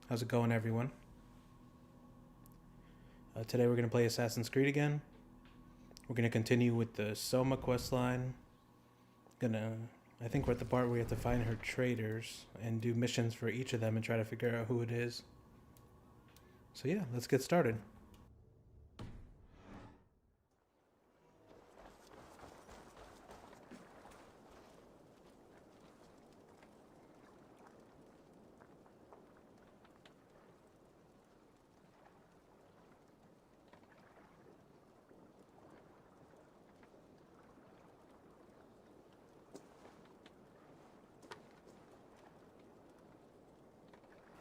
How's it going, everyone? Today we're going to play Assassin's Creed again. We're going to continue with the Soma quest line. I think we're at the part where we have to find her traitors and do missions for each of them and try to figure out who it is. So yeah, let's get started.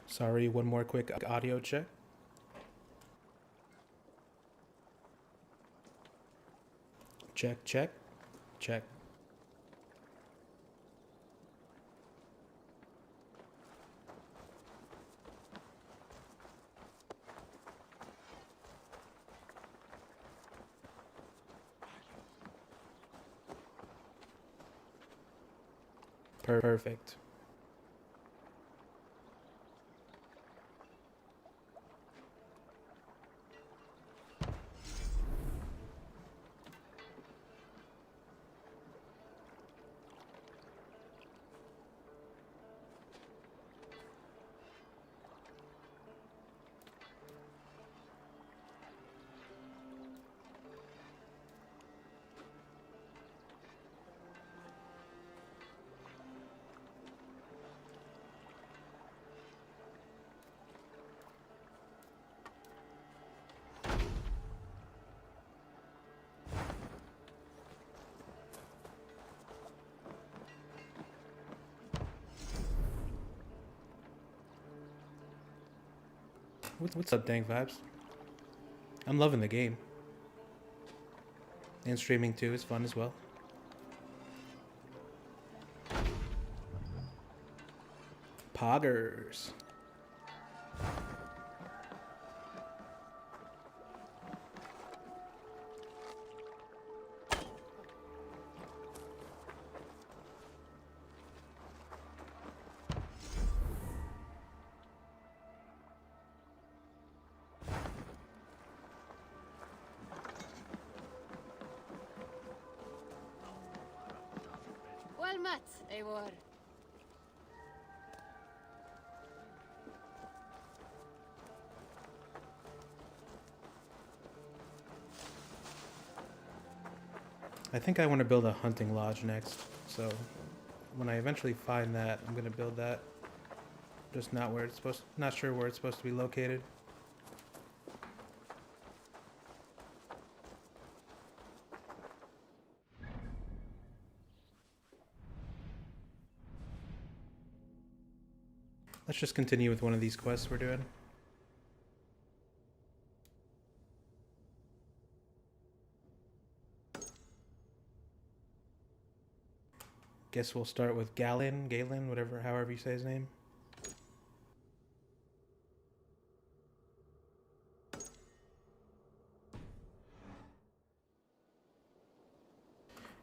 Sorry, one more quick audio check. Check, check, check. Perfect. What's up, Dank Vibes? I'm loving the game. And streaming too is fun as well. Poggers. Well met, eivor. I think I want to build a hunting lodge next, so when I eventually find that, I'm gonna build that. Just not sure where it's supposed to be located. Let's just continue with one of these quests we're doing. Guess we'll start with Galen, however you say his name.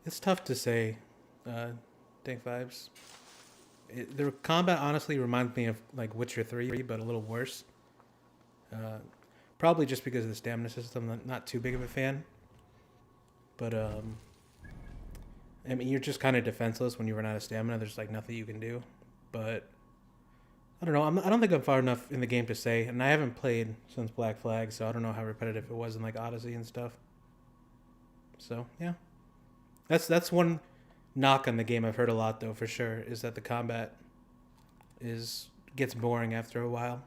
It's tough to say, Dank Vibes. The combat honestly reminds me of like Witcher 3, but a little worse. Probably just because of the stamina system. Not too big of a fan. But I mean, you're just kind of defenseless when you run out of stamina. There's like nothing you can do. But I don't know. I don't think I'm far enough in the game to say, and I haven't played since Black Flag, so I don't know how repetitive it was in like Odyssey and stuff. So yeah, that's one knock on the game I've heard a lot though, for sure, is that the combat gets boring after a while.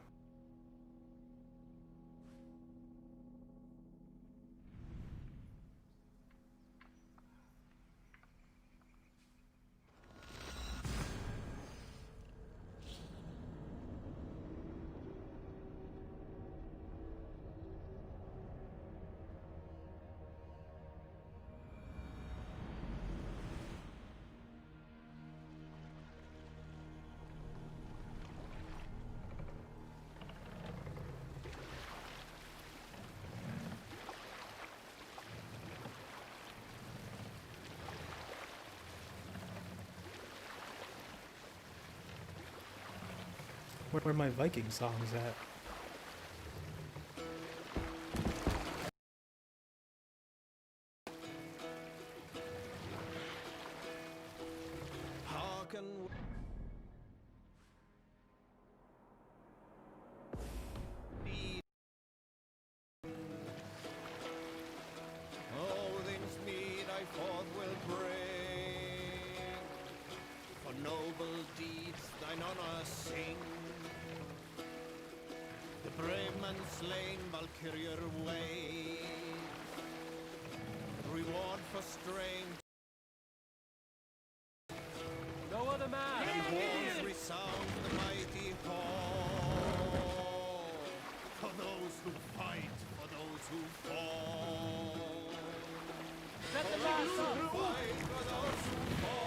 Where my Viking songs at? Noble deeds thine honor sing. The brave man slain Valkyrier way. Reward for strength. No other man! And walls resound the mighty hall. For those who fight, for those who fall. Set the last Fight for those who fall.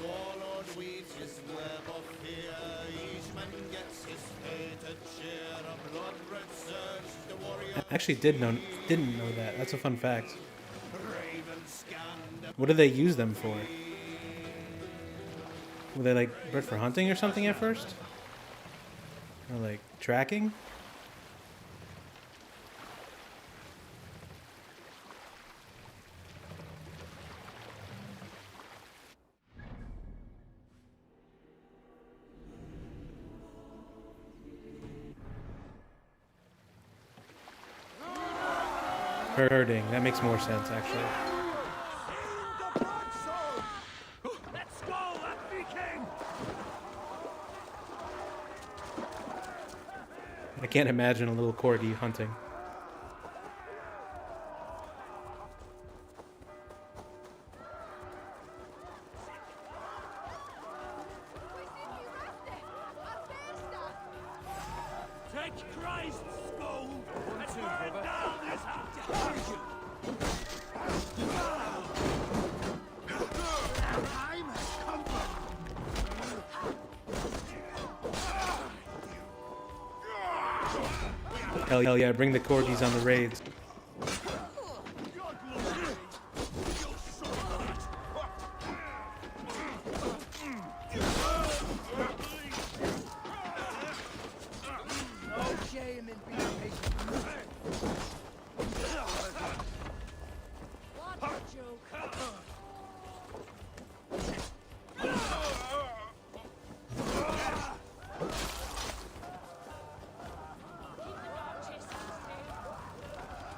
Warlord weaves his web of fear. Each man gets his fated share. A blood-red surge, the warrior. I actually didn't know that. That's a fun fact. Raven scanned. What do they use them for? Were they like bred for hunting or something at first? Or like tracking? Herding. That makes more sense, actually. Let's go, Viking! I can't imagine a little corgi hunting. Take Christ's skull and burn down this house! Time has come. Hell yeah, bring the corgis on the raids. No shame in being patient. What a joke.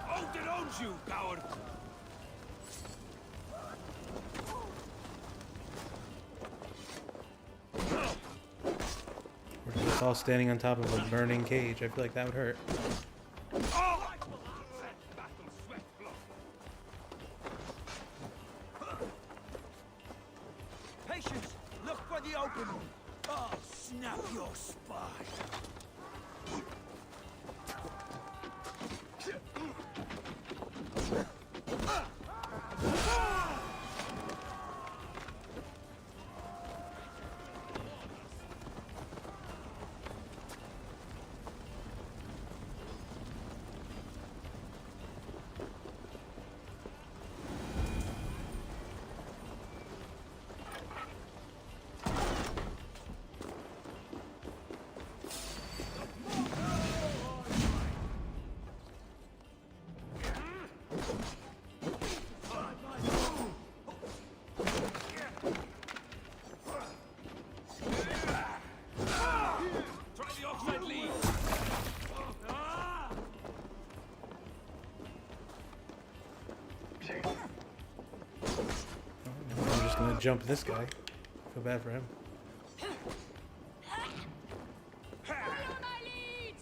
Hold it on you, coward! We're just all standing on top of a burning cage. I feel like that would hurt. Patience! Look for the opening! I'll snap your spine! Try the offside lead! I'm just gonna jump this guy. Feel bad for him. Follow my lead!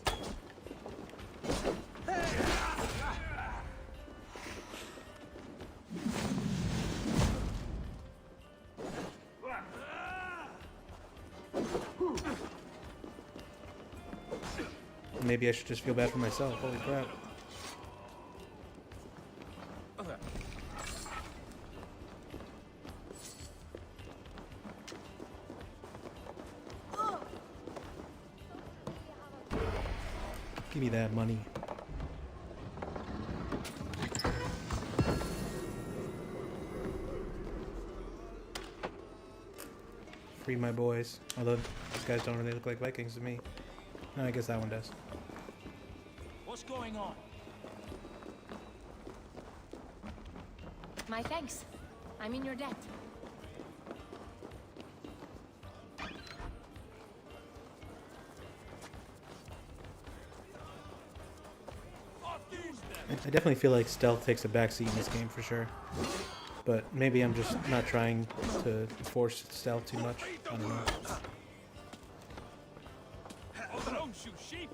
Maybe I should just feel bad for myself. Holy crap. Give me that money. Free my boys. Although these guys don't really look like Vikings to me. No, I guess that one does. What's going on? My thanks. I'm in your debt. I definitely feel like stealth takes a backseat in this game for sure. But maybe I'm just not trying to force stealth too much. I don't know. Oh, don't shoot sheep!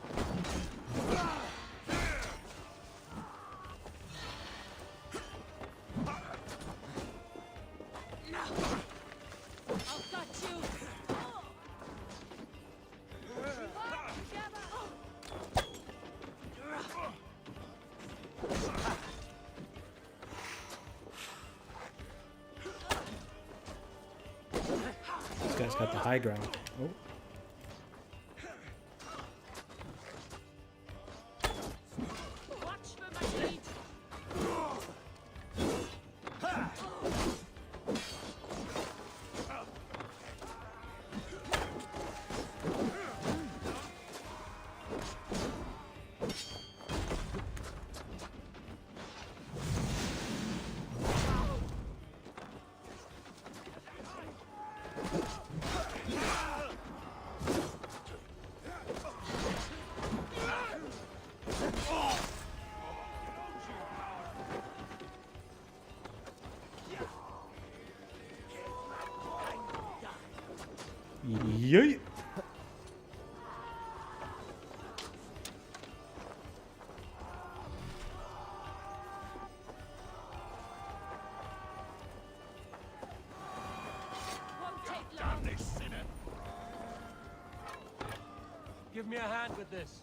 I'll cut you. This guy's got the high ground. Oh. Watch for my feet. Yay! Won't take long. Damn this sinner! Give me a hand with this.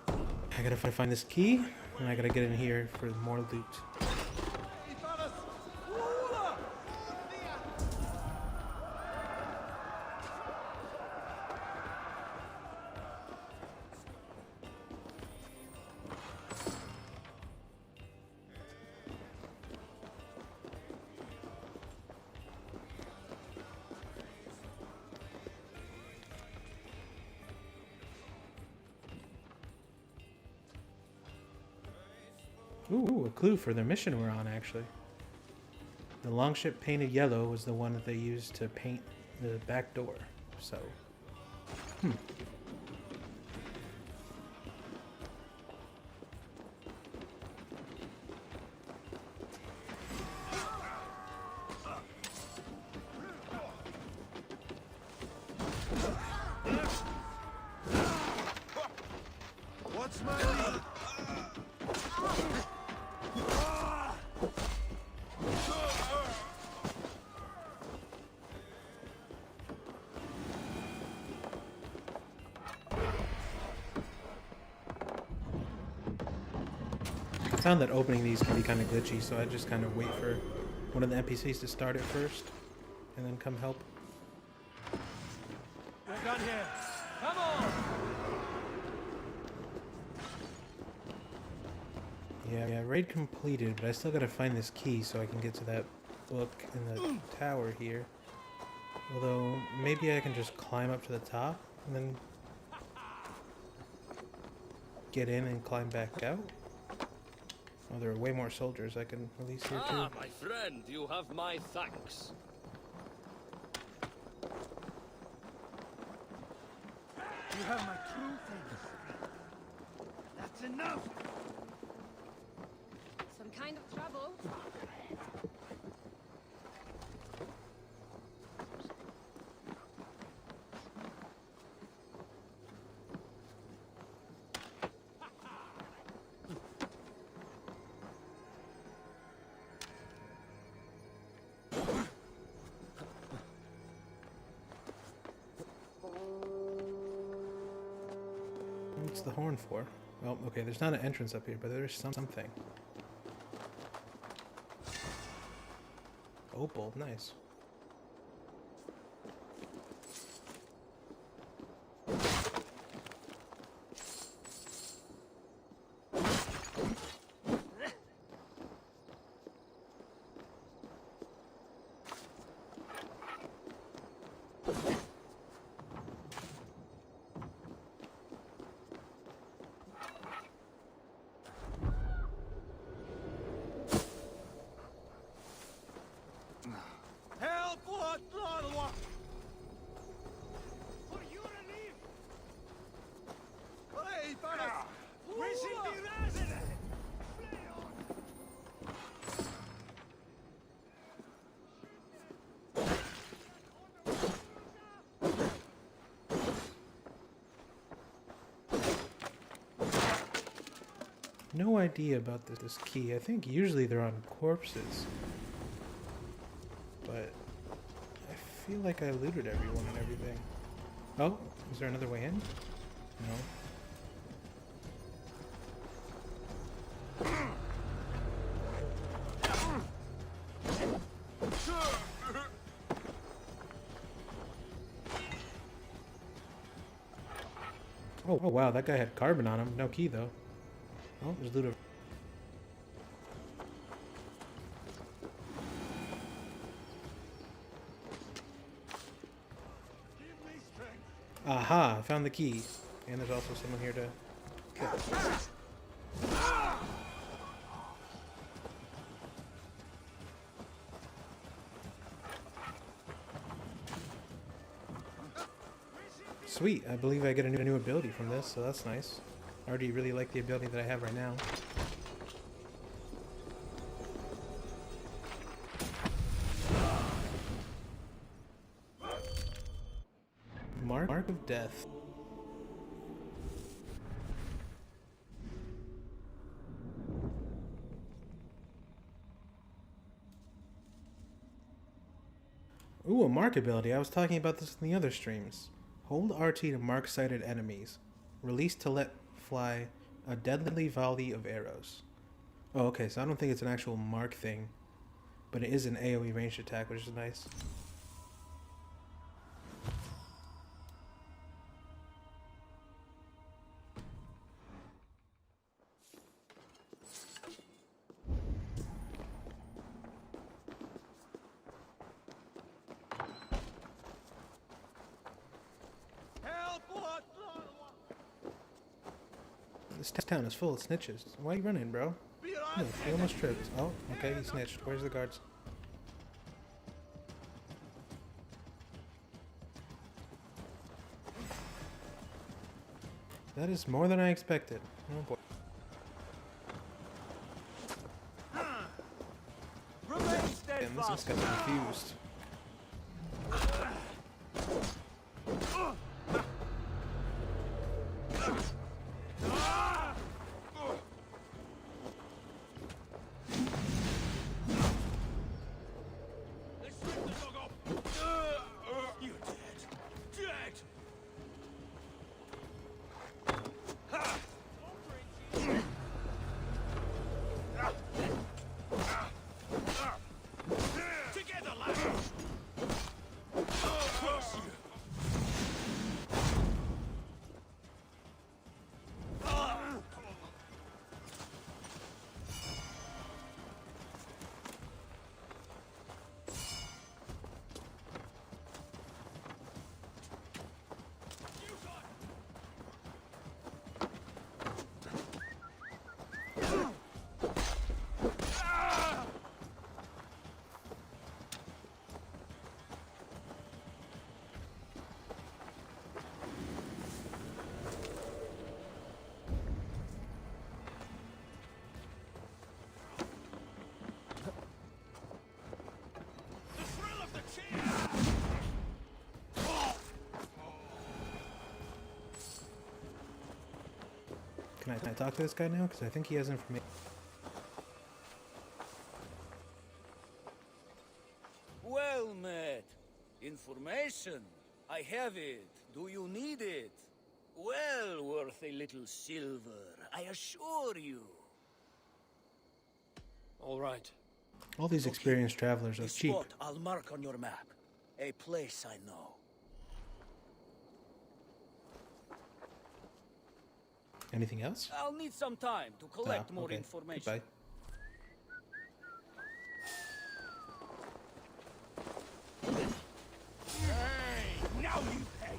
I gotta find this key, and I gotta get in here for more loot. Ooh, a clue for the mission we're on, actually. The longship painted yellow was the one that they used to paint the back door. So, What's my lead? I found that opening these can be kind of glitchy, so I just kind of wait for one of the NPCs to start it first, and then come help. We're done here. Come on! Yeah, raid completed, but I still gotta find this key so I can get to that book in the tower here. Although, maybe I can just climb up to the top, and then get in and climb back out? Oh, there are way more soldiers I can release here too. Ah, my friend, you have my thanks. You have my true thanks. That's enough! Some kind of trouble. What's the horn for? Well, okay, there's not an entrance up here, but there's something. Opal, nice. no idea about this key. I think usually they're on corpses. But I feel like I looted everyone and everything. Oh, is there another way in? No. Oh wow, that guy had carbon on him. No key though. Oh, there's loot over. Aha, I found the key. And there's also someone here to kill. Sweet, I believe I get a new ability from this, so that's nice. I already really like the ability that I have right now. Mark of Death. Ooh, a mark ability. I was talking about this in the other streams. Hold RT to mark sighted enemies. Release to let fly a deadly volley of arrows. Oh, okay, so I don't think it's an actual mark thing, but it is an AoE ranged attack, which is nice. This town is full of snitches. Why are you running, bro? No, he almost tripped. Oh, okay, he snitched. Where's the guards? That is more than I expected. Oh boy. Damn, this just got confused. Can I talk to this guy now? Because I think he has information. Well met. Information. I have it. Do you need it? Well worth a little silver, I assure you. All right. All these experienced travelers are A cheap. spot I'll mark on your map. A place I know. Anything else? I'll need some time to collect more Okay. information. Goodbye. Hey, now you pay.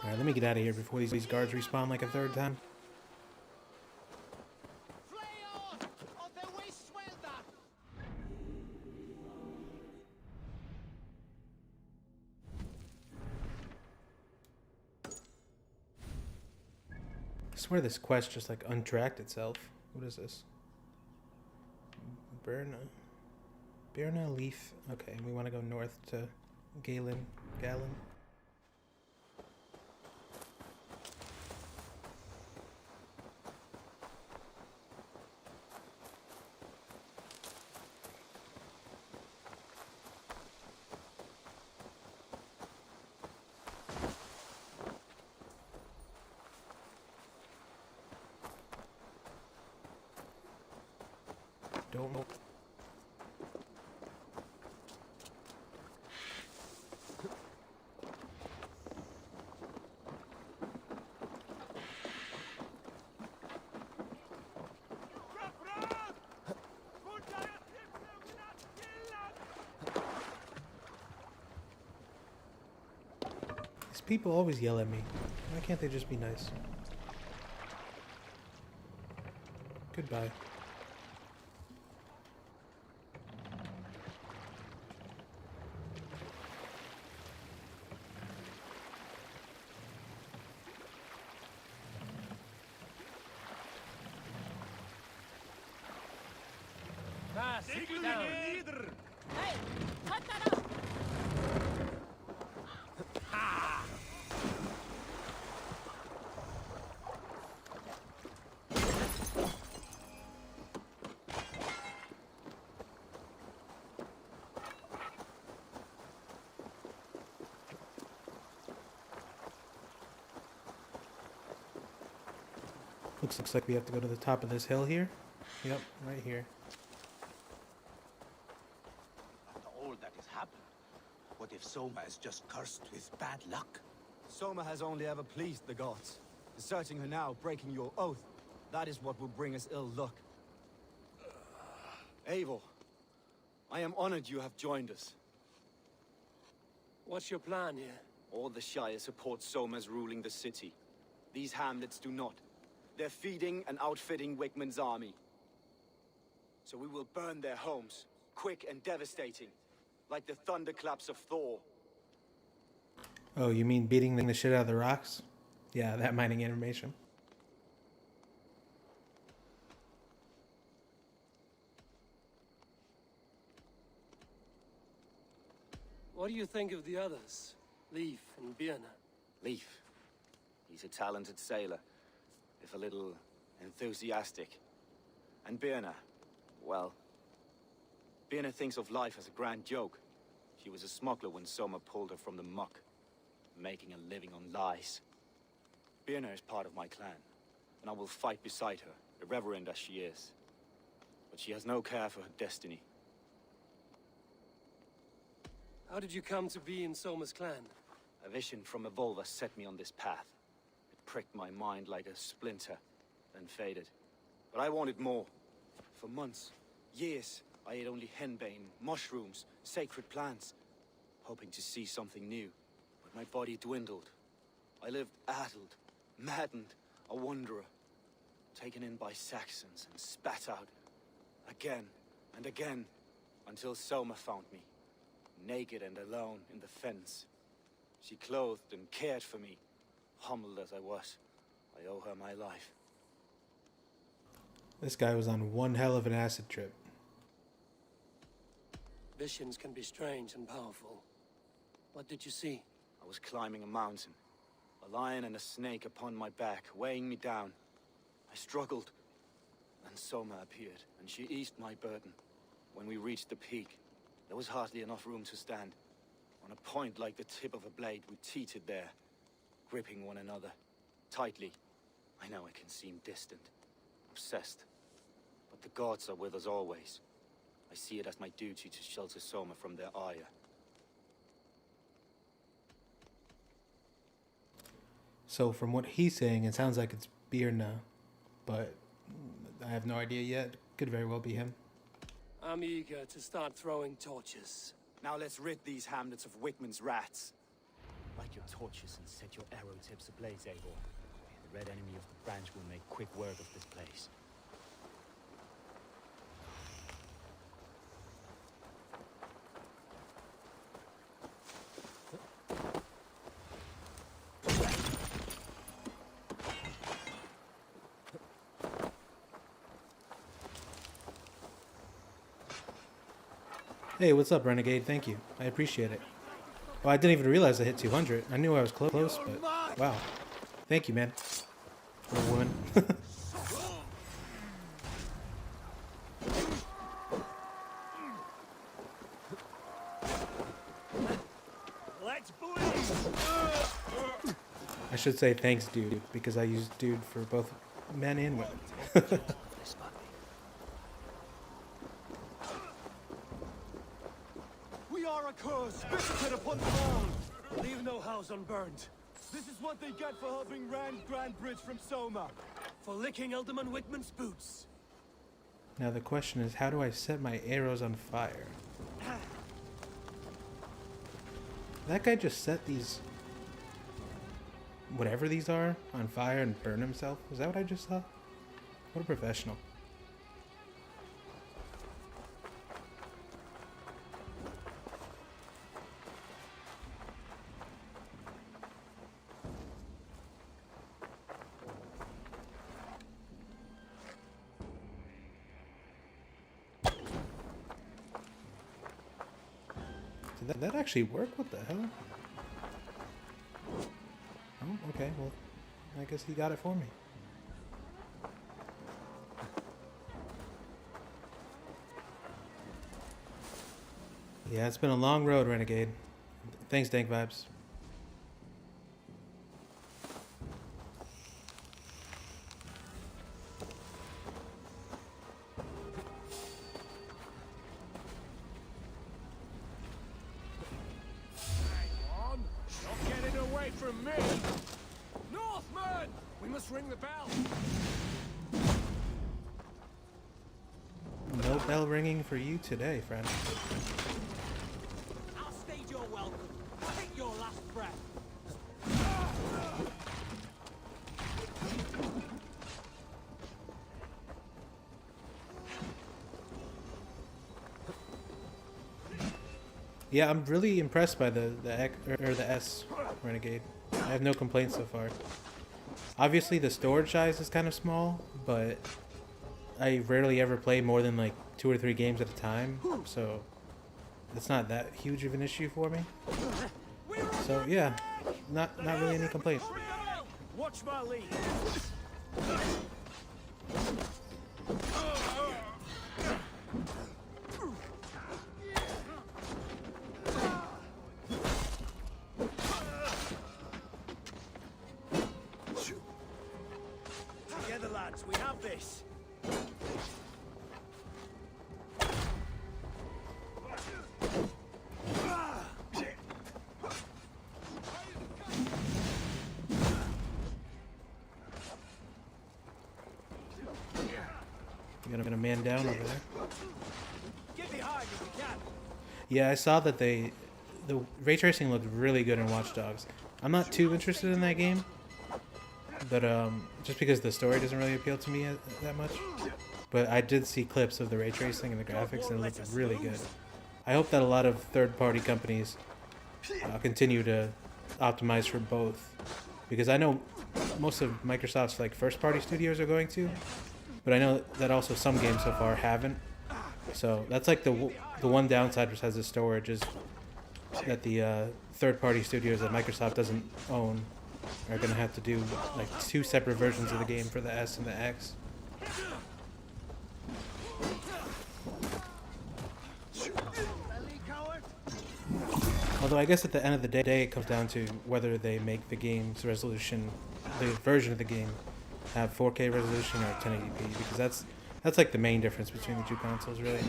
Alright, let me get out of here before these guards respawn like a third time. I swear this quest just like untracked itself. What is this? Birna Leaf. Okay, we want to go north to Galen. Don't know. These people always yell at me. Why can't they just be nice? Goodbye. Hey, cut that out! Looks like we have to go to the top of this hill here. Yep, right here. After all that has happened, what if Soma is just cursed with bad luck? Soma has only ever pleased the gods. Deserting her now, breaking your oath, that is what will bring us ill luck. Eivor, I am honored you have joined us. What's your plan here? All the Shire support Soma's ruling the city. These hamlets do not. They're feeding and outfitting Wickman's army. So we will burn their homes, quick and devastating, like the thunderclaps of Thor. Oh, you mean beating the shit out of the rocks? Yeah, that mining animation. What do you think of the others? Leaf and Birna? Leaf. He's a talented sailor, if a little enthusiastic. And Birna, well, Birna thinks of life as a grand joke. She was a smuggler when Soma pulled her from the muck, making a living on lies. Birna is part of my clan, and I will fight beside her, irreverent as she is. But she has no care for her destiny. How did you come to be in Soma's clan? A vision from Evolver set me on this path. It pricked my mind like a splinter, then faded. But I wanted more. For months, years, I ate only henbane, mushrooms, sacred plants, hoping to see something new. But my body dwindled. I lived addled, maddened, a wanderer, taken in by Saxons and spat out, again and again, until Soma found me, naked and alone in the fens. She clothed and cared for me, humbled as I was. I owe her my life. This guy was on one hell of an acid trip. Visions can be strange and powerful. What did you see? I was climbing a mountain, a lion and a snake upon my back, weighing me down. I struggled. Then Soma appeared, and she eased my burden. When we reached the peak, there was hardly enough room to stand. On a point like the tip of a blade, we teetered there, gripping one another, tightly. I know it can seem distant, obsessed, but the gods are with us always. I see it as my duty to shelter Soma from their ire. So from what he's saying, it sounds like it's Birna, but I have no idea yet. Could very well be him. I'm eager to start throwing torches. Now let's rid these hamlets of Wickman's rats. Light your torches and set your arrow tips ablaze, Eivor. The red enemy of the branch will make quick work of this place. Hey, what's up, Renegade? Thank you. I appreciate it. Oh, I didn't even realize I hit 200. I knew I was close, but wow. Thank you, man. Or woman. Let's bleed! I should say thanks, dude, because I use dude for both men and women. We are a curse, visited upon them all. Leave no house unburned. This is what they get for helping Rand Grand Bridge from Soma. For licking Alderman Wickman's boots. Now the question is, how do I set my arrows on fire? That guy just set these, whatever these are, on fire and burn himself? Is that what I just saw? What a professional. Did that actually work? What the hell? Oh, okay, well, I guess he got it for me. Yeah, it's been a long road, Renegade. Thanks, Dank Vibes. Not getting away from me! Northmen! We must ring the bell! No bell ringing for you today, friend. I'll stage your welcome. Take your last breath. Yeah, I'm really impressed by the S Renegade. I have no complaints so far. Obviously, the storage size is kind of small, but I rarely ever play more than like 2 or 3 games at a time, so it's not that huge of an issue for me. So yeah, not really any complaints. Watch my lead. Together, lads, we have this. You got a man down over there. Get behind if you can. Yeah, I saw that the ray tracing looked really good in Watch Dogs. I'm not too interested in that game, but just because the story doesn't really appeal to me that much. But I did see clips of the ray tracing and the graphics, and it looked really good. I hope that a lot of third-party companies continue to optimize for both, because I know most of Microsoft's like first-party studios are going to, but I know that also some games so far haven't. So that's like the one downside besides the storage is that the third-party studios that Microsoft doesn't own are going to have to do like 2 separate versions of the game for the S and the X. Although I guess at the end of the day it comes down to whether they make the game's resolution, the version of the game, have 4K resolution or 1080p, because that's like the main difference between the 2 consoles, really.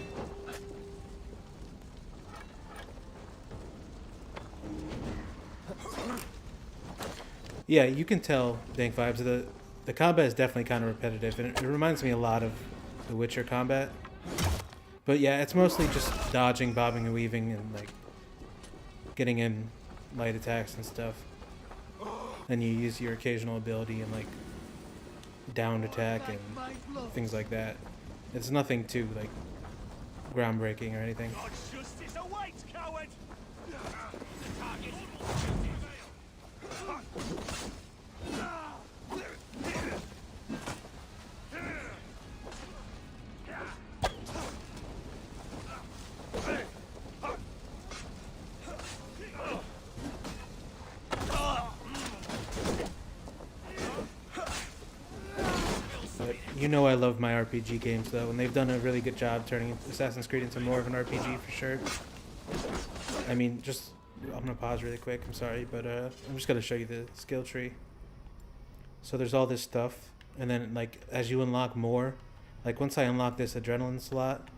Yeah, you can tell, Dank Vibes, the combat is definitely kind of repetitive, and it reminds me a lot of The Witcher combat. But yeah, it's mostly just dodging, bobbing, and weaving, and like getting in light attacks and stuff. And you use your occasional ability and like downed attack and things like that. It's nothing too like groundbreaking or anything. God's justice awaits, coward! But you know I love my RPG games though, and they've done a really good job turning Assassin's Creed into more of an RPG for sure. I mean, just I'm gonna pause really quick. I'm sorry, but I'm just gonna show you the skill tree. So there's all this stuff, and then like as you unlock more, like once I unlock this adrenaline slot,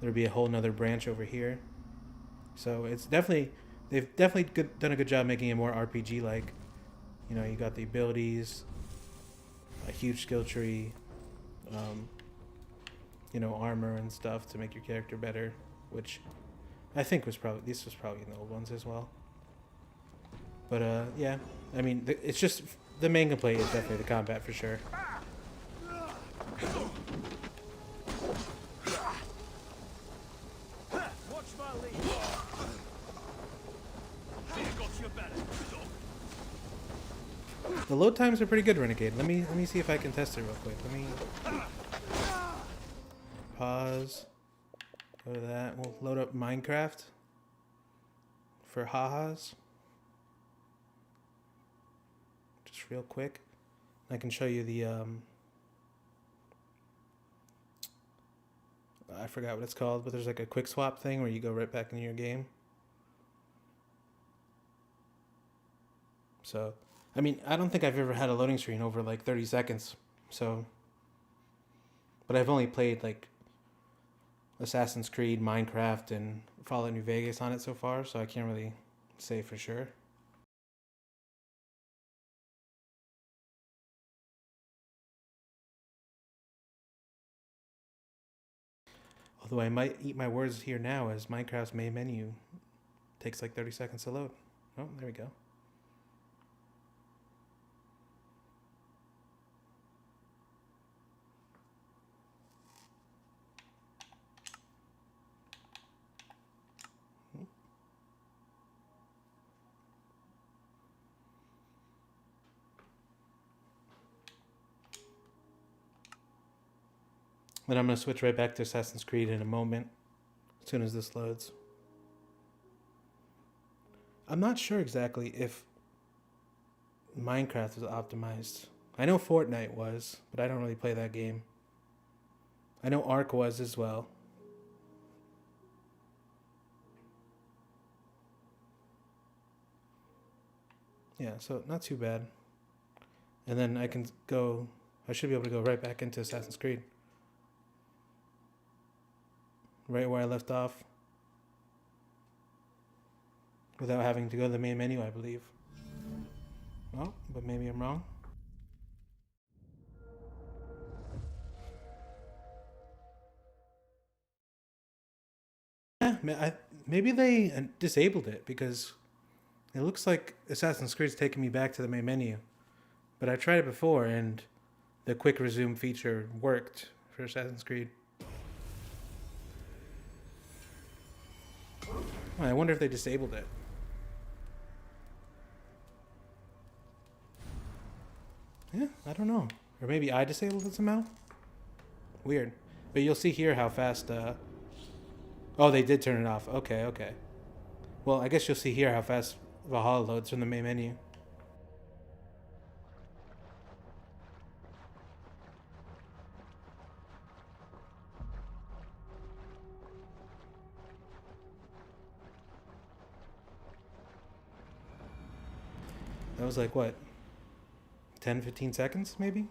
there'll be a whole nother branch over here. So it's definitely they've definitely done a good job making it more RPG like. You know, you got the abilities, a huge skill tree, you know, armor and stuff to make your character better, which I think was probably this was probably in the old ones as well. But yeah, I mean, it's just the main complaint is definitely the combat for sure. Watch my lead. Got your back, dog. The load times are pretty good, Renegade. Let me see if I can test it real quick. Let me pause. Go to that. We'll load up Minecraft for ha-has. Just real quick. I can show you the I forgot what it's called, but there's like a quick swap thing where you go right back into your game. So, I mean, I don't think I've ever had a loading screen over like 30 seconds. So, but I've only played like Assassin's Creed, Minecraft, and Fallout New Vegas on it so far, so I can't really say for sure. Although I might eat my words here now, as Minecraft's main menu takes like 30 seconds to load. Oh, there we go. Then I'm going to switch right back to Assassin's Creed in a moment, as soon as this loads. I'm not sure exactly if Minecraft was optimized. I know Fortnite was, but I don't really play that game. I know Ark was as well. Yeah, so not too bad. And then I should be able to go right back into Assassin's Creed. Right where I left off. Without having to go to the main menu, I believe. Oh, but maybe I'm wrong. Yeah, maybe they disabled it because it looks like Assassin's Creed's taking me back to the main menu. But I tried it before and the quick resume feature worked for Assassin's Creed. Oh, I wonder if they disabled it. Yeah, I don't know. Or maybe I disabled it somehow? Weird. But you'll see here how fast... Oh, they did turn it off. Okay, okay. Well, I guess you'll see here how fast Valhalla loads from the main menu. That was like, what? 10, 15 seconds, maybe?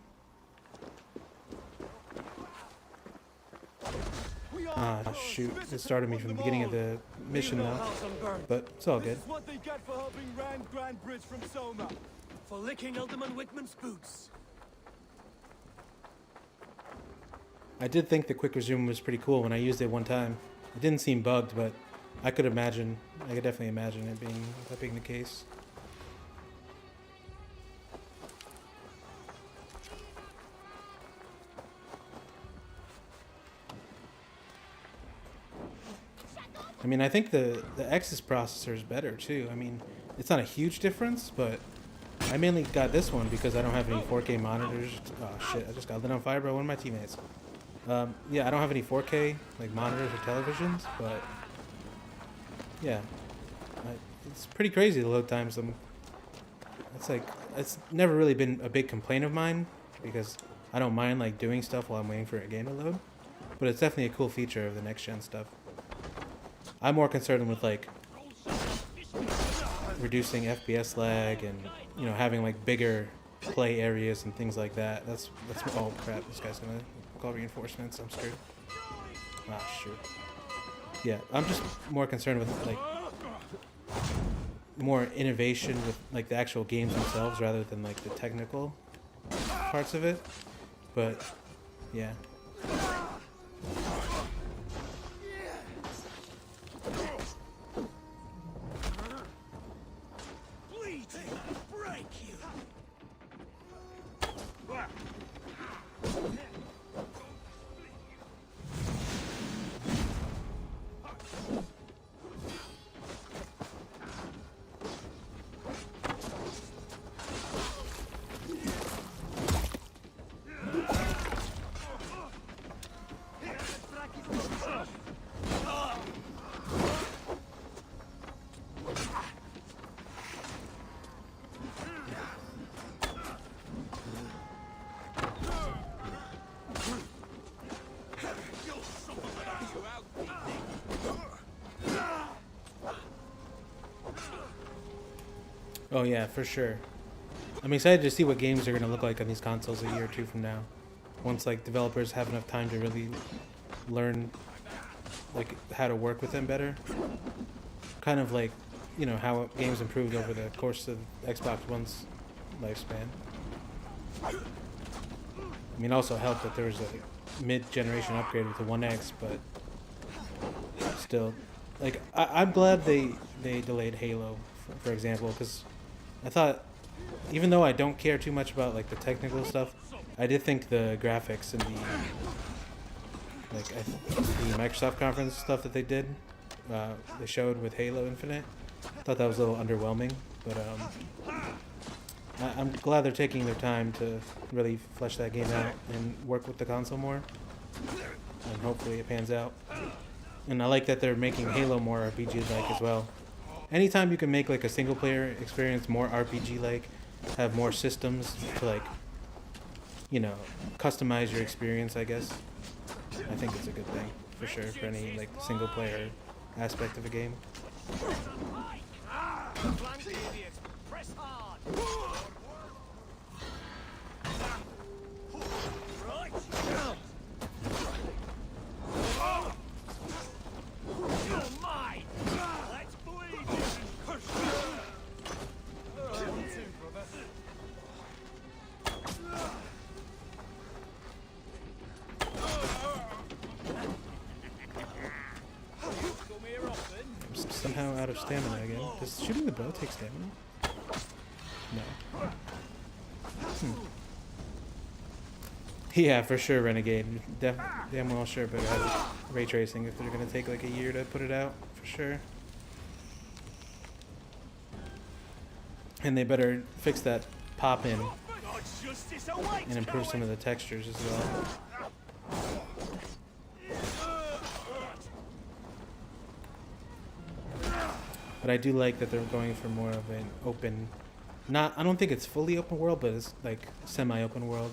Ah, shoot. It started me from the beginning of the mission now. But it's all good. This is what they get for helping Rand Grand Bridge from Soma. For licking Alderman Wickman's boots. I did think the quick resume was pretty cool when I used it one time. It didn't seem bugged, but I could definitely imagine that being the case. I mean, I think the X's processor is better too. I mean, it's not a huge difference, but I mainly got this one because I don't have any 4K monitors. Oh shit! I just got lit on fire by one of my teammates. Yeah, I don't have any 4K like monitors or televisions, but yeah, it's pretty crazy the load times. It's never really been a big complaint of mine because I don't mind like doing stuff while I'm waiting for a game to load, but it's definitely a cool feature of the next gen stuff. I'm more concerned with like reducing FPS lag and having like bigger play areas and things like that. That's oh crap! This guy's gonna call reinforcements. I'm screwed. Ah shoot. Yeah, I'm just more concerned with like more innovation with like the actual games themselves rather than like the technical parts of it. But yeah. Oh yeah, for sure. I'm excited to see what games are going to look like on these consoles a year or two from now. Once like developers have enough time to really learn like how to work with them better. Kind of like, how games improved over the course of Xbox One's lifespan. I mean, also helped that there was a mid-generation upgrade with the One X, but still, like I'm glad they delayed Halo, for example, because I thought, even though I don't care too much about like the technical stuff, I did think the graphics and the Microsoft conference stuff that they did, they showed with Halo Infinite, I thought that was a little underwhelming, but I'm glad they're taking their time to really flesh that game out and work with the console more, and hopefully it pans out. And I like that they're making Halo more RPG-like as well. Anytime you can make like a single player experience more RPG-like, have more systems to like, customize your experience, I guess, I think it's a good thing for sure for any like single player aspect of a game. Somehow out of stamina again. Does shooting the bow take stamina? No. Yeah, for sure, Renegade. Damn well sure, but ray tracing if they're gonna take like a year to put it out, for sure. And they better fix that pop in and improve some of the textures as well. But I do like that they're going for more of an open, I don't think it's fully open world, but it's like semi-open world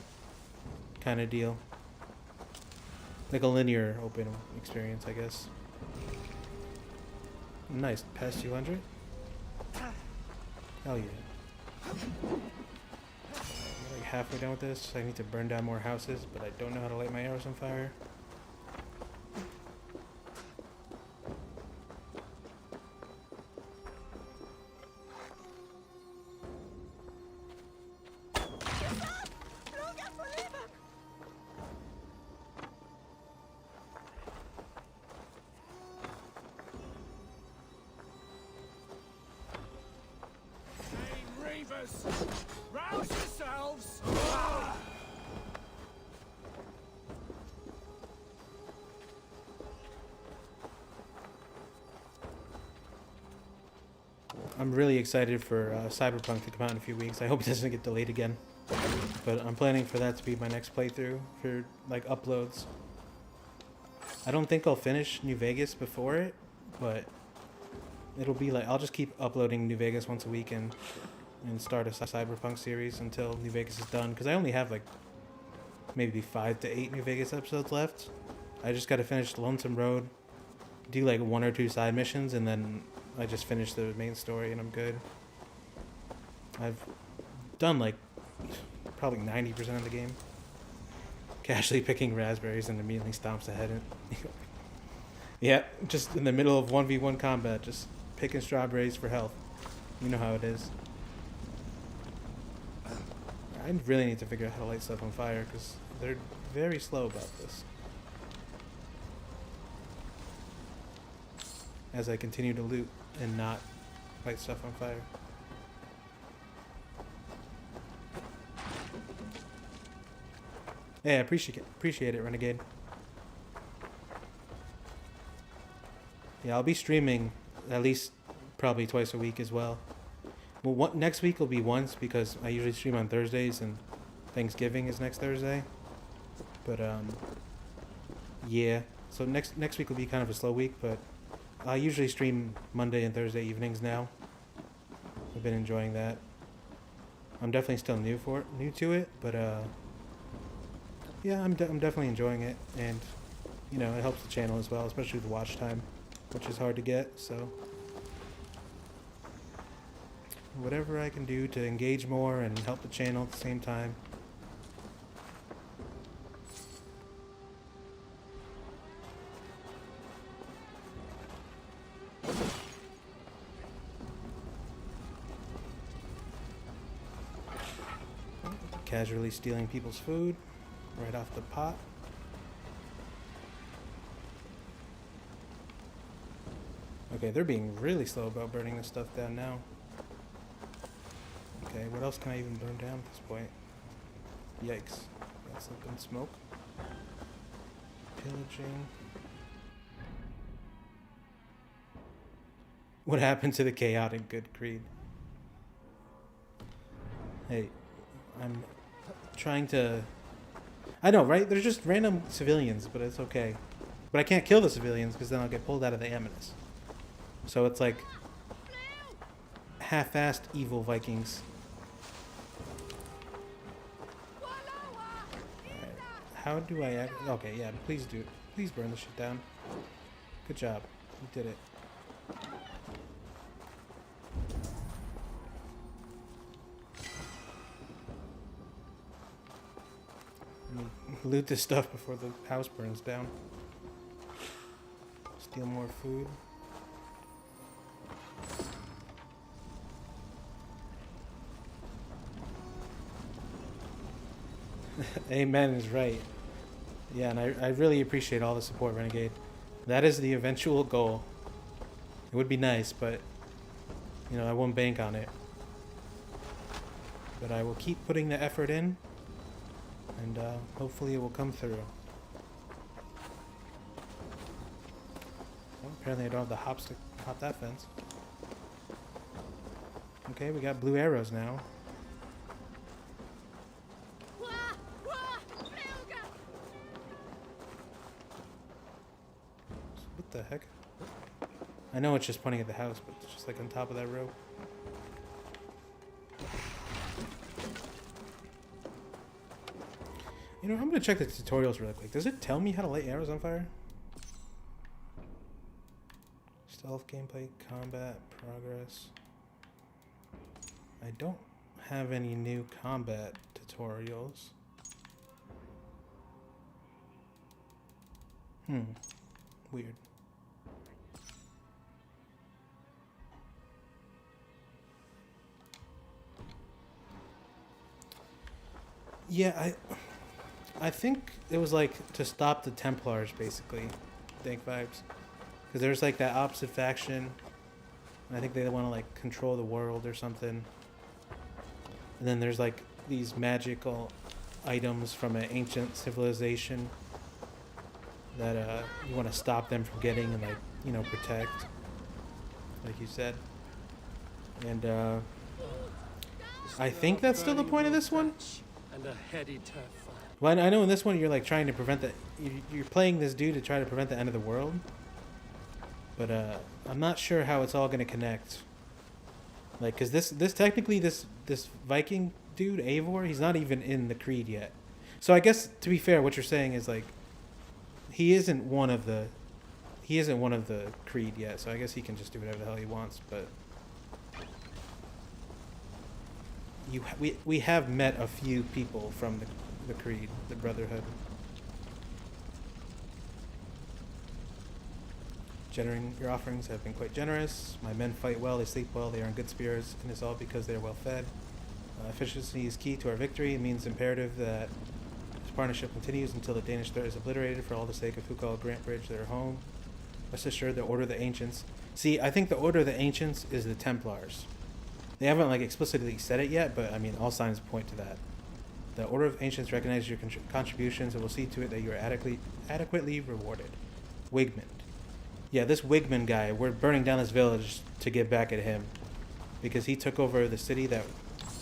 kind of deal. Like a linear open experience, I guess. Nice, past 200? Hell yeah. I'm like halfway done with this. I need to burn down more houses, but I don't know how to light my arrows on fire. Rouse yourselves! I'm really excited for Cyberpunk to come out in a few weeks. I hope it doesn't get delayed again. But I'm planning for that to be my next playthrough for like uploads. I don't think I'll finish New Vegas before it, but it'll be like I'll just keep uploading New Vegas once a week and start a Cyberpunk series until New Vegas is done. Because I only have like maybe 5 to 8 New Vegas episodes left. I just got to finish Lonesome Road, do like 1 or 2 side missions, and then I just finish the main story and I'm good. I've done like probably 90% of the game. Casually picking raspberries and immediately stomps ahead. Yeah, just in the middle of 1v1 combat, just picking strawberries for health. You know how it is. I really need to figure out how to light stuff on fire because they're very slow about this. As I continue to loot and not light stuff on fire. Yeah, appreciate it, Renegade. Yeah, I'll be streaming at least probably twice a week as well. Well, next week will be once because I usually stream on Thursdays and Thanksgiving is next Thursday. But yeah, so next week will be kind of a slow week, but I usually stream Monday and Thursday evenings now. I've been enjoying that. I'm definitely still new to it, but yeah, I'm definitely enjoying it, and you know, it helps the channel as well, especially with the watch time, which is hard to get. So whatever I can do to engage more and help the channel at the same time. Casually stealing people's food right off the pot. Okay, they're being really slow about burning this stuff down now. Okay, what else can I even burn down at this point? Yikes. Got something smoke. Pillaging. What happened to the chaotic good greed? Hey, I'm trying to... I know, right? They're just random civilians, but it's okay. But I can't kill the civilians because then I'll get pulled out of the Amethyst. So it's like half-assed evil Vikings. Alright. How do I act? Okay, yeah, please do. Please burn this shit down. Good job. You did it. Loot this stuff before the house burns down. Steal more food. Amen is right. Yeah, and I really appreciate all the support, Renegade. That is the eventual goal. It would be nice, but you know, I won't bank on it. But I will keep putting the effort in. And hopefully it will come through. Well, apparently I don't have the hops to hop that fence. Okay, we got blue arrows now. What the heck? I know it's just pointing at the house, but it's just like on top of that rope. You know, I'm gonna check the tutorials really quick. Does it tell me how to light arrows on fire? Stealth, gameplay, combat, progress. I don't have any new combat tutorials. Weird. Yeah, I think it was like to stop the Templars, basically. Dank vibes. Because there's like that opposite faction. And I think they want to like control the world or something. And then there's like these magical items from an ancient civilization that you want to stop them from getting and like, you know, protect. Like you said. And I think that's still the point of this one. And a heady turf fire. Well, I know in this one you're like trying to prevent the. You're playing this dude to try to prevent the end of the world. But I'm not sure how it's all gonna connect. Like, cause this technically this Viking dude Eivor, he's not even in the creed yet. So I guess to be fair, what you're saying is like, he isn't one of the creed yet. So I guess he can just do whatever the hell he wants. But we have met a few people from the creed, the Brotherhood. Your offerings have been quite generous. My men fight well, they sleep well, they are in good spirits, and it's all because they are well fed. Efficiency is key to our victory. It means imperative that this partnership continues until the Danish threat is obliterated for all the sake of Hukal, Grant Bridge, their home. Rest assured, the Order of the Ancients. See, I think the Order of the Ancients is the Templars. They haven't like explicitly said it yet, but I mean, all signs point to that. The Order of Ancients recognizes your contributions and will see to it that you are adequately rewarded. Wigman. Yeah, this Wigman guy, we're burning down this village to get back at him. Because he took over the city that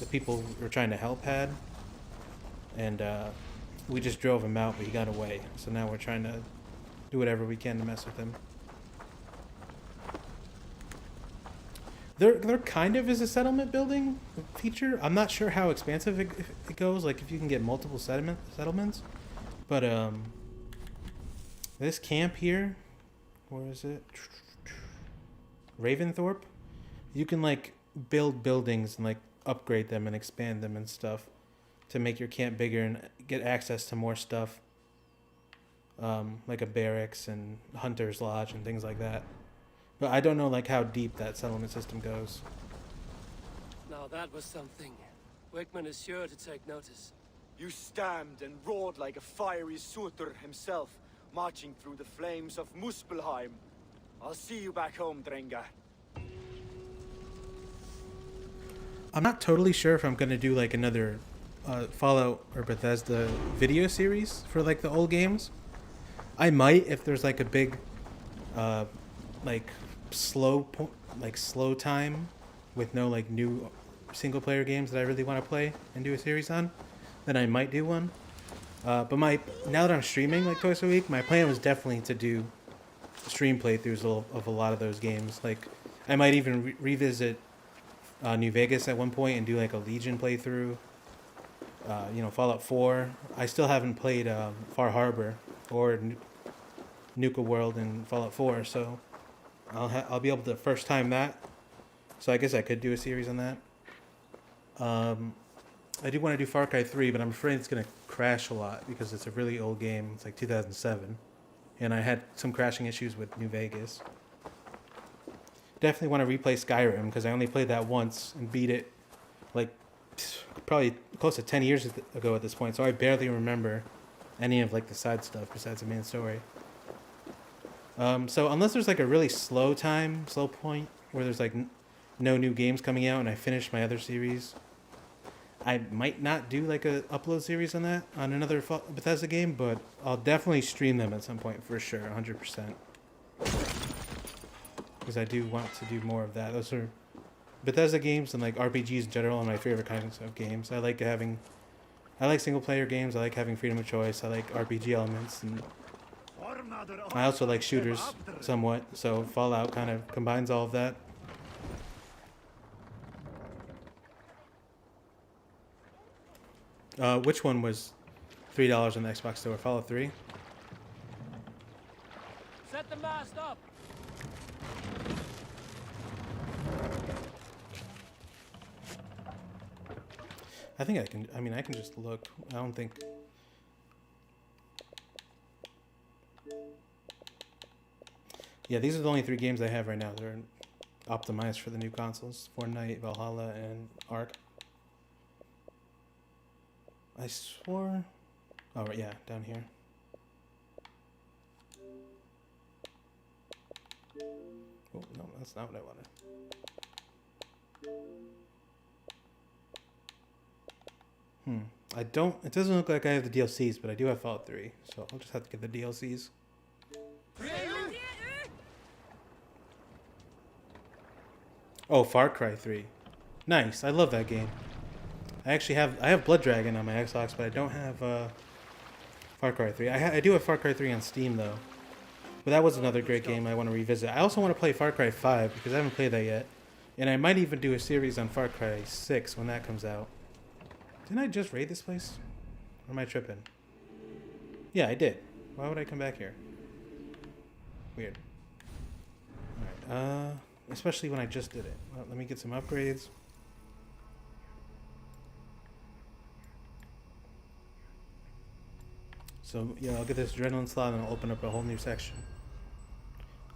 the people we're trying to help had. And we just drove him out, but he got away. So now we're trying to do whatever we can to mess with him. There kind of is a settlement building feature. I'm not sure how expansive it goes, like if you can get multiple settlements. But this camp here, where is it? Raventhorpe. You can like build buildings and like upgrade them and expand them and stuff to make your camp bigger and get access to more stuff. Like a barracks and hunter's lodge and things like that. But I don't know like how deep that settlement system goes. Now that was something. Wickman is sure to take notice. You stamped and roared like a fiery Surtur himself, marching through the flames of Muspelheim. I'll see you back home, Drenga. I'm not totally sure if I'm going to do like another Fallout or Bethesda video series for like the old games. I might if there's like a big like slow time with no like new single player games that I really want to play and do a series on, then I might do one. But now that I'm streaming like twice a week, my plan was definitely to do stream playthroughs of a lot of those games. Like I might even revisit New Vegas at one point and do like a Legion playthrough. Fallout 4. I still haven't played Far Harbor or Nuka World and Fallout 4, so I'll be able to first time that. So I guess I could do a series on that. I do want to do Far Cry 3, but I'm afraid it's going to crash a lot because it's a really old game. It's like 2007. And I had some crashing issues with New Vegas. Definitely want to replay Skyrim because I only played that once and beat it like probably close to 10 years ago at this point. So I barely remember any of like the side stuff besides the main story. So unless there's like a really slow point where there's like no new games coming out and I finish my other series, I might not do like a upload series on another Bethesda game, but I'll definitely stream them at some point for sure, 100%. Because I do want to do more of that. Those are Bethesda games and like RPGs in general are my favorite kinds of games. I like single player games. I like having freedom of choice. I like RPG elements, and I also like shooters somewhat. So Fallout kind of combines all of that. Which one was $3 on the Xbox Store? Fallout 3? Set the mast up! I think I can just look. I don't think... Yeah, these are the only 3 games I have right now that are optimized for the new consoles. Fortnite, Valhalla, and Ark. I swore... Oh, right, yeah, down here. Oh, no, that's not what I wanted. It doesn't look like I have the DLCs, but I do have Fallout 3, so I'll just have to get the DLCs. Oh, Far Cry 3. Nice. I love that game. I have Blood Dragon on my Xbox, but I don't have Far Cry 3. I do have Far Cry 3 on Steam though. But that was another great game I want to revisit. I also want to play Far Cry 5 because I haven't played that yet. And I might even do a series on Far Cry 6 when that comes out. Didn't I just raid this place? Or am I tripping? Yeah, I did. Why would I come back here? Weird. Alright, especially when I just did it. Well, let me get some upgrades. So, yeah, I'll get this adrenaline slot and I'll open up a whole new section.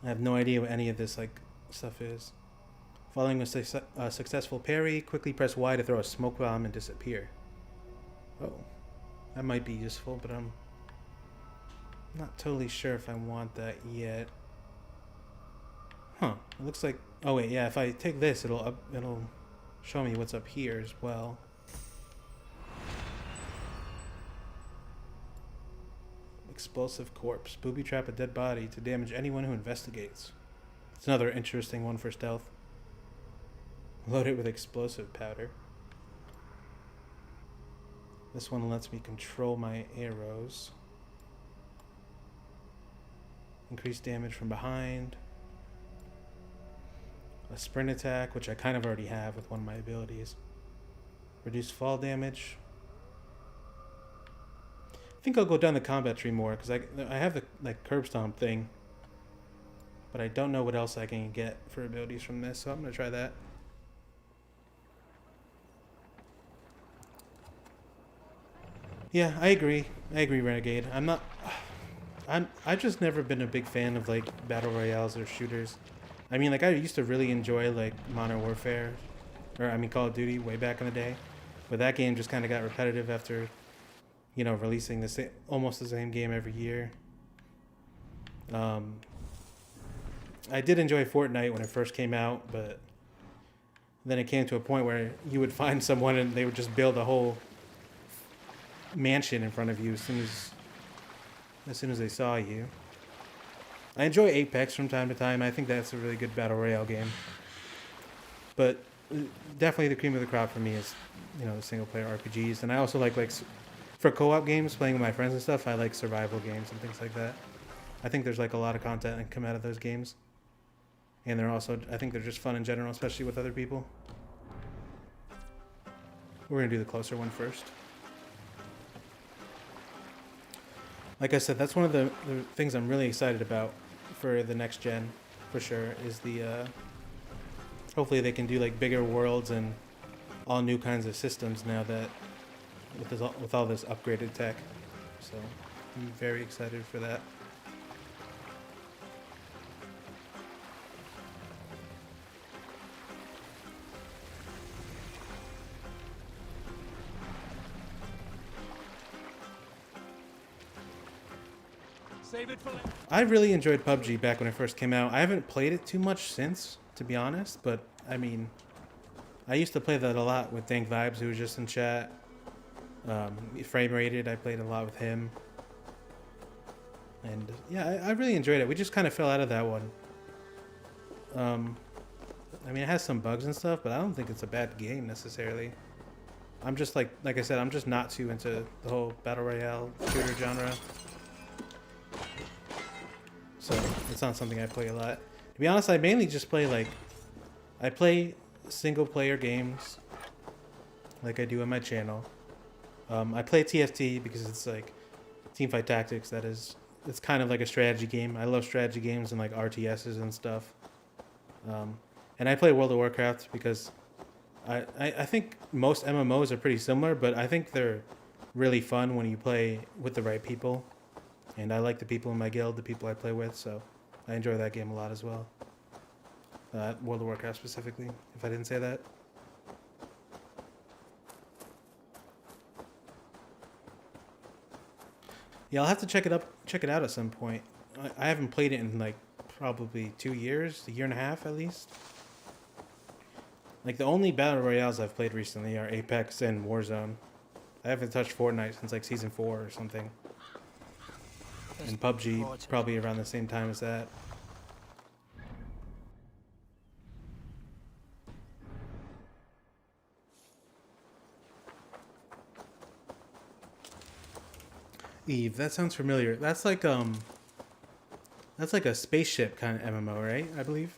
I have no idea what any of this, like, stuff is. Following a successful parry, quickly press Y to throw a smoke bomb and disappear. Oh, that might be useful, but I'm not totally sure if I want that yet. Huh, it looks like... Oh wait, yeah, if I take this, it'll show me what's up here as well. Explosive corpse. Booby trap a dead body to damage anyone who investigates. It's another interesting one for stealth. Load it with explosive powder. This one lets me control my arrows. Increase damage from behind. A sprint attack, which I kind of already have with one of my abilities. Reduce fall damage. I think I'll go down the combat tree more because I have the like curb stomp thing, but I don't know what else I can get for abilities from this, so I'm gonna try that. Yeah, I agree. Renegade. I've just never been a big fan of like battle royales or shooters. I mean, like I used to really enjoy like Modern Warfare, or I mean Call of Duty way back in the day, but that game just kind of got repetitive after, you know, releasing almost the same game every year. I did enjoy Fortnite when it first came out, but then it came to a point where you would find someone and they would just build a whole mansion in front of you as soon as they saw you. I enjoy Apex from time to time. I think that's a really good battle royale game. But definitely the cream of the crop for me is, you know, the single player RPGs. And I also like for co-op games, playing with my friends and stuff, I like survival games and things like that. I think there's like a lot of content that can come out of those games. And they're also, I think they're just fun in general, especially with other people. We're going to do the closer one first. Like I said, that's one of the things I'm really excited about for the next gen, for sure, is the, hopefully they can do like bigger worlds and all new kinds of systems now that, with all this upgraded tech. So I'm very excited for that. Save it for later. I really enjoyed PUBG back when it first came out. I haven't played it too much since, to be honest, but I mean, I used to play that a lot with Dank Vibes, who was just in chat. Frame Rated, I played a lot with him. And yeah, I really enjoyed it. We just kind of fell out of that one. I mean, it has some bugs and stuff, but I don't think it's a bad game necessarily. I'm just like I said, I'm just not too into the whole battle royale shooter genre. So it's not something I play a lot. To be honest, I mainly just play I play single player games like I do on my channel. I play TFT because it's like Teamfight Tactics. It's kind of like a strategy game. I love strategy games and like RTSs and stuff. And I play World of Warcraft because I think most MMOs are pretty similar, but I think they're really fun when you play with the right people. And I like the people in my guild, the people I play with, so I enjoy that game a lot as well. World of Warcraft specifically, if I didn't say that. Yeah, I'll have to check it out at some point. I haven't played it in like probably 2 years, a year and a half at least. Like the only battle royales I've played recently are Apex and Warzone. I haven't touched Fortnite since like season 4 or something. And PUBG probably around the same time as that. Eve, that sounds familiar. That's like a spaceship kind of MMO, right? I believe.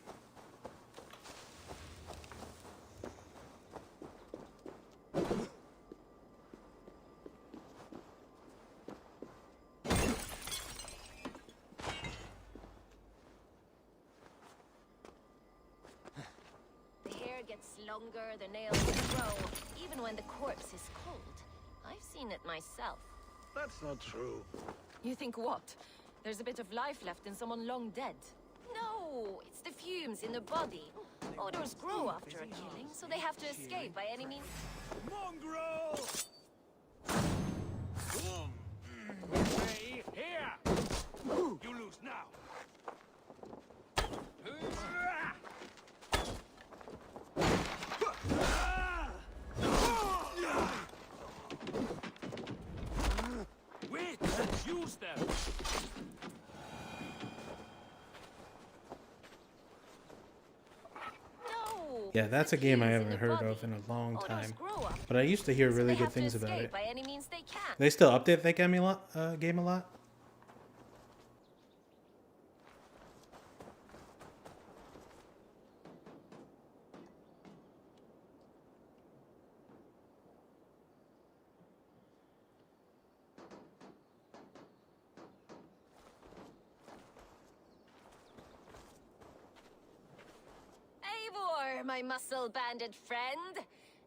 The hair gets longer, the nails grow, even when the corpse is cold. I've seen it myself. That's not true. You think what? There's a bit of life left in someone long dead. No, it's the fumes in the body. Odors grow after a killing, so they have to escape by any means. Mongrel! Hey, here! You lose now. Wait, let's use them. No! Yeah, that's a the game I fumes in haven't the heard body. of in a long Odors time. grow after, But I used to hear so really they good have to things about escape it. by any means they can. They still update that game a lot. Eivor, my muscle-banded friend.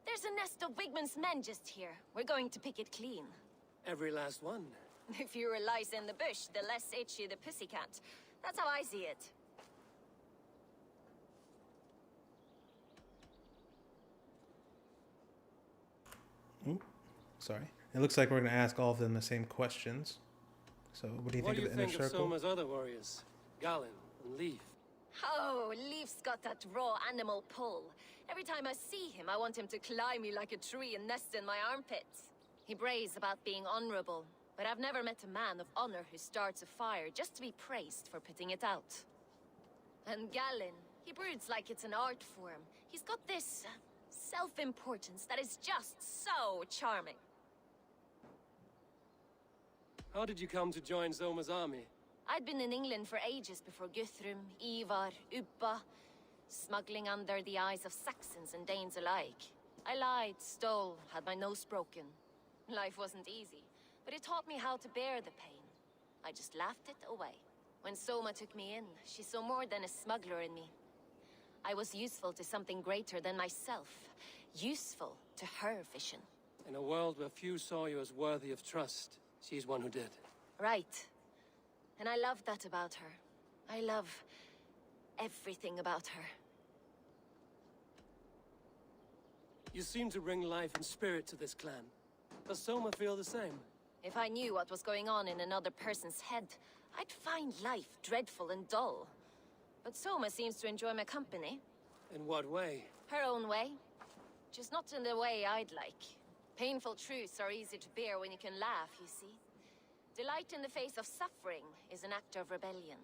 There's a nest of Wigman's men just here. We're going to pick it clean. Every last one. The fewer lice in the bush, the less itchy the pussycat. That's how I see it. Ooh, sorry. It looks like we're going to ask all of them the same questions. So, what do you What think do of you the inner think of circle? Soma's other warriors? Galen and Leaf. Oh, Leaf's got that raw animal pull. Every time I see him, I want him to climb me like a tree and nest in my armpits. He brays about being honorable, but I've never met a man of honor who starts a fire just to be praised for putting it out. And Galen, he broods like it's an art form. He's got this self-importance that is just so charming. How did you come to join Soma's army? I'd been in England for ages before Guthrum, Ivar, Ubba, smuggling under the eyes of Saxons and Danes alike. I lied, stole, had my nose broken. Life wasn't easy, but it taught me how to bear the pain. I just laughed it away. When Soma took me in, she saw more than a smuggler in me. I was useful to something greater than myself. Useful to her vision. In a world where few saw you as worthy of trust, she's one who did. Right. And I love that about her. I love everything about her. You seem to bring life and spirit to this clan. Does Soma feel the same? If I knew what was going on in another person's head, I'd find life dreadful and dull. But Soma seems to enjoy my company. In what way? Her own way. Just not in the way I'd like. Painful truths are easy to bear when you can laugh, you see. Delight in the face of suffering is an act of rebellion.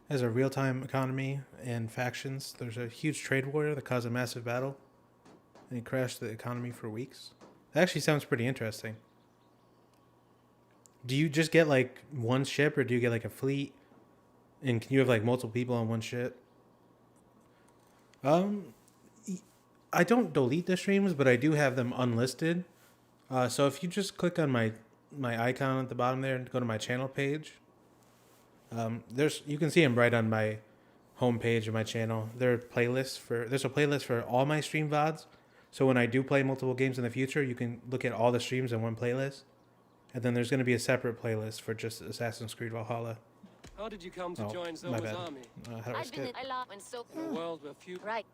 As a real-time economy and factions, there's a huge trade war that caused a massive battle, and it crashed the economy for weeks. That actually sounds pretty interesting. Do you just get like one ship, or do you get like a fleet? And can you have like multiple people on one ship? I don't delete the streams, but I do have them unlisted. So if you just click on my icon at the bottom there and go to my channel page, you can see them right on my homepage of my channel. There's a playlist for all my stream VODs. So when I do play multiple games in the future, you can look at all the streams in one playlist. And then there's going to be a separate playlist for just Assassin's Creed Valhalla. How did you come to join my Soma's bad. army? How do I I've been skip? in a lot when so In a world where few... right.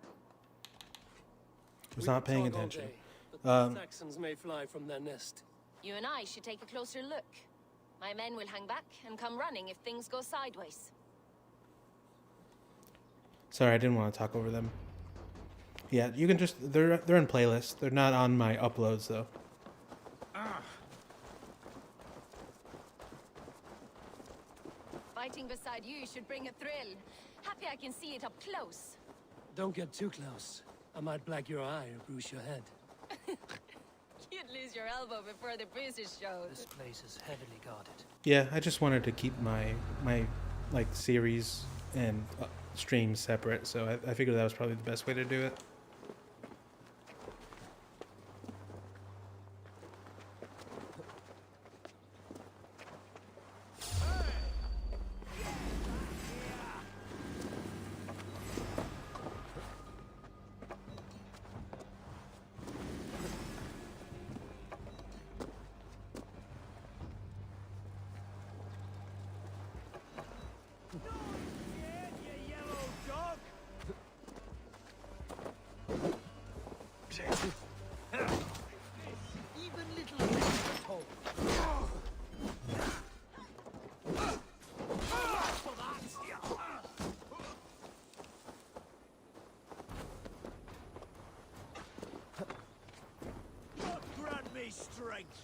Was We not could paying talk all attention. day, but the Um, Saxons may fly from their nest. You and I should take a closer look. My men will hang back and come running if things go sideways. Sorry, I didn't want to talk over them. Yeah, you can just they're in playlists. They're not on my uploads though. Fighting beside you should bring a thrill. Happy I can see it up close. Don't get too close. I might black your eye or bruise your head. You'd lose your elbow before the bruises showed. This place is heavily guarded. Yeah, I just wanted to keep my like series and streams separate, so I figured that was probably the best way to do it. Strength.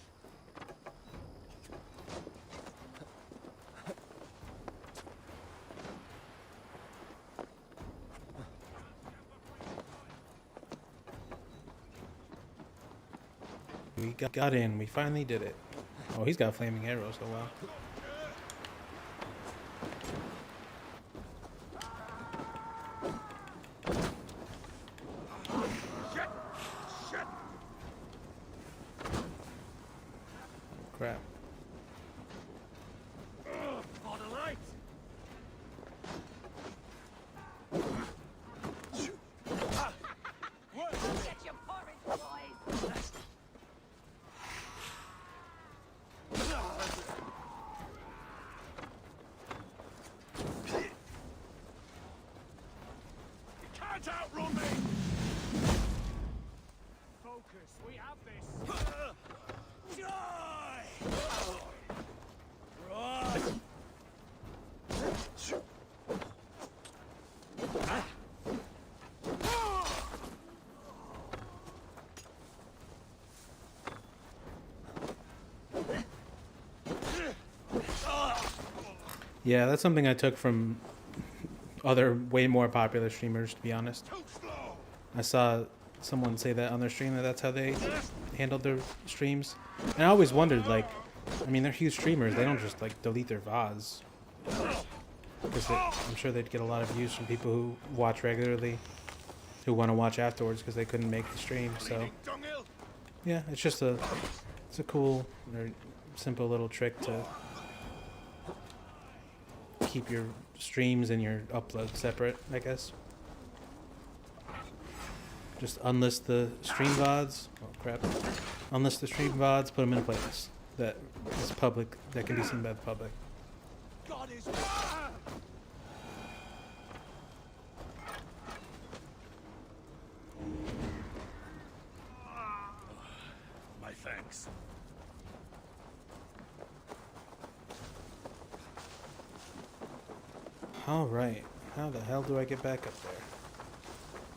We got in. We finally did it. Oh, he's got flaming arrows. Oh wow. Crap. For the light. Get your porridge, boys! You can't outrun me. Focus. We have this. Die! Right. Yeah, that's something I took from other way more popular streamers, to be honest. I saw someone say that on their stream, that's how they handled their streams. And I always wondered, like, I mean, they're huge streamers. They don't just, like, delete their VODs. Because I'm sure they'd get a lot of views from people who watch regularly, who want to watch afterwards because they couldn't make the stream. So, yeah, it's just it's a cool or simple little trick to keep your streams and your uploads separate, I guess. Just unlist the stream VODs. Oh crap. Unlist the stream VODs, put them in a playlist that is public, that can be seen by the public. God is. My thanks. Alright, how the hell do I get back up there?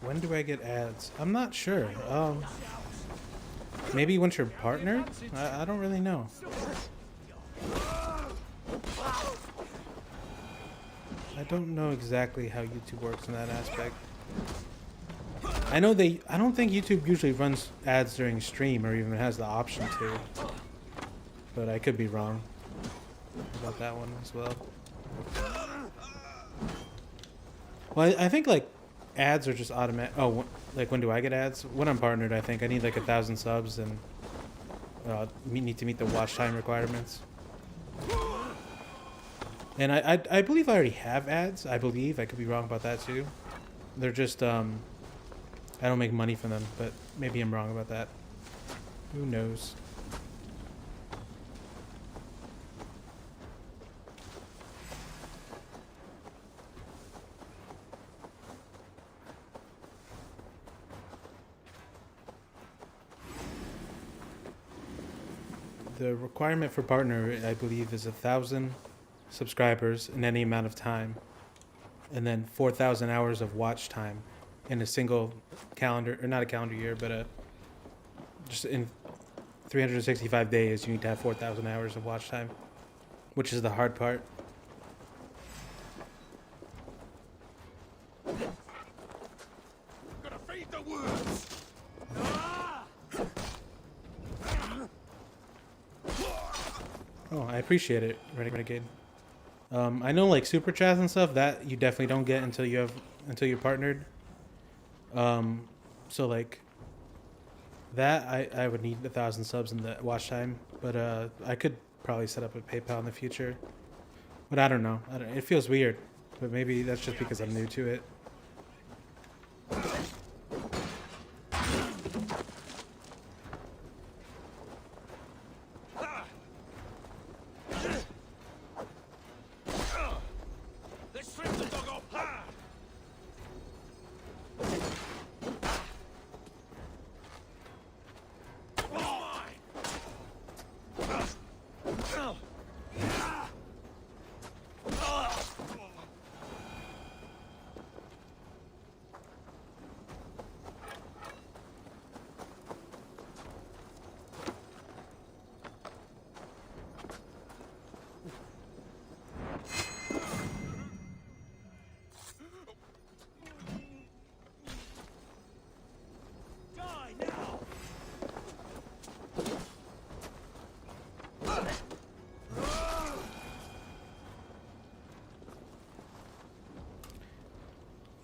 When do I get ads? I'm not sure. Maybe once you're partnered? I don't really know. I don't know exactly how YouTube works in that aspect. I know I don't think YouTube usually runs ads during stream or even has the option to. But I could be wrong about that one as well. Well, I think like ads are just automatic. Oh, like when do I get ads? When I'm partnered, I think I need like 1,000 subs and need to meet the watch time requirements. And I believe I already have ads. I believe. I could be wrong about that too. They're just I don't make money from them, but maybe I'm wrong about that. Who knows? The requirement for partner, I believe, is 1,000 subscribers in any amount of time, and then 4,000 hours of watch time in a single calendar, or not a calendar year, but just in 365 days, you need to have 4,000 hours of watch time, which is the hard part. Gotta feed the worms. Oh, I appreciate it, Renegade. I know like super chats and stuff that you definitely don't get until you're partnered. So like that I would need 1,000 subs in the watch time, but I could probably set up a PayPal in the future. But I don't know. It feels weird, but maybe that's just because I'm new to it.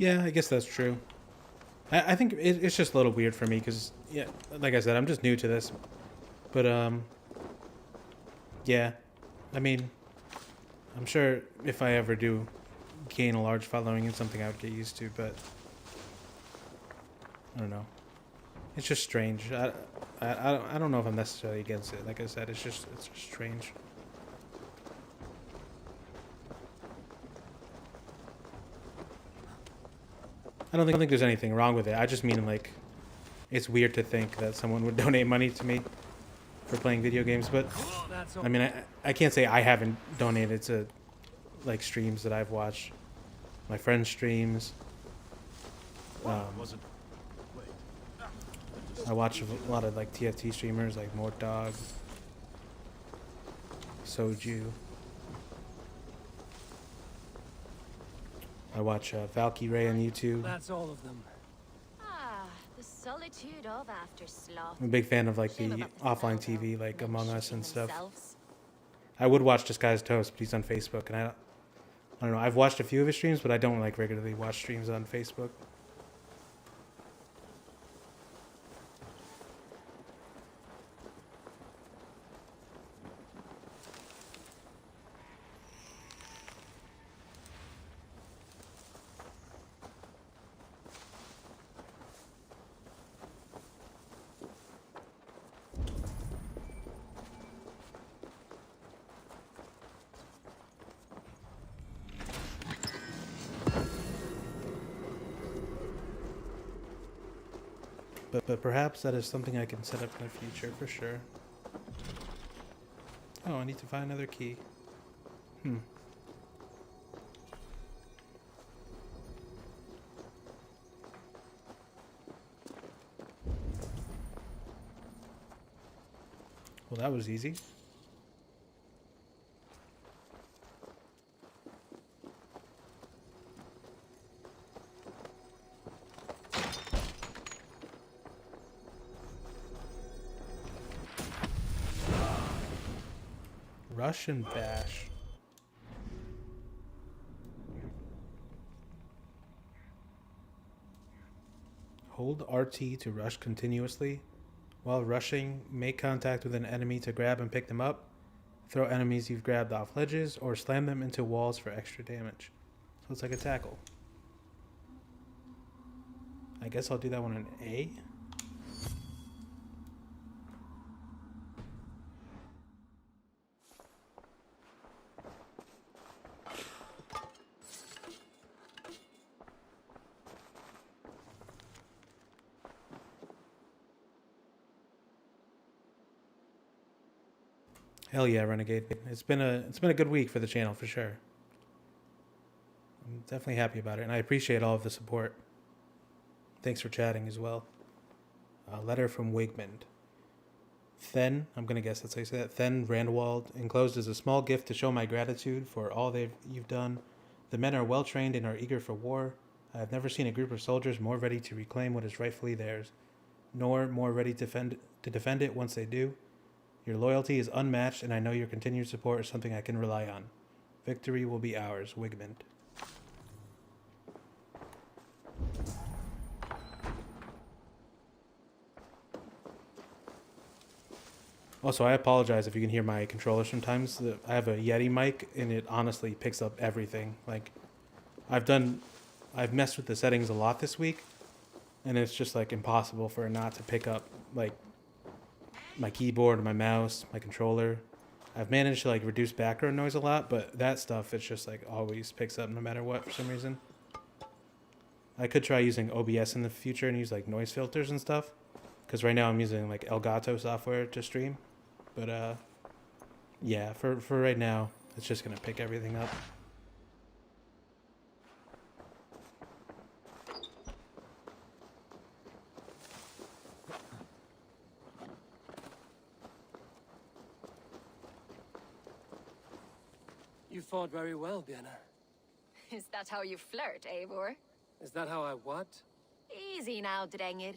Yeah, I guess that's true. I think it's just a little weird for me because, yeah, like I said, I'm just new to this. But, yeah. I mean, I'm sure if I ever do gain a large following, it's something I would get used to, but I don't know. It's just strange. I don't know if I'm necessarily against it. Like I said, it's just strange. I don't think there's anything wrong with it. I just mean like it's weird to think that someone would donate money to me for playing video games, but I mean I can't say I haven't donated to like streams that I've watched. My friends' streams. I watch a lot of like TFT streamers like Mort Dog, Soju. I watch Valkyrie on YouTube. That's all of them. Ah, the solitude of after sloth. I'm a big fan of like the offline TV, like Among Us and stuff. I would watch This Guy's Toast, but he's on Facebook, and I don't know. I've watched a few of his streams, but I don't like regularly watch streams on Facebook. But perhaps that is something I can set up in the future for sure. Oh, I need to find another key. Well, that was easy. Rush and bash. Hold RT to rush continuously. While rushing, make contact with an enemy to grab and pick them up. Throw enemies you've grabbed off ledges or slam them into walls for extra damage. So it's like a tackle. I guess I'll do that one in A. Hell yeah, Renegade. It's been a good week for the channel for sure. I'm definitely happy about it, and I appreciate all of the support. Thanks for chatting as well. A letter from Wigmund. Then, I'm gonna guess that's how you say that. Then Randwald, enclosed is a small gift to show my gratitude for all you've done. The men are well trained and are eager for war. I have never seen a group of soldiers more ready to reclaim what is rightfully theirs, nor more ready to defend it once they do. Your loyalty is unmatched, and I know your continued support is something I can rely on. Victory will be ours, Wigmund. Also, I apologize if you can hear my controller sometimes. I have a Yeti mic, and it honestly picks up everything. Like, I've messed with the settings a lot this week, and it's just like impossible for it not to pick up like my keyboard, my mouse, my controller. I've managed to like reduce background noise a lot, but that stuff it's just like always picks up no matter what for some reason. I could try using OBS in the future and use like noise filters and stuff, because right now I'm using like Elgato software to stream. But yeah, for right now, it's just gonna pick everything up. You fought very well, Bianna. Is that how you flirt, Eivor? Is that how I what? Easy now, Drengir.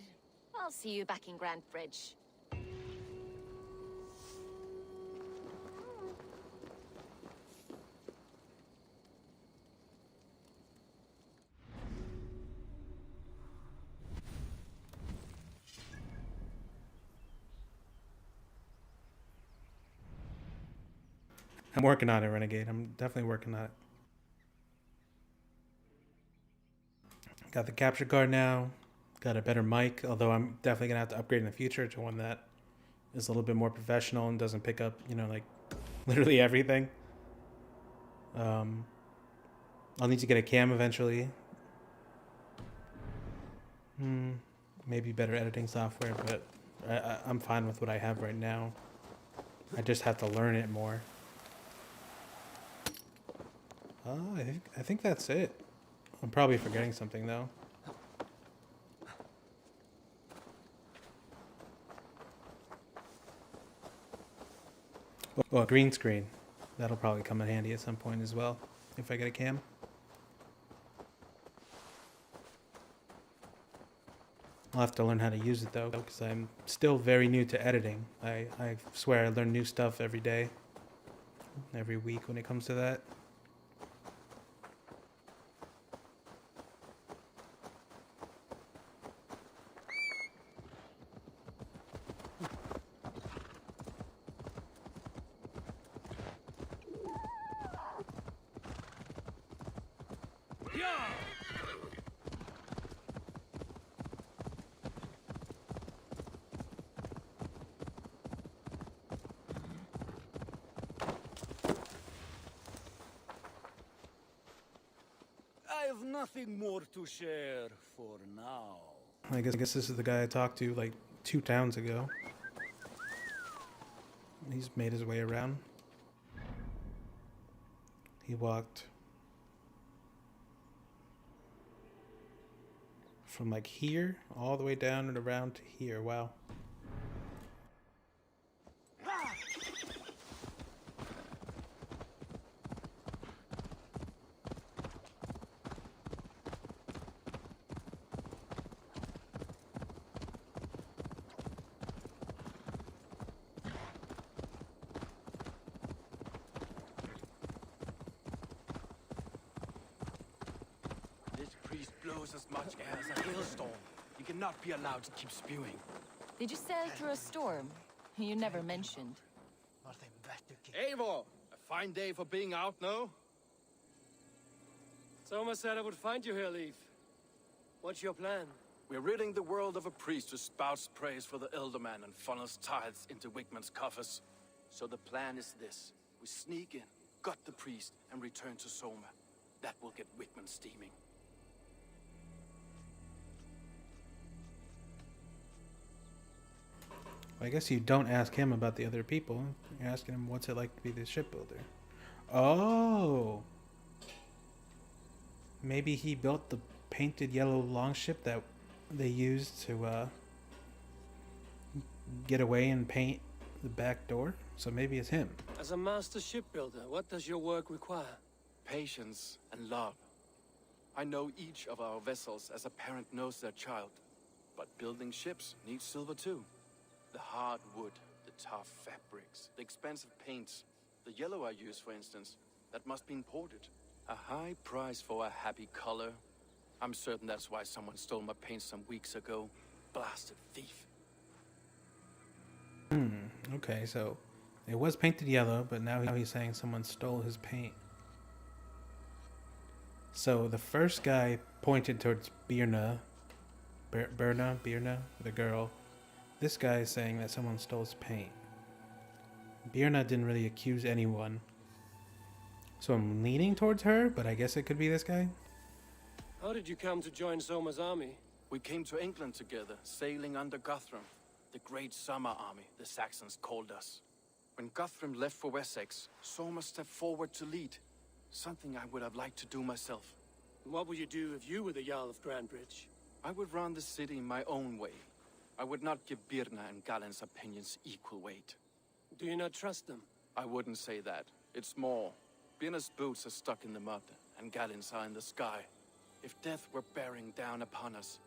I'll see you back in Grand Bridge. I'm working on it, Renegade. I'm definitely working on it. Got the capture card now. Got a better mic, although I'm definitely going to have to upgrade in the future to one that is a little bit more professional and doesn't pick up, you know, like literally everything. I'll need to get a cam eventually. Maybe better editing software, but I'm fine with what I have right now. I just have to learn it more. Oh, I think that's it. I'm probably forgetting something though. Well, green screen. That'll probably come in handy at some point as well, if I get a cam. I'll have to learn how to use it though, because I'm still very new to editing. I swear I learn new stuff every day, every week when it comes to that. I have nothing more to share for now. I guess this is the guy I talked to like 2 towns ago. He's made his way around. He walked from like here all the way down and around to here. Wow. Blows as much air as a hailstorm. You cannot be allowed to keep spewing. Did you sail through a storm? You never mentioned. Eivor, a fine day for being out, no? Soma said I would find you here, Leaf. What's your plan? We're ridding the world of a priest who spouts praise for the Elderman and funnels tithes into Wigmund's coffers. So the plan is this. We sneak in, gut the priest, and return to Soma. That will get Wigmund steaming. I guess you don't ask him about the other people. You're asking him what's it like to be the shipbuilder. Oh. Maybe he built the painted yellow longship that they used to get away and paint the back door. So maybe it's him. As a master shipbuilder, what does your work require? Patience and love. I know each of our vessels as a parent knows their child. But building ships needs silver too. The hard wood, the tough fabrics, the expensive paints. The yellow I use, for instance, that must be imported. A high price for a happy color. I'm certain that's why someone stole my paint some weeks ago. Blasted thief. Okay, so it was painted yellow, but now he's saying someone stole his paint. So the first guy pointed towards Birna, the girl. This guy is saying that someone stole his paint. Birna didn't really accuse anyone. So I'm leaning towards her, but I guess it could be this guy. How did you come to join Soma's army? We came to England together, sailing under Guthrum. The great Som'a army, the Saxons called us. When Guthrum left for Wessex, Soma stepped forward to lead. Something I would have liked to do myself. What would you do if you were the Jarl of Grandbridge? I would run the city my own way. I would not give Birna and Galen's opinions equal weight. Do you not trust them? I wouldn't say that. It's more. Birna's boots are stuck in the mud, and Galen's are in the sky. If death were bearing down upon us,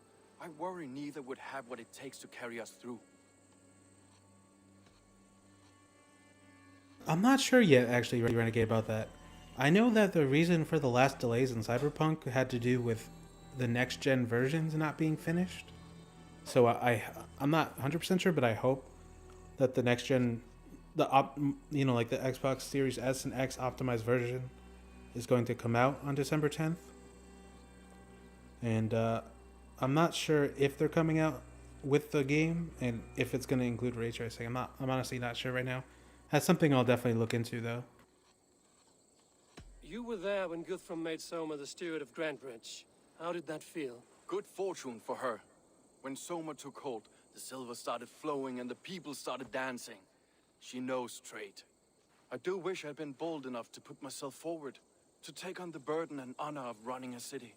I worry neither would have what it takes to carry us through. I'm not sure yet, actually, Renegade, about that. I know that the reason for the last delays in Cyberpunk had to do with the next-gen versions not being finished. So I'm not 100% sure, but I hope that the next-gen, like the Xbox Series S and X optimized version is going to come out on December 10th. And I'm not sure if they're coming out with the game and if it's going to include ray tracing. I'm honestly not sure right now. That's something I'll definitely look into, though. You were there when Guthrum made Soma the steward of Grandbridge. How did that feel? Good fortune for her. When Soma took hold, the silver started flowing and the people started dancing. She knows trade. I do wish I'd been bold enough to put myself forward, to take on the burden and honor of running a city.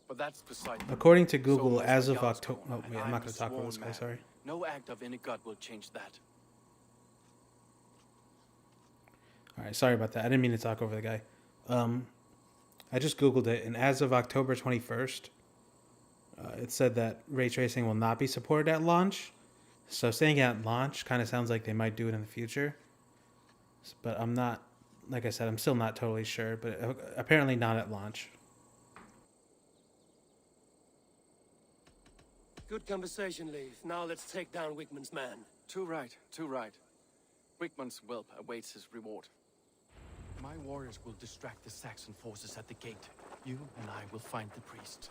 But that's beside me. According to Google, Soma's as my of Jarl's October... corner, Oh, and wait, I'm not I'm going a to talk about this sworn guy, man. sorry. No act of any god will change that. Alright, sorry about that. I didn't mean to talk over the guy. I just Googled it, and as of October 21st, it said that ray tracing will not be supported at launch. So saying at launch kind of sounds like they might do it in the future. But I'm not, like I said, I'm still not totally sure, but apparently not at launch. Good conversation, Leith. Now let's take down Wigman's man. Too right, too right. Wigman's whelp awaits his reward. My warriors will distract the Saxon forces at the gate. You and I will find the priest.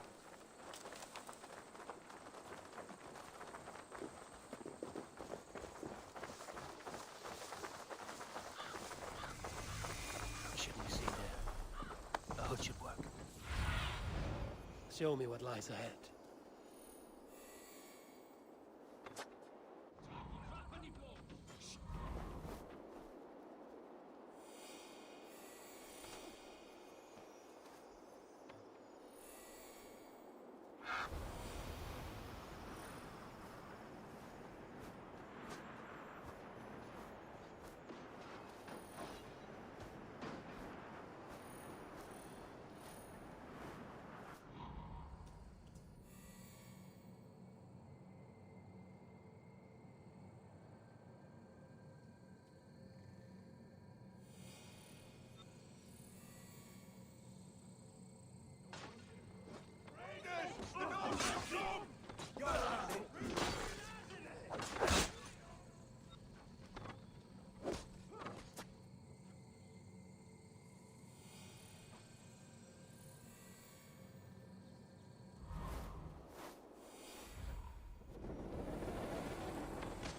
What should we see there? A hood should work. Show me what lies ahead.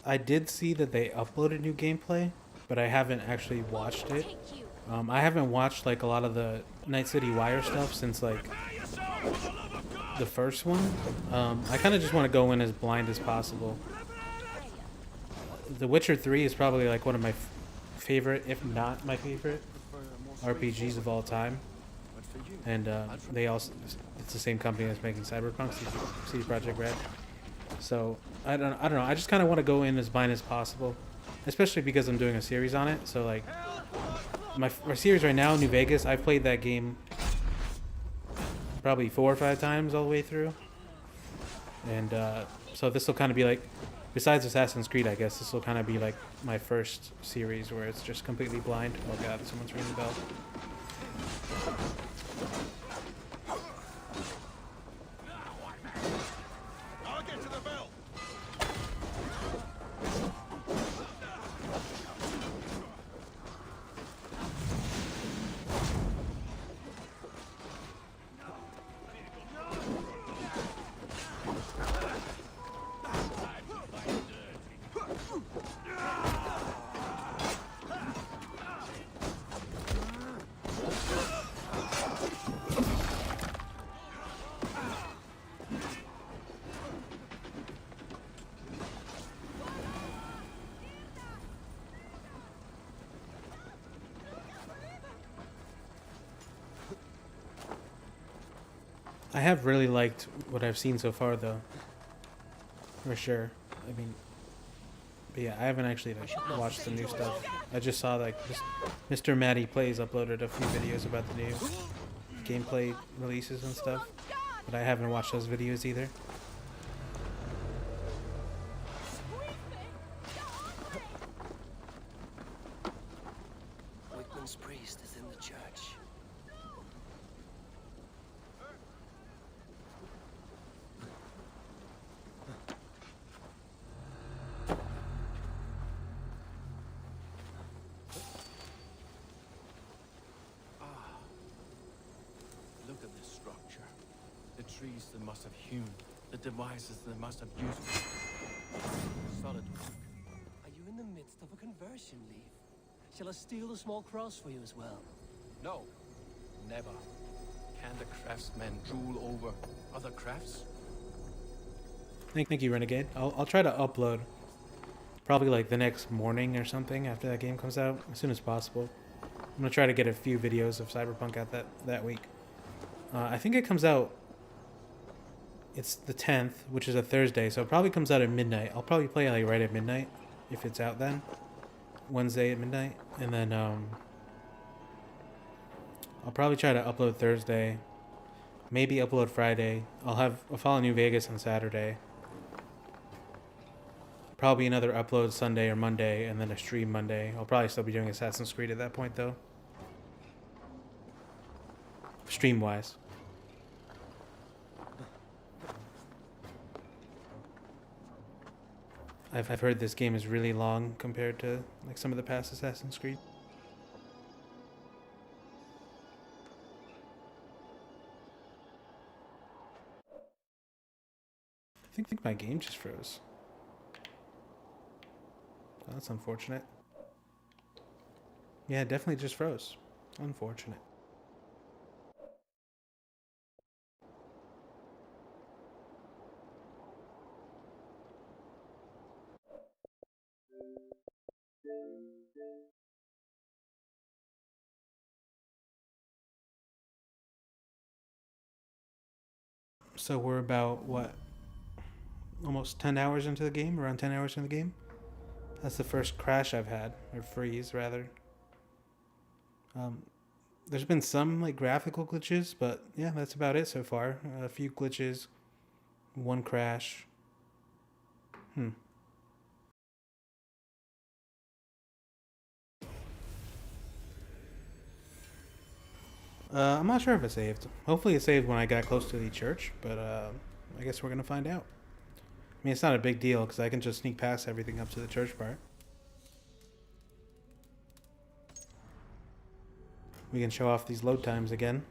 I did see that they uploaded new gameplay, but I haven't actually watched it. I haven't watched like a lot of the Night City Wire stuff since like the first one. I kind of just want to go in as blind as possible. The Witcher 3 is probably like one of my favorite, if not my favorite, RPGs of all time. And they also, it's the same company that's making Cyberpunk, CD Projekt Red. So I don't know. I just kind of want to go in as blind as possible, especially because I'm doing a series on it. So like my series right now, New Vegas, I've played that game probably 4 or 5 times all the way through, and so this will kind of be like besides Assassin's Creed, I guess this will kind of be like my first series where it's just completely blind. Oh god, someone's ringing the bell. I'll get to the bell. I have really liked what I've seen so far, though. For sure. I mean, but yeah, I haven't actually like watched the new stuff. I just saw like Mr. Matty Plays uploaded a few videos about the new gameplay releases and stuff, but I haven't watched those videos either. Wickman's priest is in the church. Look at this structure. The trees they must have hewn, the devices they must have used. Solid work. Are you in the midst of a conversion, Leaf? Shall I steal a small cross for you as well? No, never. Can the craftsmen drool over other crafts? Thank you, Renegade. I'll try to upload probably like the next morning or something after that game comes out, as soon as possible. I'm gonna try to get a few videos of Cyberpunk out that week. I think it comes out. It's the 10th, which is a Thursday, so it probably comes out at midnight. I'll probably play like right at midnight if it's out then. Wednesday at midnight, and then I'll probably try to upload Thursday, maybe upload Friday. I'll follow New Vegas on Saturday. Probably another upload Sunday or Monday, and then a stream Monday. I'll probably still be doing Assassin's Creed at that point, though. Stream-wise. I've heard this game is really long compared to like some of the past Assassin's Creed. I think my game just froze. Oh, that's unfortunate. Yeah, it definitely just froze. Unfortunate. So we're about, what, almost 10 hours into the game? Around 10 hours into the game? That's the first crash I've had, or freeze, rather. There's been some, like, graphical glitches, but yeah, that's about it so far. A few glitches, one crash. I'm not sure if it saved. Hopefully it saved when I got close to the church, but I guess we're going to find out. I mean, it's not a big deal, because I can just sneak past everything up to the church part. We can show off these load times again.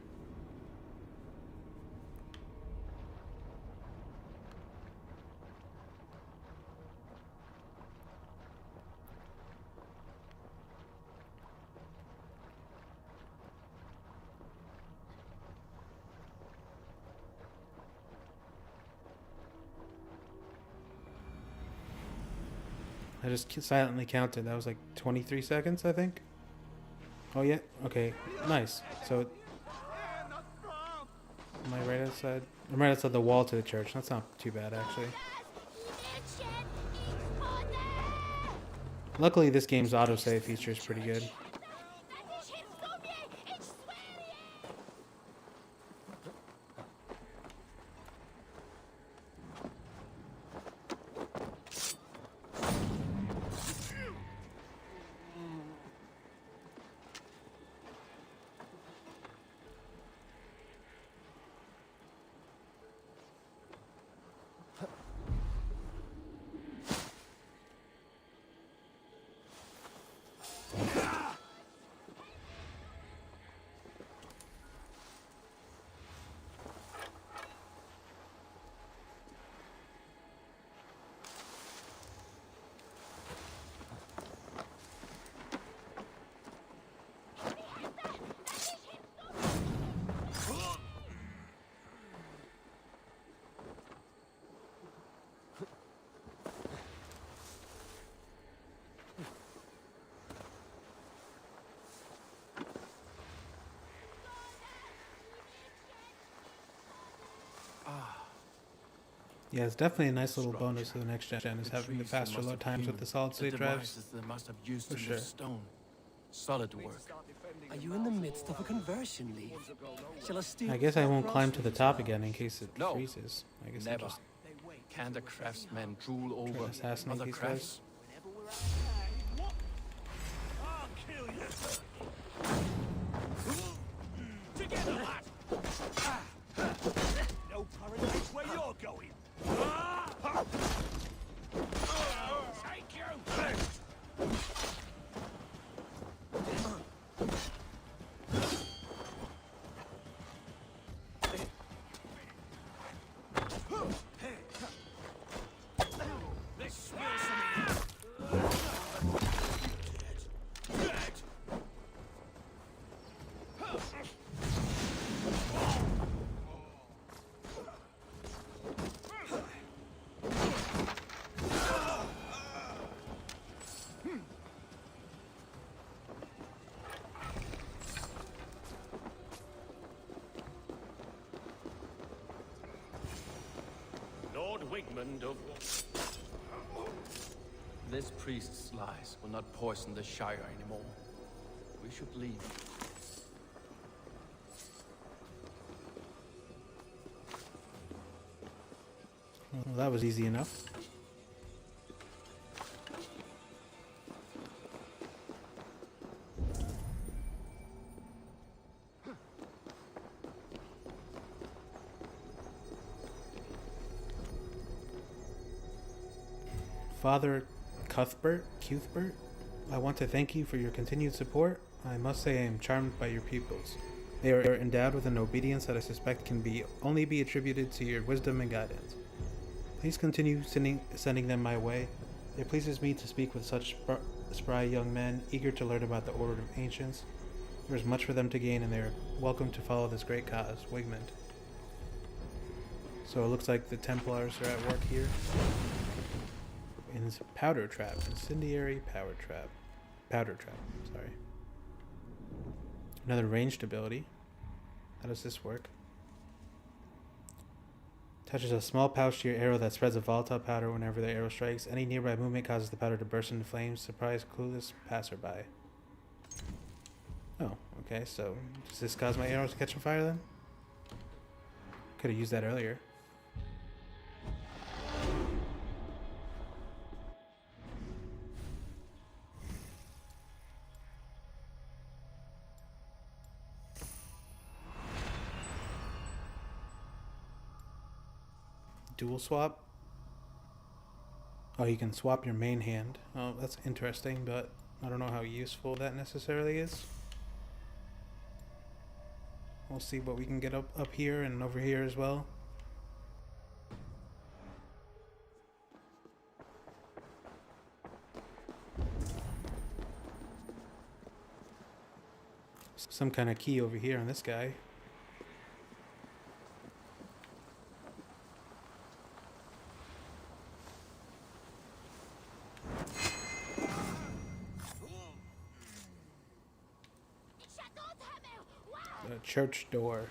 I just silently counted. That was like 23 seconds, I think. Oh, yeah. Okay. Nice. So, am I right outside? I'm right outside the wall to the church. That's not too bad, actually. Luckily, this game's autosave feature is pretty good. Yeah, it's definitely a nice little bonus to the next gen is having the faster load times with the solid state drives. They must have used For to sure. lift stone. Solid work. Are you in the midst of a conversion, Leaf? Shall I steal? I guess I won't climb to the top again in case it No, freezes. I guess I'll Never. just Can the craftsmen drool try over to assassinate other these crafts? guys. I'll kill you. Together, lad. No paradise where you're going. Take you. Let's spill some dead. Lord Wigmund of... This priest's lies will not poison the Shire anymore. We should leave. Well, that was easy enough. Father Cuthbert, I want to thank you for your continued support. I must say I am charmed by your pupils. They are endowed with an obedience that I suspect can only be attributed to your wisdom and guidance. Please continue sending them my way. It pleases me to speak with such spry young men, eager to learn about the Order of Ancients. There is much for them to gain, and they are welcome to follow this great cause, Wigmund. So it looks like the Templars are at work here. Powder trap, incendiary powder trap, sorry. Another ranged ability. How does this work? Touches a small pouch to your arrow that spreads a volatile powder whenever the arrow strikes. Any nearby movement causes the powder to burst into flames. Surprise clueless passerby. Oh, okay, so does this cause my arrows to catch on fire then? Could have used that earlier. Dual swap? Oh, you can swap your main hand. Oh, that's interesting, but I don't know how useful that necessarily is. We'll see what we can get up here and over here as well. Some kind of key over here on this guy. The church door.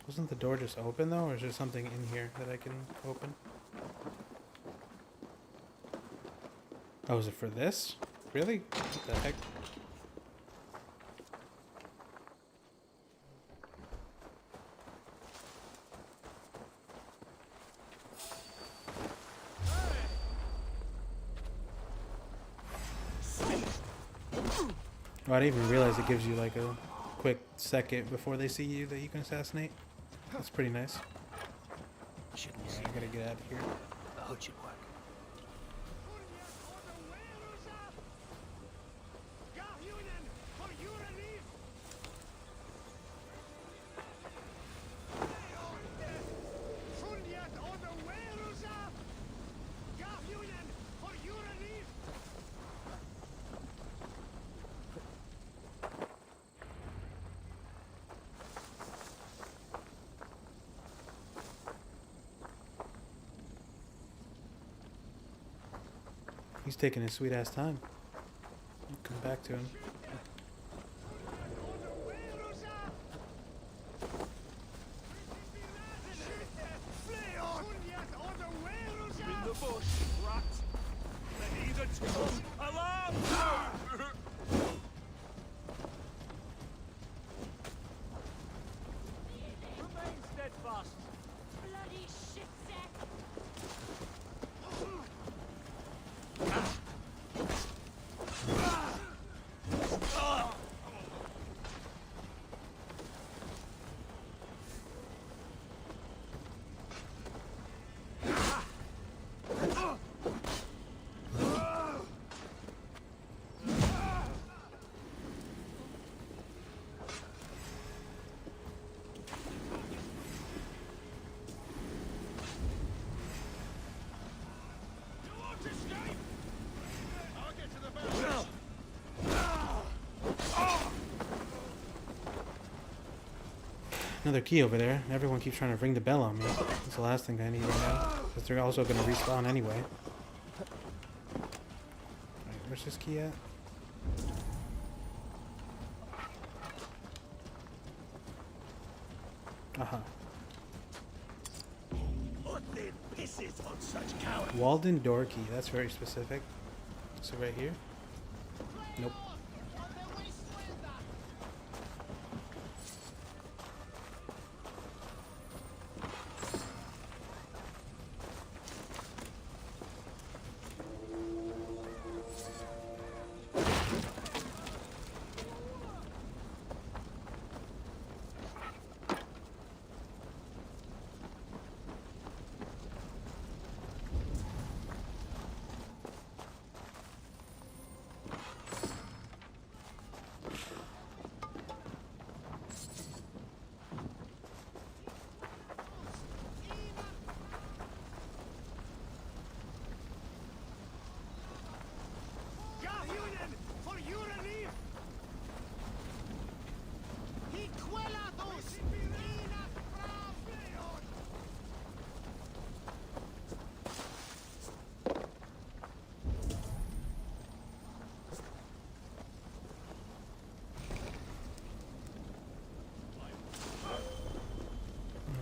Wasn't the door just open though, or is there something in here that I can open? Oh, is it for this? Really? What the heck? Oh, I didn't even realize it gives you like a quick second before they see you that you can assassinate. That's pretty nice. Shouldn't I gotta get out of here. The hood should work. He's taking his sweet ass time. I'll come back to him. Alarm! Remain steadfast. Bloody shit sack! Another key over there. Everyone keeps trying to ring the bell on me. That's the last thing I need right now. Because they're also going to respawn anyway. Alright, where's this key at? Uh-huh. Walden door key. That's very specific. So right here? Nope.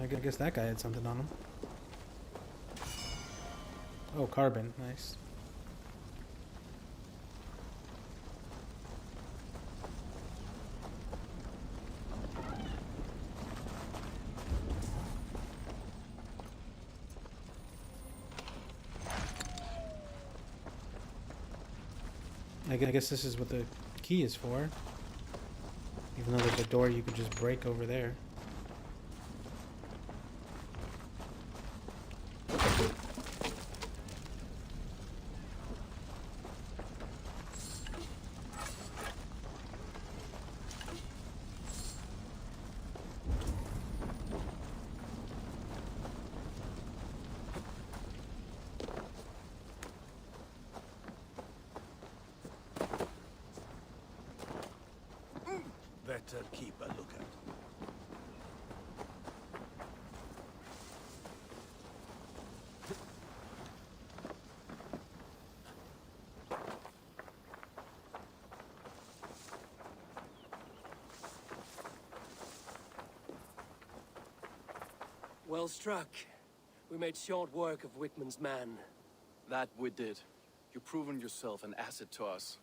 I guess that guy had something on him. Oh, carbon. Nice. I guess this is what the key is for. Even though there's a door you could just break over there. Better keep a lookout. Well struck. We made short work of Wickman's man. That we did. You've proven yourself an asset to us.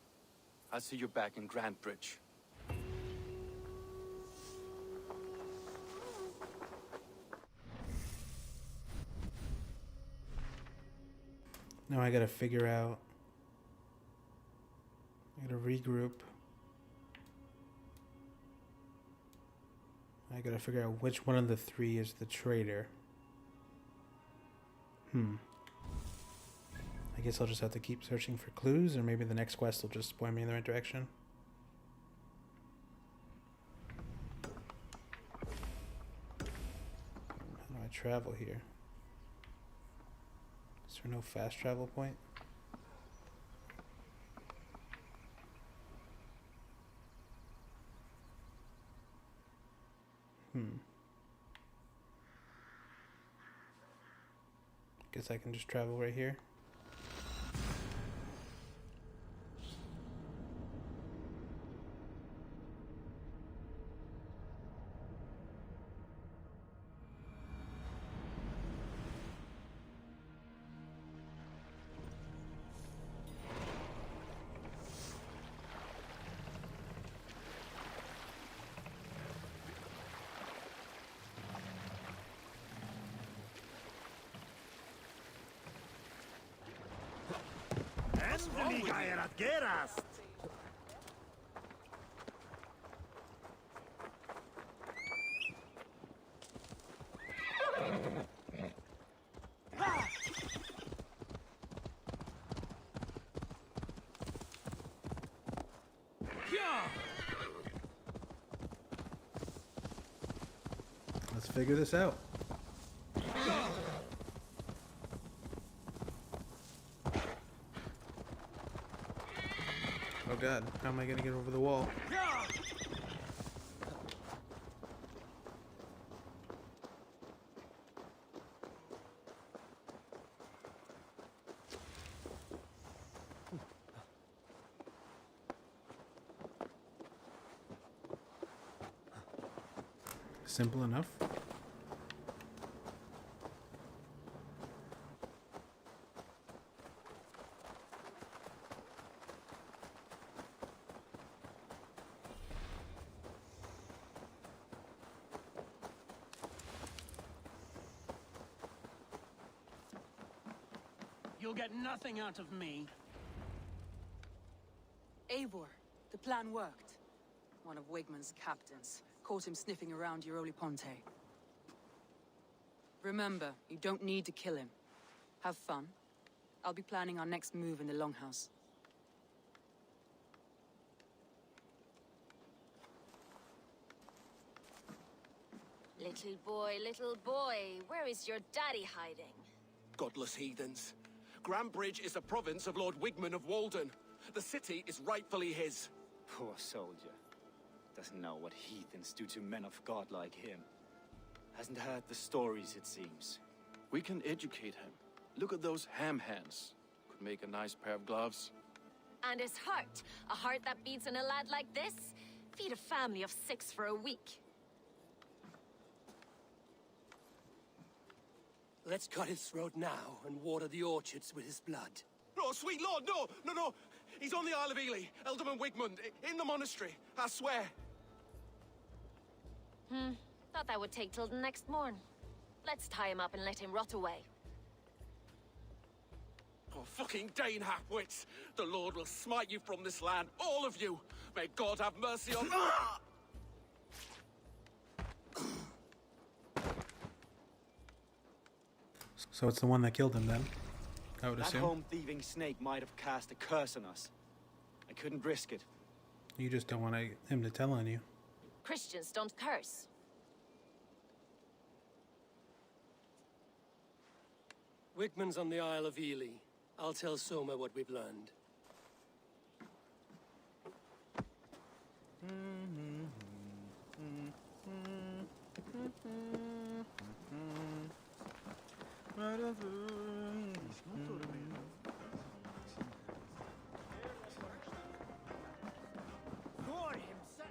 I'll see you back in Grantbridge. Now I gotta figure out. I gotta regroup. I gotta figure out which one of the three is the traitor. I guess I'll just have to keep searching for clues, or maybe the next quest will just point me in the right direction. How do I travel here? Is there no fast travel point? Guess I can just travel right here. Let's figure this out. Oh god, how am I gonna get over the wall? Simple enough. You'll get nothing out of me. Eivor, the plan worked. One of Wigmund's captains caught him sniffing around Euroli Ponte. Remember, you don't need to kill him. Have fun. I'll be planning our next move in the Longhouse. Little boy, where is your daddy hiding? Godless heathens. Grandbridge is a province of Lord Wigmund of Walden. The city is rightfully his. Poor soldier. Doesn't know what heathens do to men of God like him. Hasn't heard the stories, it seems. We can educate him. Look at those ham hands. Could make a nice pair of gloves. And his heart. A heart that beats in a lad like this? Feed a family of 6 for a week. Let's cut his throat now and water the orchards with his blood. Oh, sweet lord, no! He's on the Isle of Ely, Ealdorman Wigmund, in the monastery, I swear. Thought that would take till the next morn. Let's tie him up and let him rot away. Oh, fucking Dane halfwits! The Lord will smite you from this land, all of you! May God have mercy on... So it's the one that killed him then, I would That assume. home-thieving snake might have cast a curse on us. I couldn't risk it. You just don't want him to tell on you. Christians don't curse. Wigmund's on the Isle of Ely. I'll tell Soma what we've learned.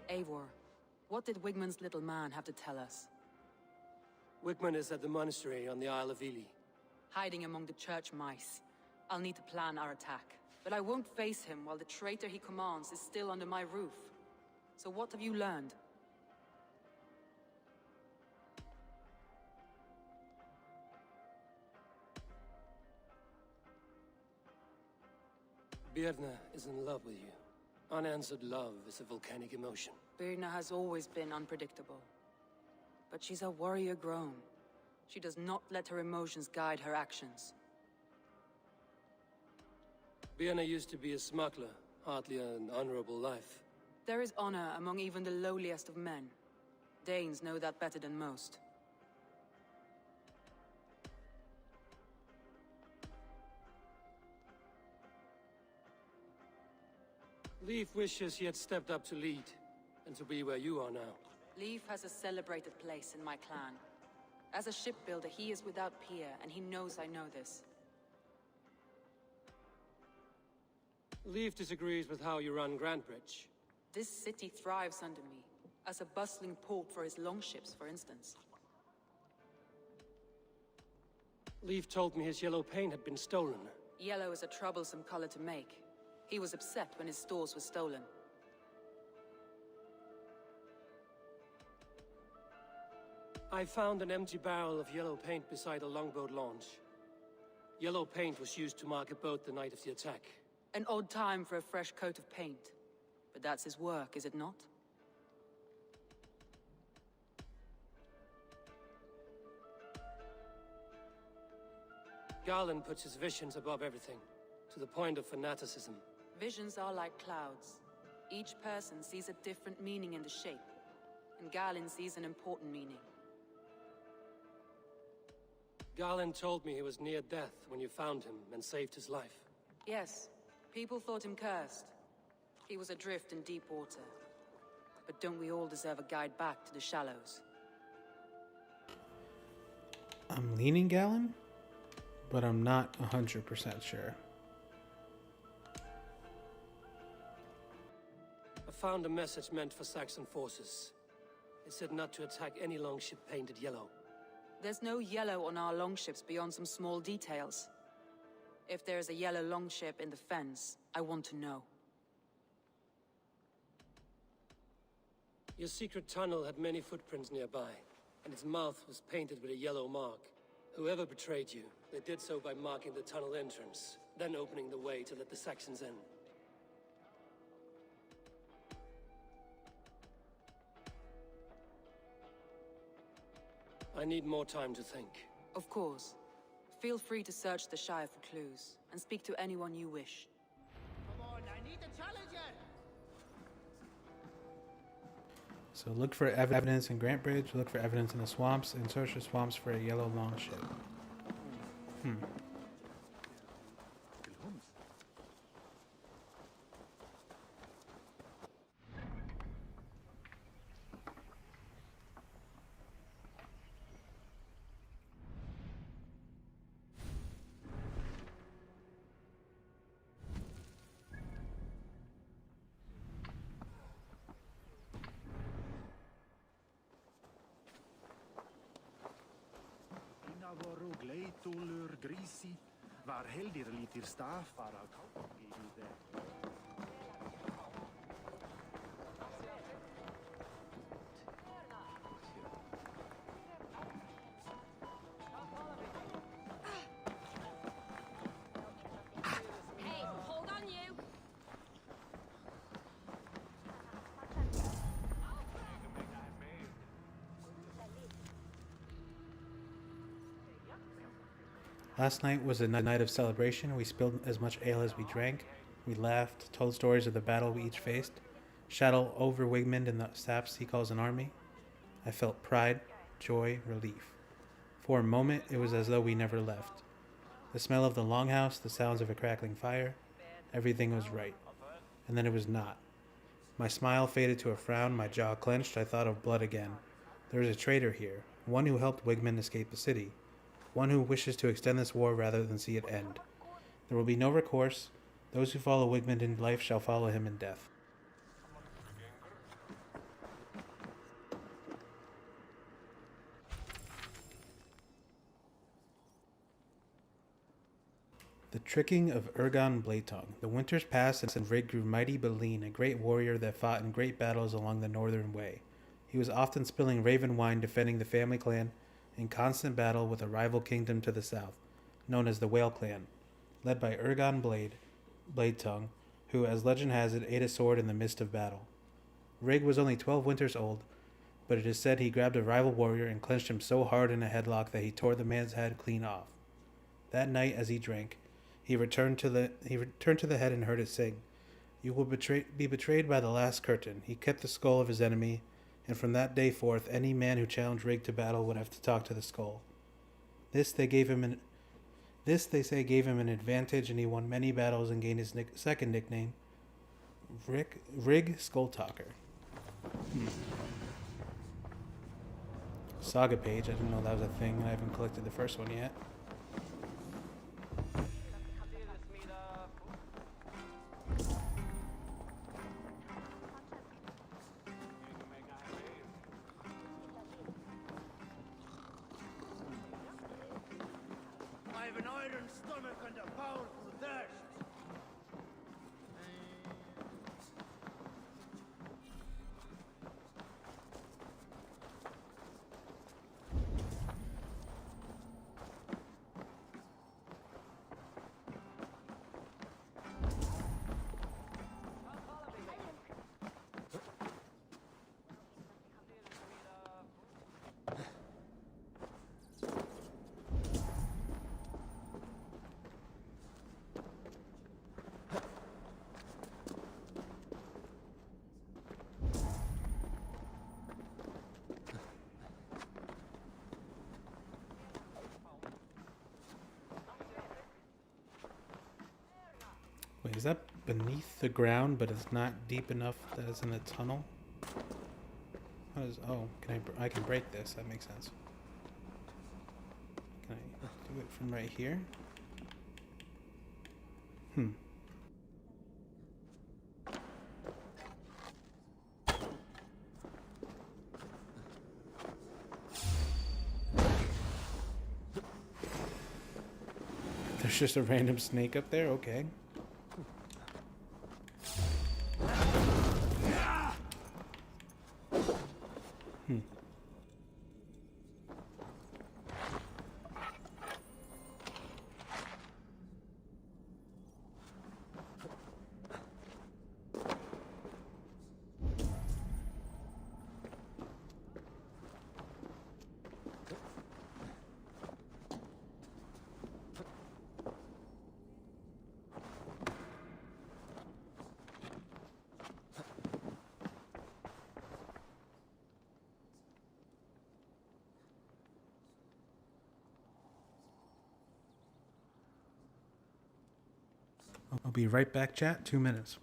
Eivor, what did Wigmund's little man have to tell us? Wigmund is at the monastery on the Isle of Ely. Hiding among the church mice. I'll need to plan our attack. But I won't face him while the traitor he commands is still under my roof. So what have you learned? Birna is in love with you. Unanswered love is a volcanic emotion. Birna has always been unpredictable. But she's a warrior grown. She does not let her emotions guide her actions. Birna used to be a smuggler, hardly an honorable life. There is honor among even the lowliest of men. Danes know that better than most. Leif wishes he had stepped up to lead, and to be where you are now. Leif has a celebrated place in my clan. As a shipbuilder, he is without peer, and he knows I know this. Leif disagrees with how you run Grandbridge. This city thrives under me, as a bustling port for his longships, for instance. Leif told me his yellow paint had been stolen. Yellow is a troublesome color to make. He was upset when his stores were stolen. I found an empty barrel of yellow paint beside a longboat launch. Yellow paint was used to mark a boat the night of the attack. An odd time for a fresh coat of paint. But that's his work, is it not? Garland puts his visions above everything, to the point of fanaticism. Visions are like clouds. Each person sees a different meaning in the shape, and Galen sees an important meaning. Garland told me he was near death when you found him and saved his life. Yes, people thought him cursed. He was adrift in deep water. But don't we all deserve a guide back to the shallows? I'm leaning Galen, but I'm not 100% sure. I found a message meant for Saxon forces. It said not to attack any longship painted yellow. There's no yellow on our longships beyond some small details. If there's a yellow longship in the fens, I want to know. Your secret tunnel had many footprints nearby, and its mouth was painted with a yellow mark. Whoever betrayed you, they did so by marking the tunnel entrance, then opening the way to let the Saxons in. I need more time to think. Of course. Feel free to search the Shire for clues, and speak to anyone you wish. Come on, I need a challenger! So look for evidence in Grant Bridge, look for evidence in the swamps, and search the swamps for a yellow longship. Gleitúlur grísi var heldir lítir stafar á kápíðu. Hey, hold on you! Last night was a night of celebration. We spilled as much ale as we drank. We laughed, told stories of the battle we each faced, shadowed over Wigmund and the saps he calls an army. I felt pride, joy, relief. For a moment, it was as though we never left. The smell of the longhouse, the sounds of a crackling fire, everything was right. And then it was not. My smile faded to a frown, my jaw clenched, I thought of blood again. There is a traitor here, one who helped Wigmund escape the city. One who wishes to extend this war rather than see it end. There will be no recourse. Those who follow Wigmund in life shall follow him in death. The tricking of Ergon Bladetongue. The winters passed and Rig grew mighty but lean, a great warrior that fought in great battles along the northern way. He was often spilling raven wine defending the family clan, in constant battle with a rival kingdom to the south, known as the Whale Clan, led by Ergon Bladetongue, who, as legend has it, ate a sword in the midst of battle. Rig was only 12 winters old, but it is said he grabbed a rival warrior and clenched him so hard in a headlock that he tore the man's head clean off. That night, as he drank, he returned to the head and heard it sing, "You will be betrayed by the last curtain." He kept the skull of his enemy, and from that day forth, any man who challenged Rig to battle would have to talk to the skull. This they say gave him an advantage, and he won many battles and gained his second nickname, Rig Skull Talker. Saga page. I didn't know that was a thing. I haven't collected the first one yet. I have an iron stomach and a powerful thirst. Is that beneath the ground, but it's not deep enough that it's in a tunnel? How does... Oh, I can break this. That makes sense. Can I do it from right here? Hmm. There's just a random snake up there? Okay. Hmm. I'll be right back, chat. 2 minutes.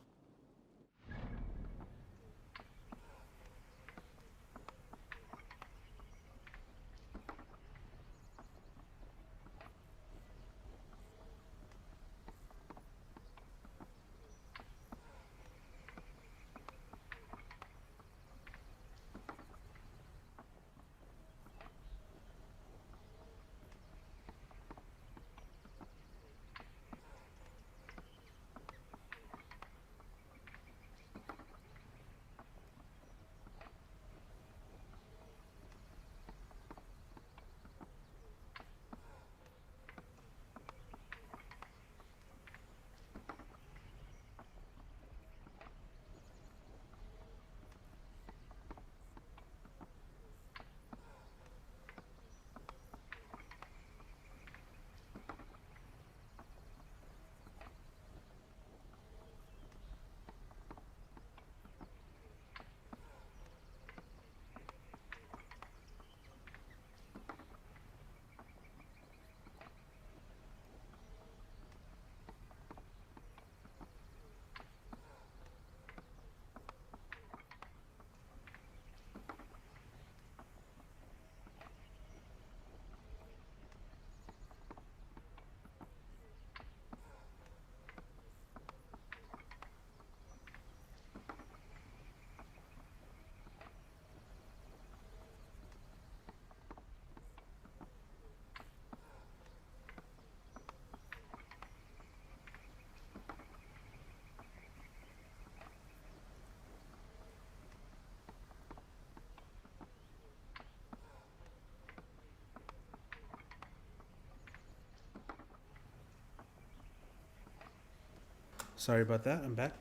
Sorry about that. I'm back.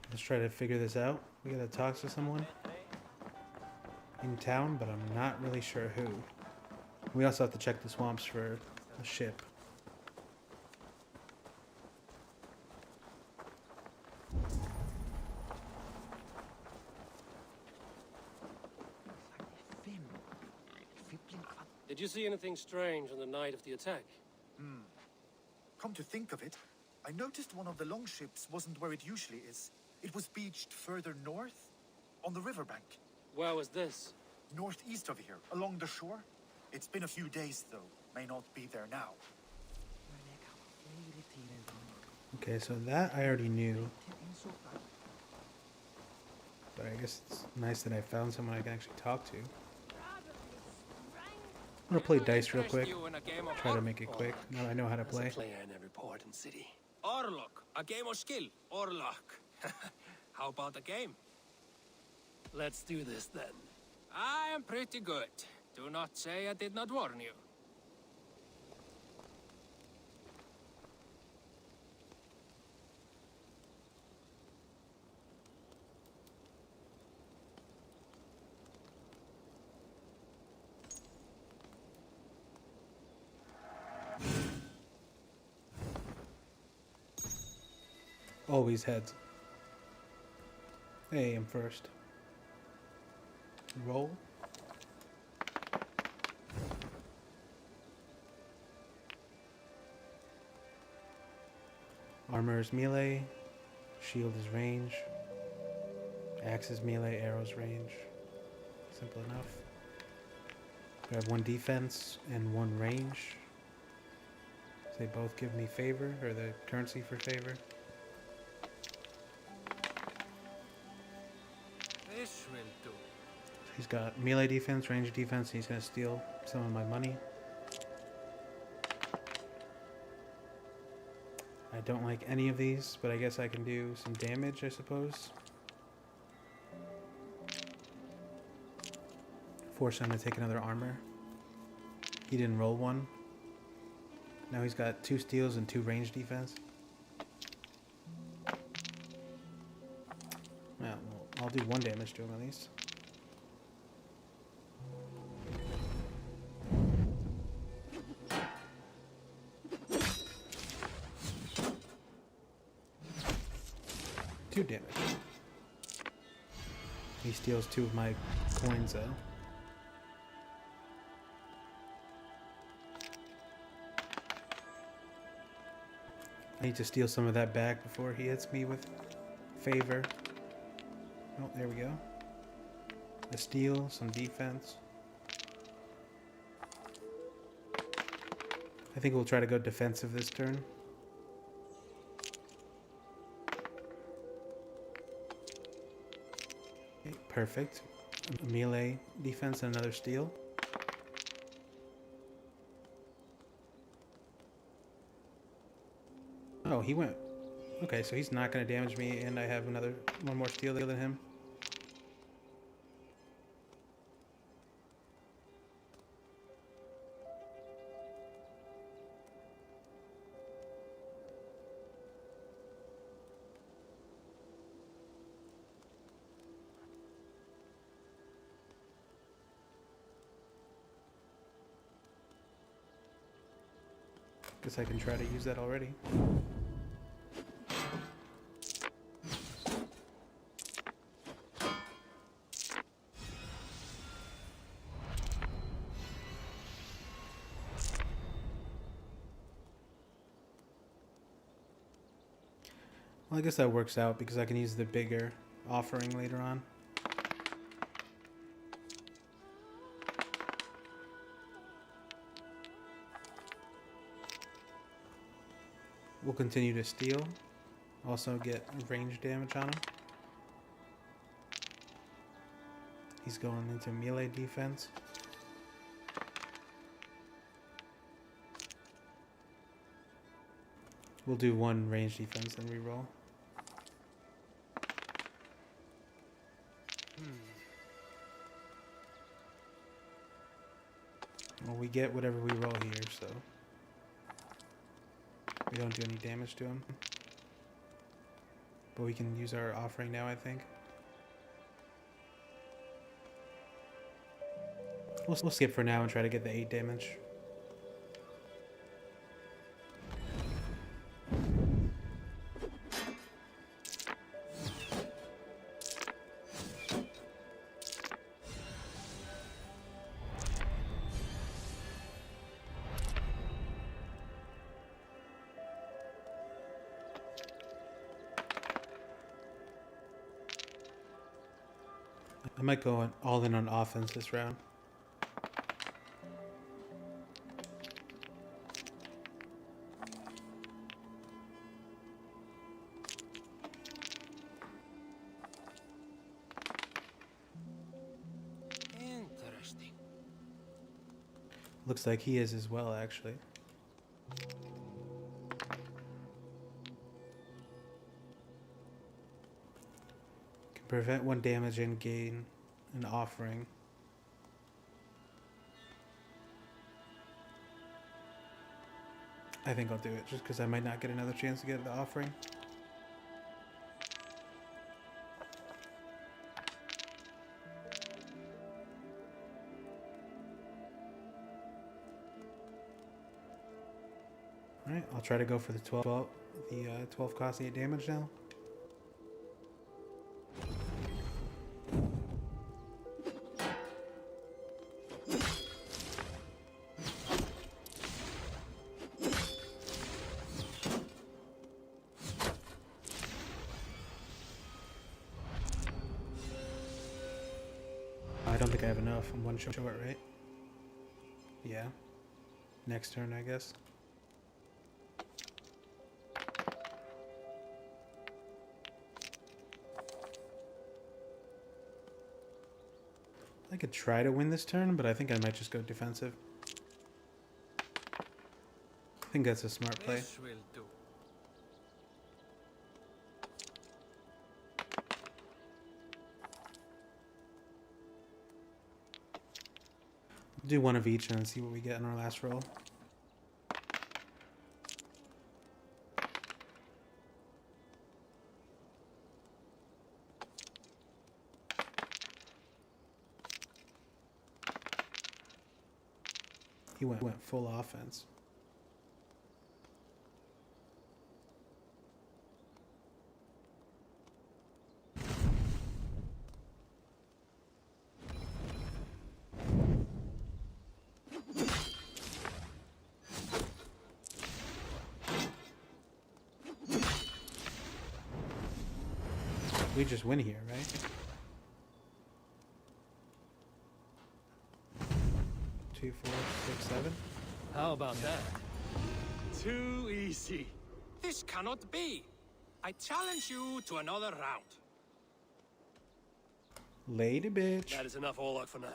Let's try to figure this out. We gotta talk to someone in town, but I'm not really sure who. We also have to check the swamps for the ship. Did you see anything strange on the night of the attack? Come to think of it, I noticed one of the longships wasn't where it usually is. It was beached further north, on the riverbank. Where was this? Northeast of here, along the shore. It's been a few days, though. May not be there now. Okay, so that I already knew. But I guess it's nice that I found someone I can actually talk to. I'm gonna play dice real quick. Try to make it quick. Now I know how to play. Player in every port and city. Orlok, a game of skill. Orlok. How about a game? Let's do this then. I am pretty good. Do not say I did not warn you. Always heads. Hey, I'm first. Roll. Armor is melee. Shield is range. Axe is melee. Arrows range. Simple enough. Grab 1 defense and 1 range. They both give me favor, or the currency for favor. This will do. He's got melee defense, range defense, and he's going to steal some of my money. I don't like any of these, but I guess I can do some damage, I suppose. Force him to take another armor. He didn't roll 1. Now he's got 2 steals and 2 range defense. Well, I'll do 1 damage to him at least. Two damage. He steals 2 of my coins though. I need to steal some of that back before he hits me with favor. Oh, there we go. A steal, some defense. I think we'll try to go defensive this turn. Okay, perfect. A melee defense and another steal. Oh, he went... Okay, so he's not going to damage me, and I have one more steal than him. Guess I can try to use that already. Well, I guess that works out because I can use the bigger offering later on. We'll continue to steal. Also get range damage on him. He's going into melee defense. We'll do 1 range defense and reroll. Well, we get whatever we roll here, so we don't do any damage to him. But we can use our offering now, I think. We'll skip for now and try to get the 8 damage. I might go all in on offense this round. Interesting. Looks like he is as well, actually. Can prevent 1 damage and gain an offering. I think I'll do it just because I might not get another chance to get the offering. Alright, I'll try to go for the 12 cost 8 damage now. don't think I have enough. I'm one short, right? Yeah. Next turn, I guess. I could try to win this turn, but I think I might just go defensive. I think that's a smart play. This will do. Do one of each and see what we get in our last roll. He went full offense. We just win here, right? 2, 4, 6, 7. How about that? Too easy. This cannot be. I challenge you to another round. Lady bitch. That is enough all luck for now.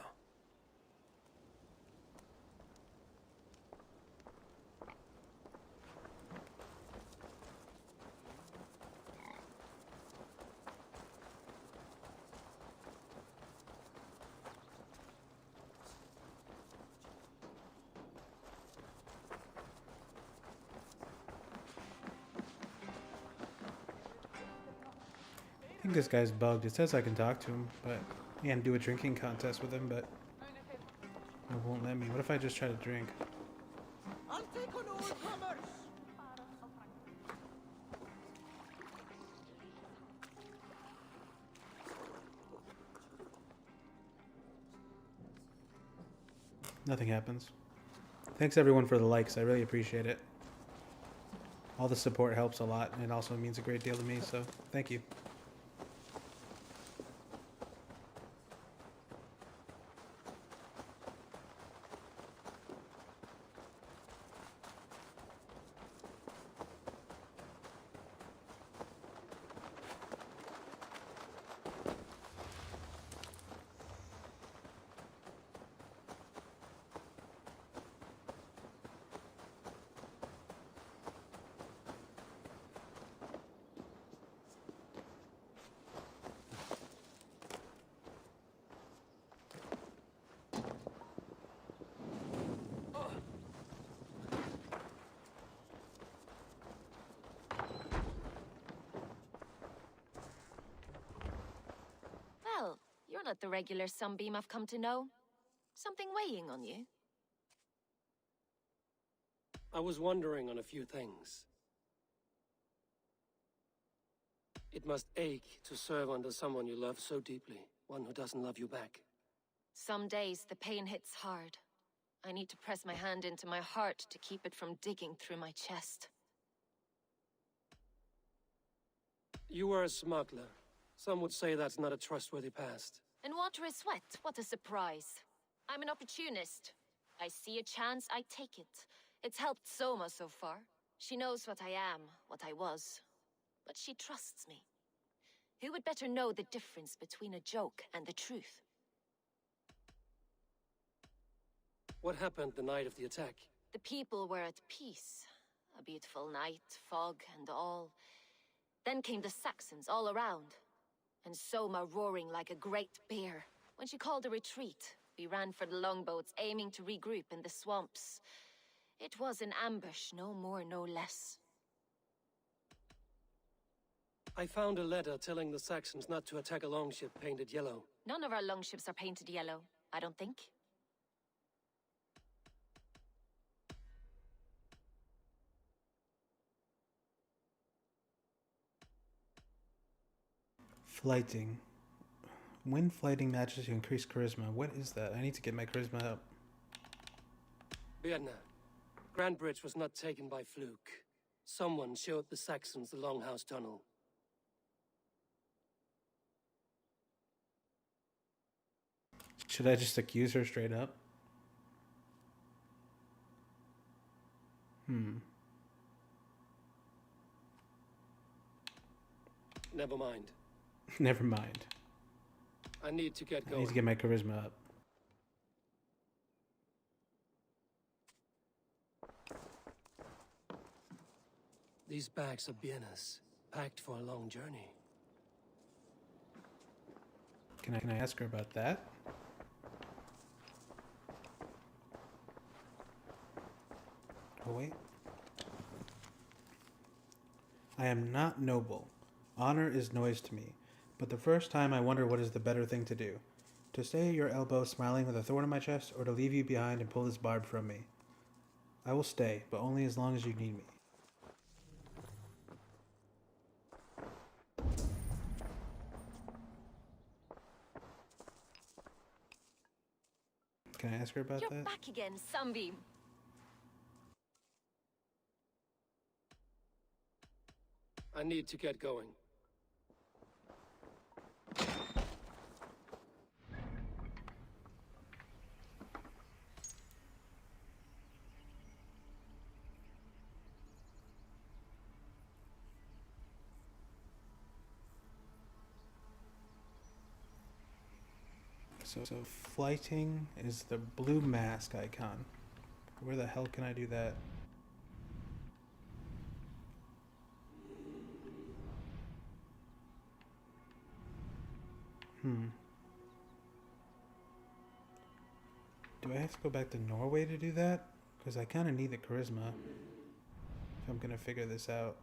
I think this guy's bugged. It says I can talk to him, but and do a drinking contest with him, but it won't let me. What if I just try to drink? I'll take on all comers. Nothing happens. Thanks everyone for the likes. I really appreciate it. All the support helps a lot, and it also means a great deal to me, so thank you. Well, you're not the regular sunbeam I've come to know. Something weighing on you? I was wondering on a few things. It must ache to serve under someone you love so deeply, one who doesn't love you back. Some days the pain hits hard. I need to press my hand into my heart to keep it from digging through my chest. You were a smuggler. Some would say that's not a trustworthy past. And water is wet, what a surprise. I'm an opportunist. I see a chance, I take it. It's helped Soma so far. She knows what I am, what I was. But she trusts me. Who would better know the difference between a joke and the truth? What happened the night of the attack? The people were at peace. A beautiful night, fog and all. Then came the Saxons all around. And Soma roaring like a great bear. When she called a retreat, we ran for the longboats, aiming to regroup in the swamps. It was an ambush, no more, no less. I found a letter telling the Saxons not to attack a longship painted yellow. None of our longships are painted yellow, I don't think. Flighting. When flighting matches to increase charisma. What is that? I need to get my charisma up. Birna, Grand Bridge was not taken by fluke. Someone showed the Saxons the Longhouse Tunnel. Should I just accuse her straight up? Never mind. Never mind. I need to get I going. need to get my charisma up. These bags are bienes, packed for a long journey. Can I ask her about that? Oh, wait. I am not noble. Honor is noise to me. But the first time I wonder what is the better thing to do. To stay at your elbow smiling with a thorn in my chest, or to leave you behind and pull this barb from me. I will stay, but only as long as you need me. Can I ask her about You're that? back again, Sunbeam. I need to get going. So flighting is the blue mask icon. Where the hell can I do that? Do I have to go back to Norway to do that? Because I kind of need the charisma if I'm going to figure this out.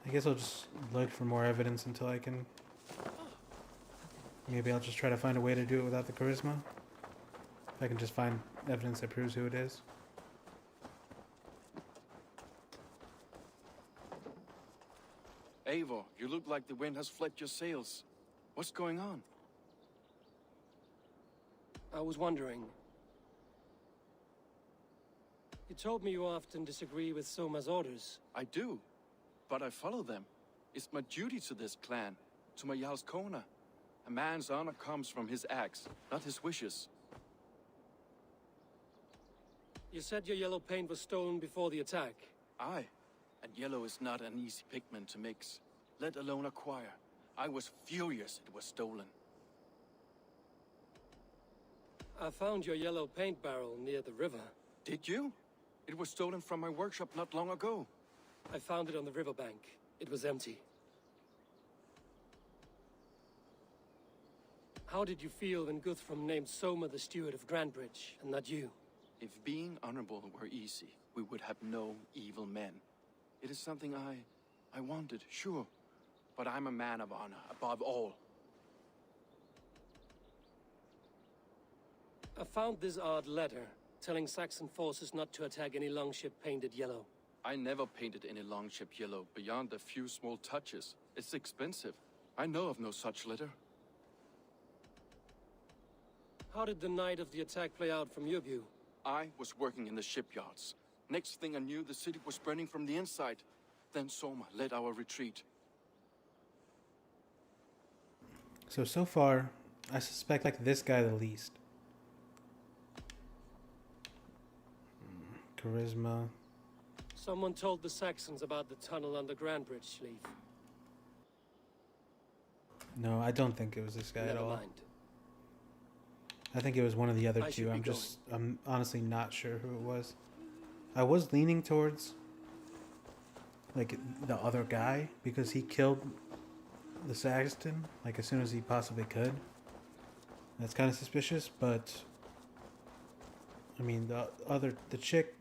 I guess I'll just look for more evidence until I can... Maybe I'll just try to find a way to do it without the charisma. If I can just find evidence that proves who it is. Eivor, you look like the wind has flipped your sails. What's going on? I was wondering. You told me you often disagree with Soma's orders. I do, but I follow them. It's my duty to this clan, to my Jarl's Kona. A man's honor comes from his acts, not his wishes. You said your yellow paint was stolen before the attack. Aye, and yellow is not an easy pigment to mix, let alone acquire. I was furious it was stolen. I found your yellow paint barrel near the river. Did you? It was stolen from my workshop not long ago. I found it on the riverbank. It was empty. How did you feel when Guthrum named Soma the steward of Grandbridge, and not you? If being honorable were easy, we would have no evil men. It is something I wanted, sure. But I'm a man of honor, above all. I found this odd letter, telling Saxon forces not to attack any longship painted yellow. I never painted any longship yellow beyond a few small touches. It's expensive. I know of no such letter. How did the night of the attack play out from your view? I was working in the shipyards. Next thing I knew, the city was burning from the inside. Then Soma led our retreat. So far, I suspect like this guy the least. Charisma. Someone told the Saxons about the tunnel under Grandbridge, Leaf. No, I don't think it was this guy at Never all. mind. I think it was one of the other I two. should be I'm honestly not sure who it was. I was leaning towards like the other guy because he killed the Saxton like as soon as he possibly could. That's kind of suspicious, but I mean the chick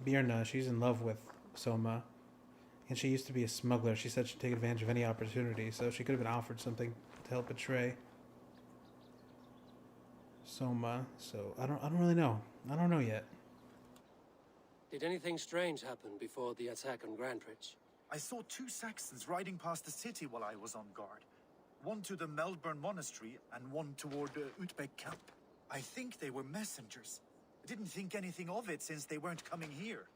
Birna, she's in love with Soma, and she used to be a smuggler. She said she'd take advantage of any opportunity, so she could have been offered something to help betray Soma. So I don't really know. I don't know yet. Did anything strange happen before the attack on Grandbridge? I saw 2 Saxons riding past the city while I was on guard. One to the Melbourne Monastery and one toward Utbeck camp. I think they were messengers. I didn't think anything of it since they weren't coming here.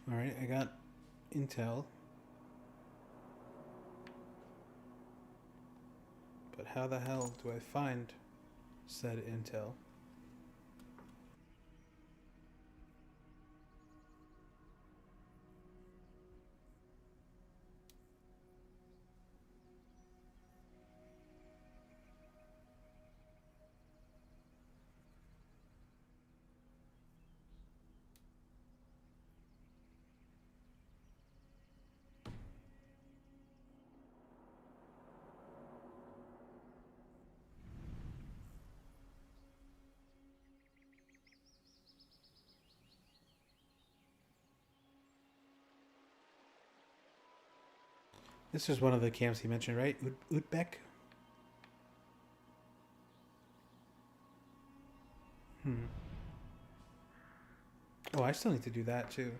Alright, I got intel. But how the hell do I find said intel? This is one of the camps he mentioned, right? Utbeck? Oh, I still need to do that too.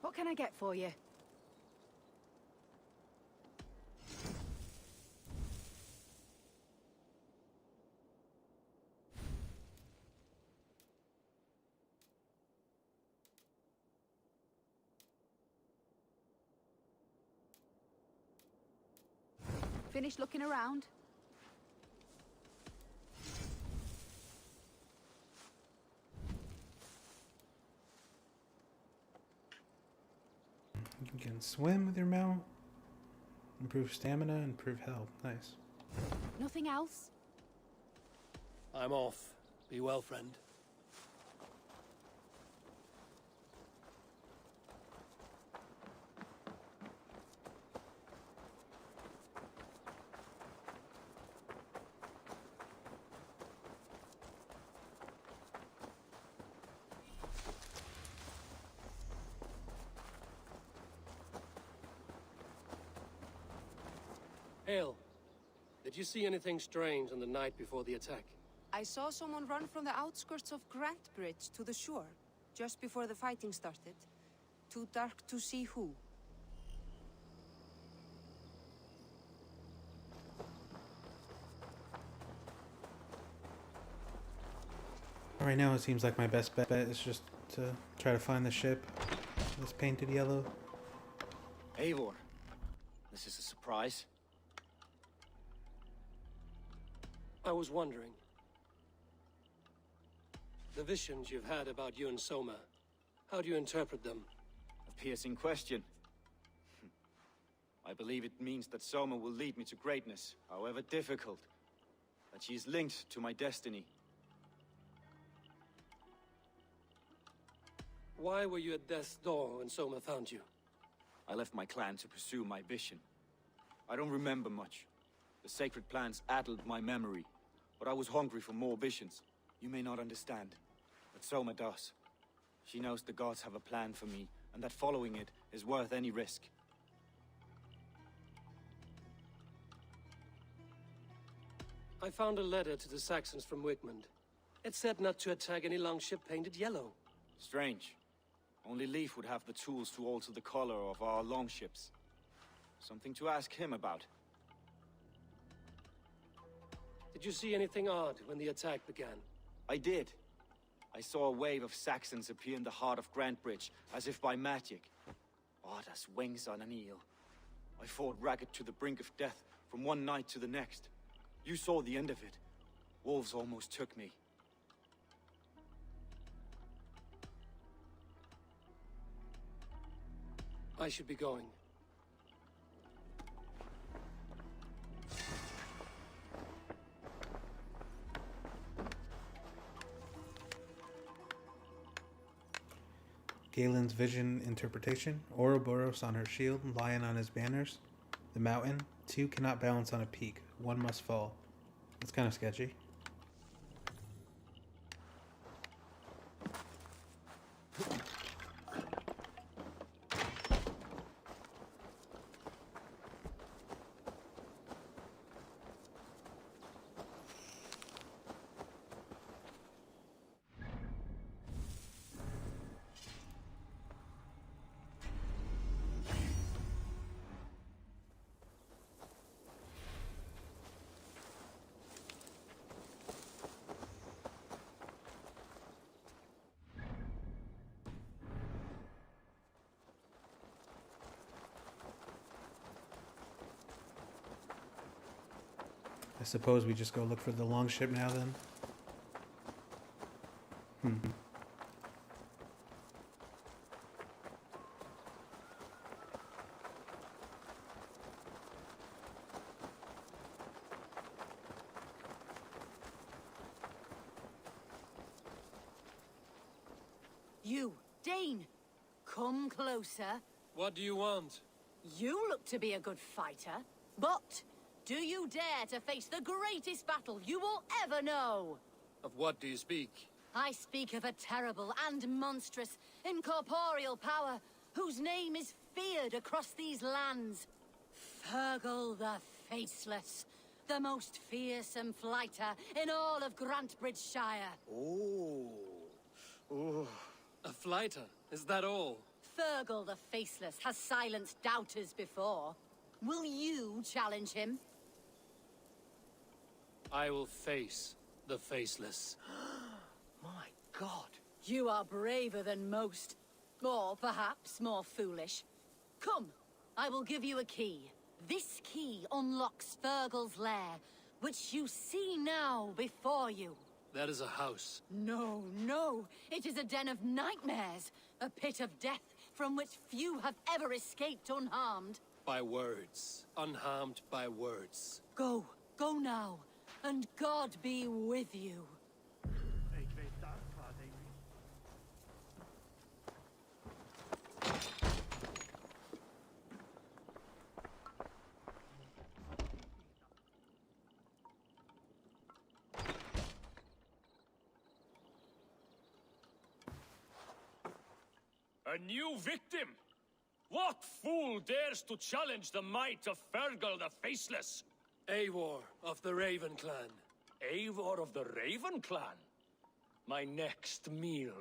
What can I get for you? Finished looking around? You can swim with your mount, improve stamina, improve health. Nice. Nothing else? I'm off. Be well, friend. Hale, did you see anything strange on the night before the attack? I saw someone run from the outskirts of Grantbridge to the shore, just before the fighting started. Too dark to see who. Right now it seems like my best bet is just to try to find the ship that's painted yellow. Eivor, this is a surprise. I was wondering. The visions you've had about you and Soma, how do you interpret them? A piercing question. I believe it means that Soma will lead me to greatness, however difficult. That she is linked to my destiny. Why were you at death's door when Soma found you? I left my clan to pursue my vision. I don't remember much. The sacred plans addled my memory, but I was hungry for more visions. You may not understand, but Soma does. She knows the gods have a plan for me, and that following it is worth any risk. I found a letter to the Saxons from Wigmund. It said not to attack any longship painted yellow. Strange. Only Leif would have the tools to alter the color of our longships. Something to ask him about. Did you see anything odd when the attack began? I did. I saw a wave of Saxons appear in the heart of Grantbridge, as if by magic. Odd as wings on an eel. I fought ragged to the brink of death, from one night to the next. You saw the end of it. Wolves almost took me. I should be going. Galen's vision interpretation. Ouroboros on her shield, lion on his banners. The mountain. 2 cannot balance on a peak. 1 must fall. That's kind of sketchy. I suppose we just go look for the longship now then. You, Dane! Come closer. What do you want? You look to be a good fighter, but do you dare to face the greatest battle you will ever know? Of what do you speak? I speak of a terrible and monstrous, incorporeal power whose name is feared across these lands. Fergal the Faceless, the most fearsome fighter in all of Grantbridgeshire. A fighter? Is that all? Fergal the Faceless has silenced doubters before. Will you challenge him? I will face the Faceless. My God. You are braver than most. Or perhaps more foolish. Come, I will give you a key. This key unlocks Fergal's lair, which you see now before you. That is a house. No, no. It is a den of nightmares. A pit of death from which few have ever escaped unharmed. By words. Unharmed by words. Go. Go now. And God be with you. A new victim? What fool dares to challenge the might of Fergal the Faceless? Eivor of the Raven Clan. Eivor of the Raven Clan? My next meal.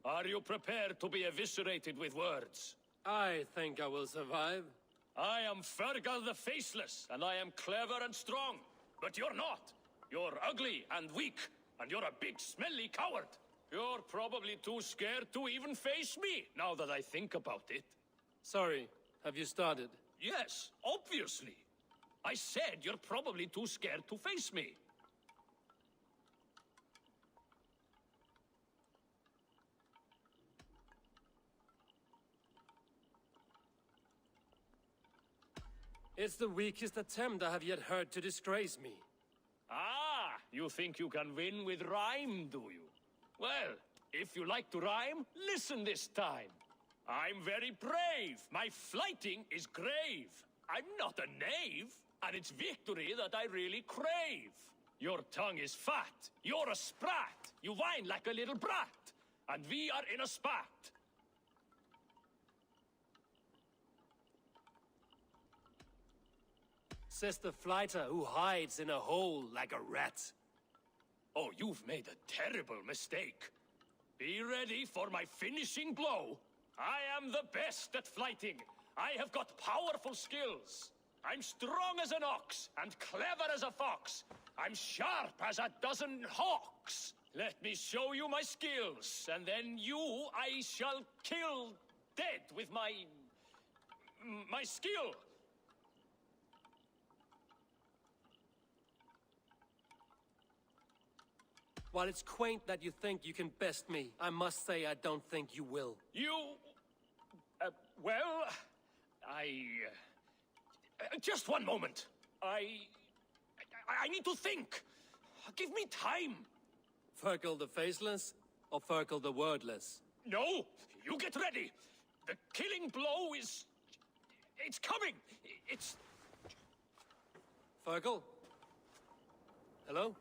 Are you prepared to be eviscerated with words? I think I will survive. I am Fergal the Faceless, and I am clever and strong. But you're not. You're ugly and weak, and you're a big smelly coward. You're probably too scared to even face me, now that I think about it. Sorry, have you started? Yes, obviously. I said you're probably too scared to face me. It's the weakest attempt I have yet heard to disgrace me. Ah, you think you can win with rhyme, do you? Well, if you like to rhyme, listen this time. I'm very brave. My flighting is grave. I'm not a knave, and it's victory that I really crave. Your tongue is fat. You're a sprat. You whine like a little brat. And we are in a spat. Says the fighter who hides in a hole like a rat. Oh, you've made a terrible mistake. Be ready for my finishing blow. I am the best at fighting. I have got powerful skills. I'm strong as an ox and clever as a fox. I'm sharp as a dozen hawks. Let me show you my skills, and then you I shall kill dead with my skill. While it's quaint that you think you can best me, I must say I don't think you will. You... well... just one moment. I need to think. Give me time. Fergal the Faceless, or Fergal the Wordless? No, you get ready. The killing blow is... it's coming. It's... Fergal? Hello?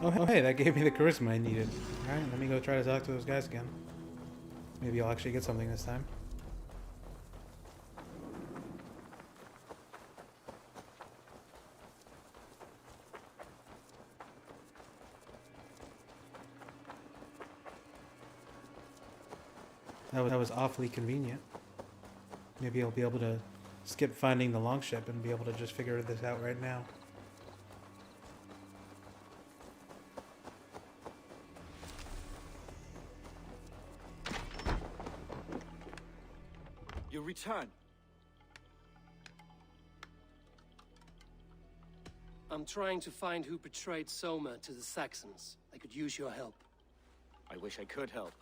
Oh, hey, that gave me the charisma I needed. Alright, let me go try to talk to those guys again. Maybe I'll actually get something this time. That was awfully convenient. Maybe I'll be able to skip finding the longship and be able to just figure this out right now. You return. I'm trying to find who betrayed Soma to the Saxons. I could use your help. I wish I could help.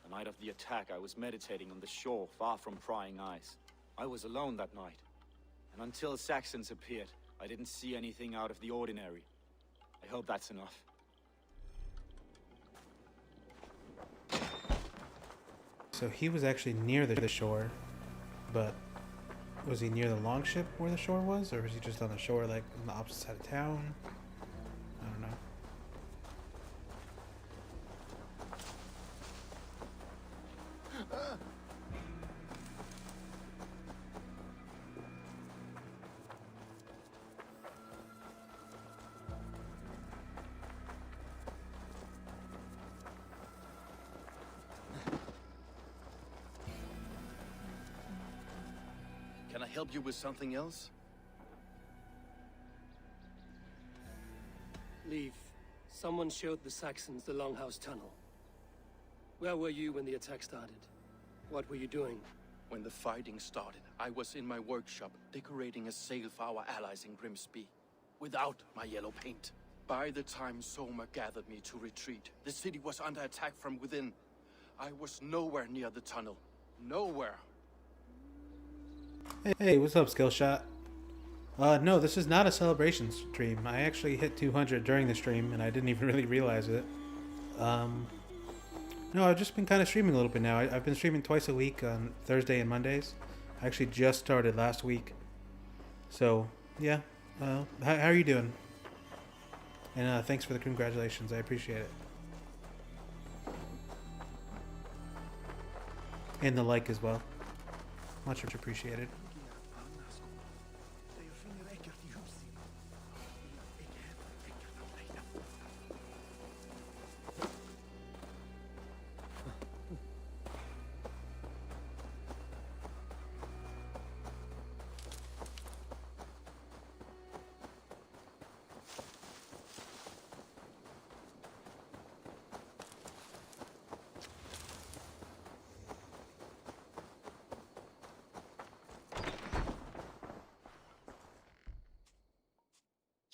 The night of the attack, I was meditating on the shore, far from prying eyes. I was alone that night. And until Saxons appeared, I didn't see anything out of the ordinary. I hope that's enough. So he was actually near the shore, but was he near the longship where the shore was? Or was he just on the shore, like on the opposite side of town? I don't know. Can I help you with something else? Leave. Someone showed the Saxons the Longhouse Tunnel. Where were you when the attack started? What were you doing? When the fighting started, I was in my workshop, decorating a sail for our allies in Grimsby, without my yellow paint. By the time Soma gathered me to retreat, the city was under attack from within. I was nowhere near the tunnel. Nowhere. Hey, what's up, Skillshot? No, this is not a celebration stream. I actually hit 200 during the stream, and I didn't even really realize it. No, I've just been kind of streaming a little bit now. I've been streaming twice a week on Thursday and Mondays. I actually just started last week. So, yeah. How are you doing? And thanks for the congratulations. I appreciate it. And the like as well. Much appreciated.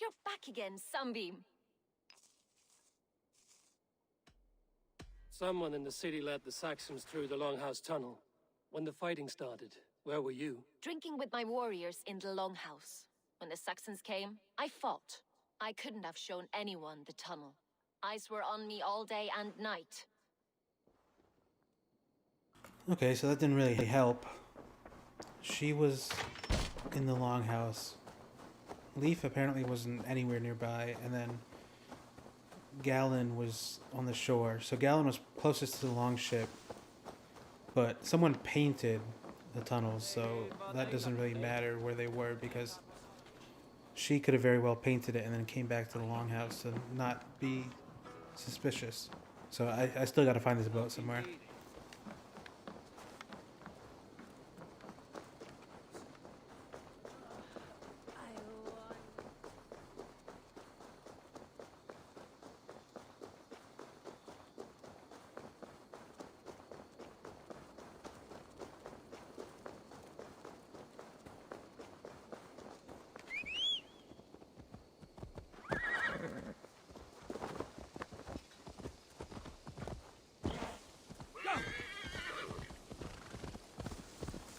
You're back again, Sunbeam. Someone in the city led the Saxons through the Longhouse Tunnel. When the fighting started, where were you? Drinking with my warriors in the Longhouse. When the Saxons came, I fought. I couldn't have shown anyone the tunnel. Eyes were on me all day and night. Okay, so that didn't really help. She was in the Longhouse. Leaf apparently wasn't anywhere nearby, and then Galen was on the shore. So Galen was closest to the longship, but someone painted the tunnels, so that doesn't really matter where they were, because she could have very well painted it and then came back to the longhouse to not be suspicious. So I still gotta find this boat somewhere.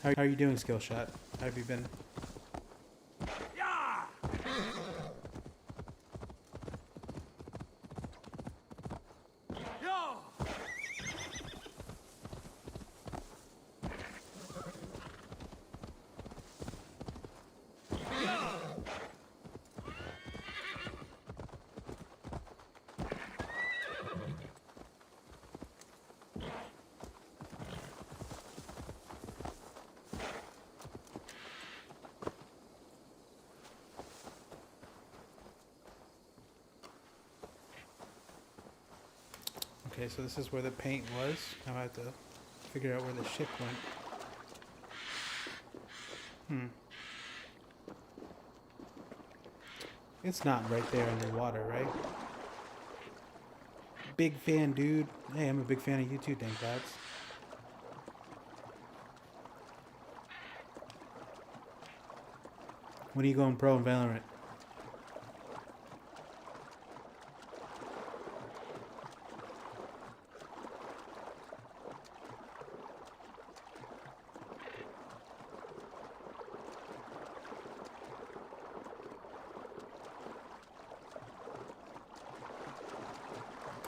How are you doing, Skillshot? How have you been? Okay, so this is where the paint was. Now I have to figure out where the ship went. It's not right there in the water, right? Big fan, dude. Hey, I'm a big fan of you too, Dankbats. When are you going pro in Valorant?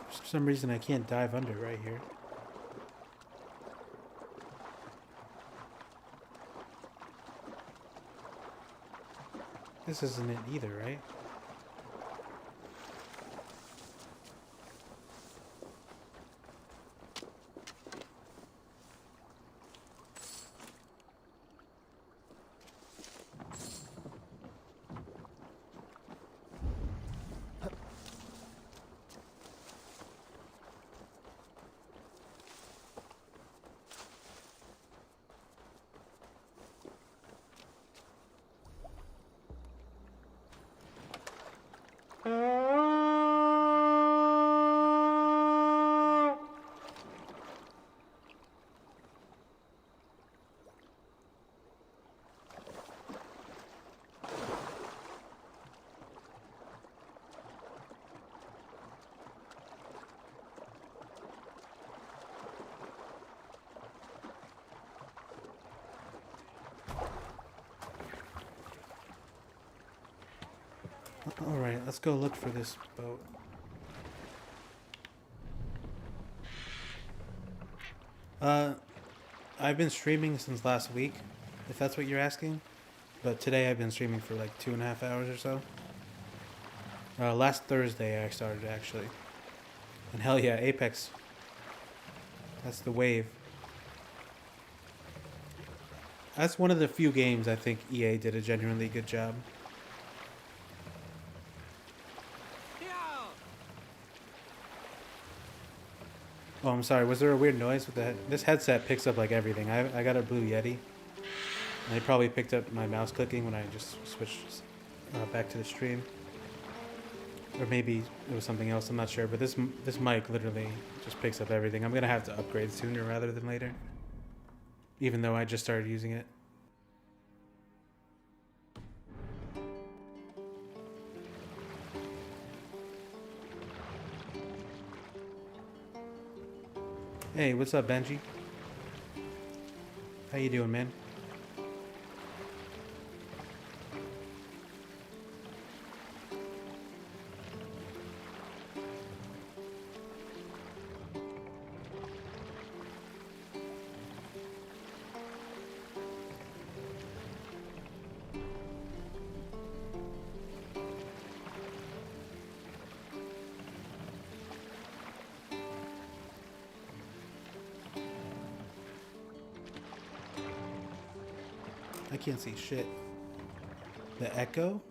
For some reason I can't dive under right here. This isn't it either, right? Alright, let's go look for this boat. I've been streaming since last week, if that's what you're asking. But today I've been streaming for like 2.5 hours or so. Last Thursday I started, actually. And hell yeah, Apex. That's the wave. That's one of the few games I think EA did a genuinely good job. Oh, I'm sorry. Was there a weird noise with that? This headset picks up like everything. I got a Blue Yeti. And they probably picked up my mouse clicking when I just switched back to the stream. Or maybe it was something else. I'm not sure. But this mic literally just picks up everything. I'm going to have to upgrade sooner rather than later. Even though I just started using it. Hey, what's up, Benji? How you doing, man? I can't see shit. The echo?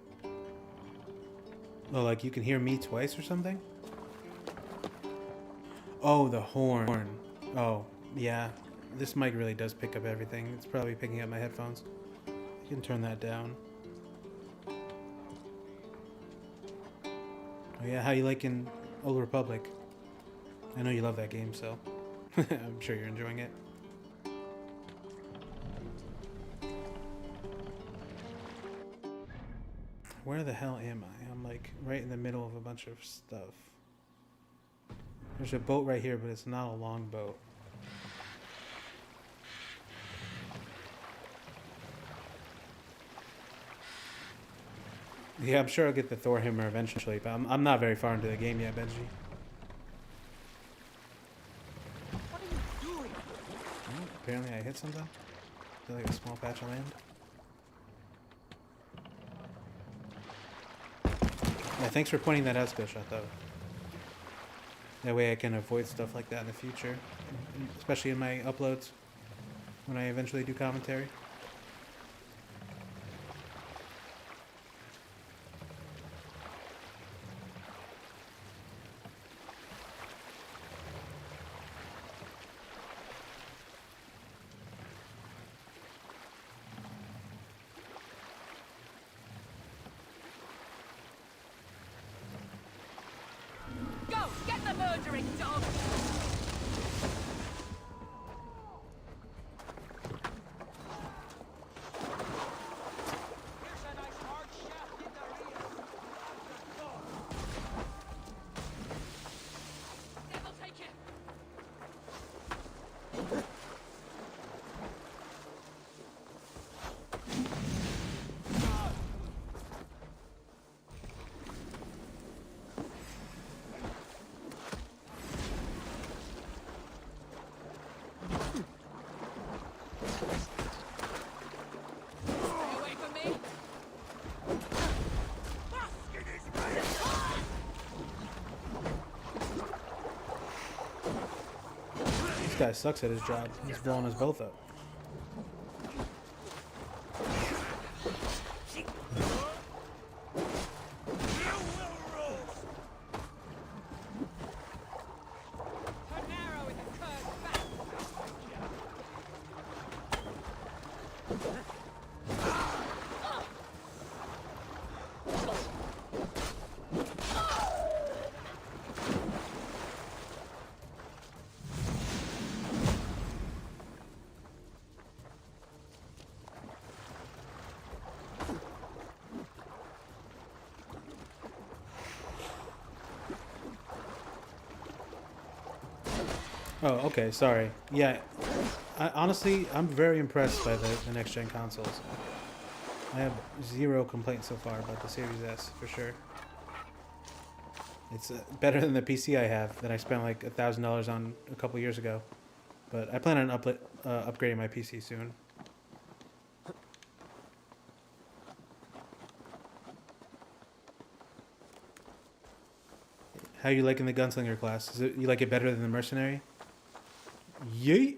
Oh, like you can hear me twice or something? Oh, the horn. Oh, yeah. This mic really does pick up everything. It's probably picking up my headphones. You can turn that down. Oh yeah, how you liking Old Republic? I know you love that game, so I'm sure you're enjoying it. Where the hell am I? I'm like right in the middle of a bunch of stuff. There's a boat right here, but it's not a long boat. Yeah, I'm sure I'll get the Thor hammer eventually, but I'm not very far into the game yet, Benji. What are you doing? Oh, apparently I hit something. Feel like a small patch of land. Yeah, thanks for pointing that out, Skillshot, though. That way I can avoid stuff like that in the future, especially in my uploads when I eventually do commentary. Go! Get the murdering dog! Here's a nice hard shaft in the rear. Devil take it! Stay away from me! This guy sucks at his job. He's blowing us both up. Turn arrow in the curved back. Oh, okay, sorry. Yeah, honestly, I'm very impressed by the next-gen consoles. I have zero complaints so far about the Series S, for sure. It's better than the PC I have that I spent like $1,000 on a couple years ago. But I plan on upgrading my PC soon. How you liking the Gunslinger class? You like it better than the Mercenary? Yeet!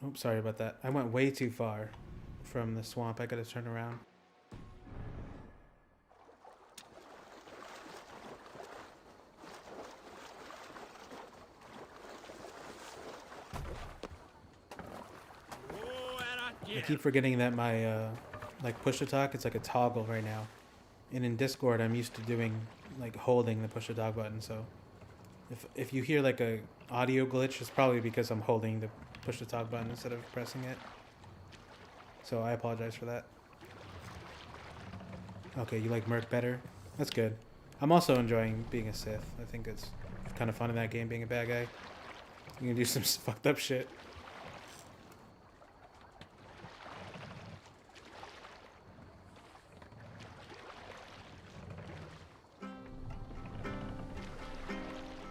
Oops, sorry about that. I went way too far from the swamp. I gotta turn around. I keep forgetting that my like push to talk, it's like a toggle right now. And in Discord, I'm used to doing like holding the push to talk button. So if you hear like a audio glitch, it's probably because I'm holding the push to talk button instead of pressing it. So I apologize for that. Okay, you like Merc better? That's good. I'm also enjoying being a Sith. I think it's kind of fun in that game being a bad guy. You can do some fucked up shit.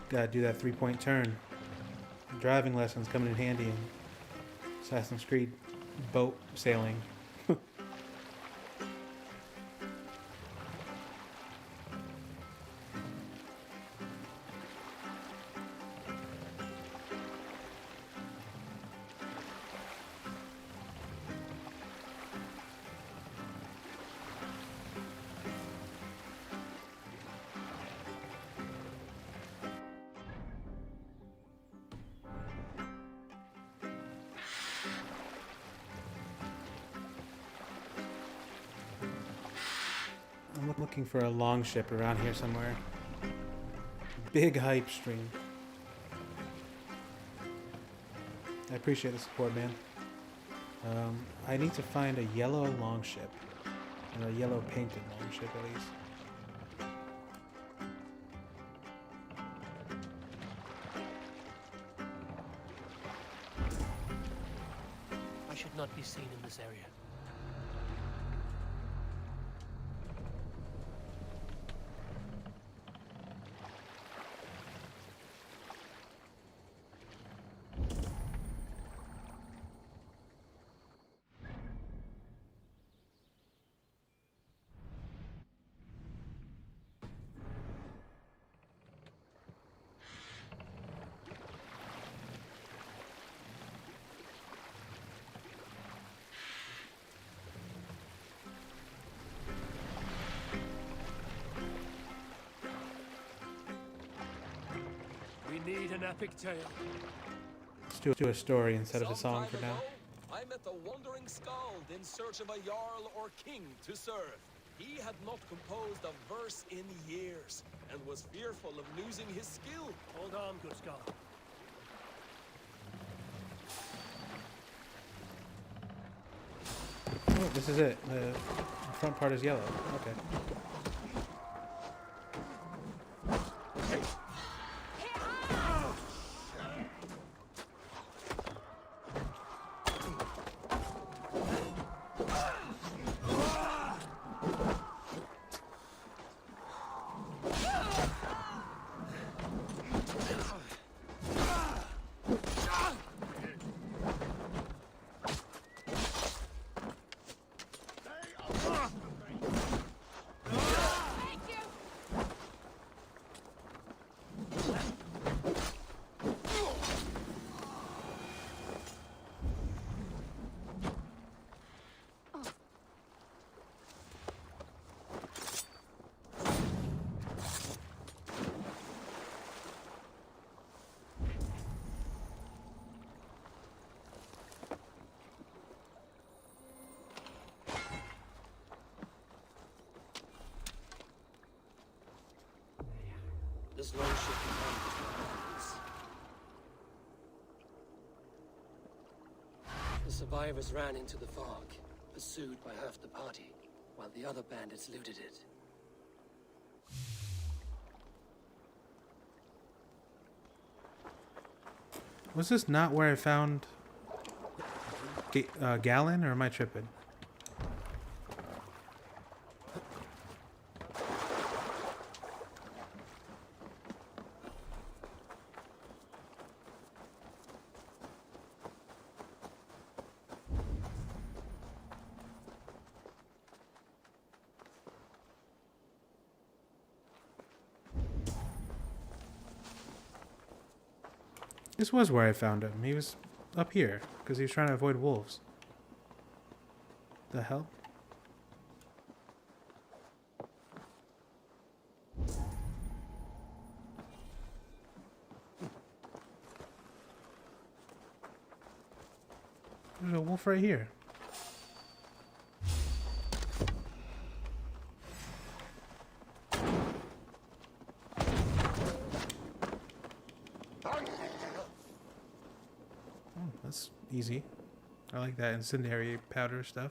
Gotta do that 3-point turn. Driving lessons coming in handy in Assassin's Creed boat sailing. I'm looking for a long ship around here somewhere. Big hype stream. I appreciate the support, man. I need to find a yellow longship. Or a yellow painted longship, at least. seen in this area. We need an epic tale. Let's do a story instead of a song for now. I met a wandering skald in search of a jarl or king to serve. He had not composed a verse in years, and was fearful of losing his skill. Hold on, good skald. Oh, this is it. The front part is yellow. Okay. This long ship becomes the survivors ran into the fog, pursued by half the party, while the other bandits looted it. Was this not where I found Gallon, or am I tripping? This was where I found him. He was up here because he was trying to avoid wolves. The hell? There's a wolf right here. That's easy. I like that incendiary powder stuff.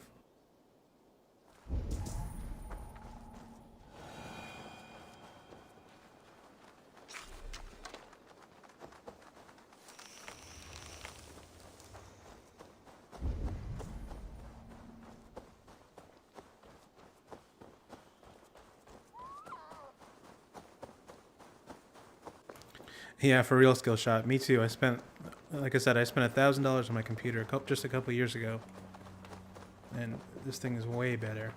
Yeah, for real, skill shot. Me too. I spent, like I said, I spent $1,000 on my computer just a couple years ago, and this thing is way better.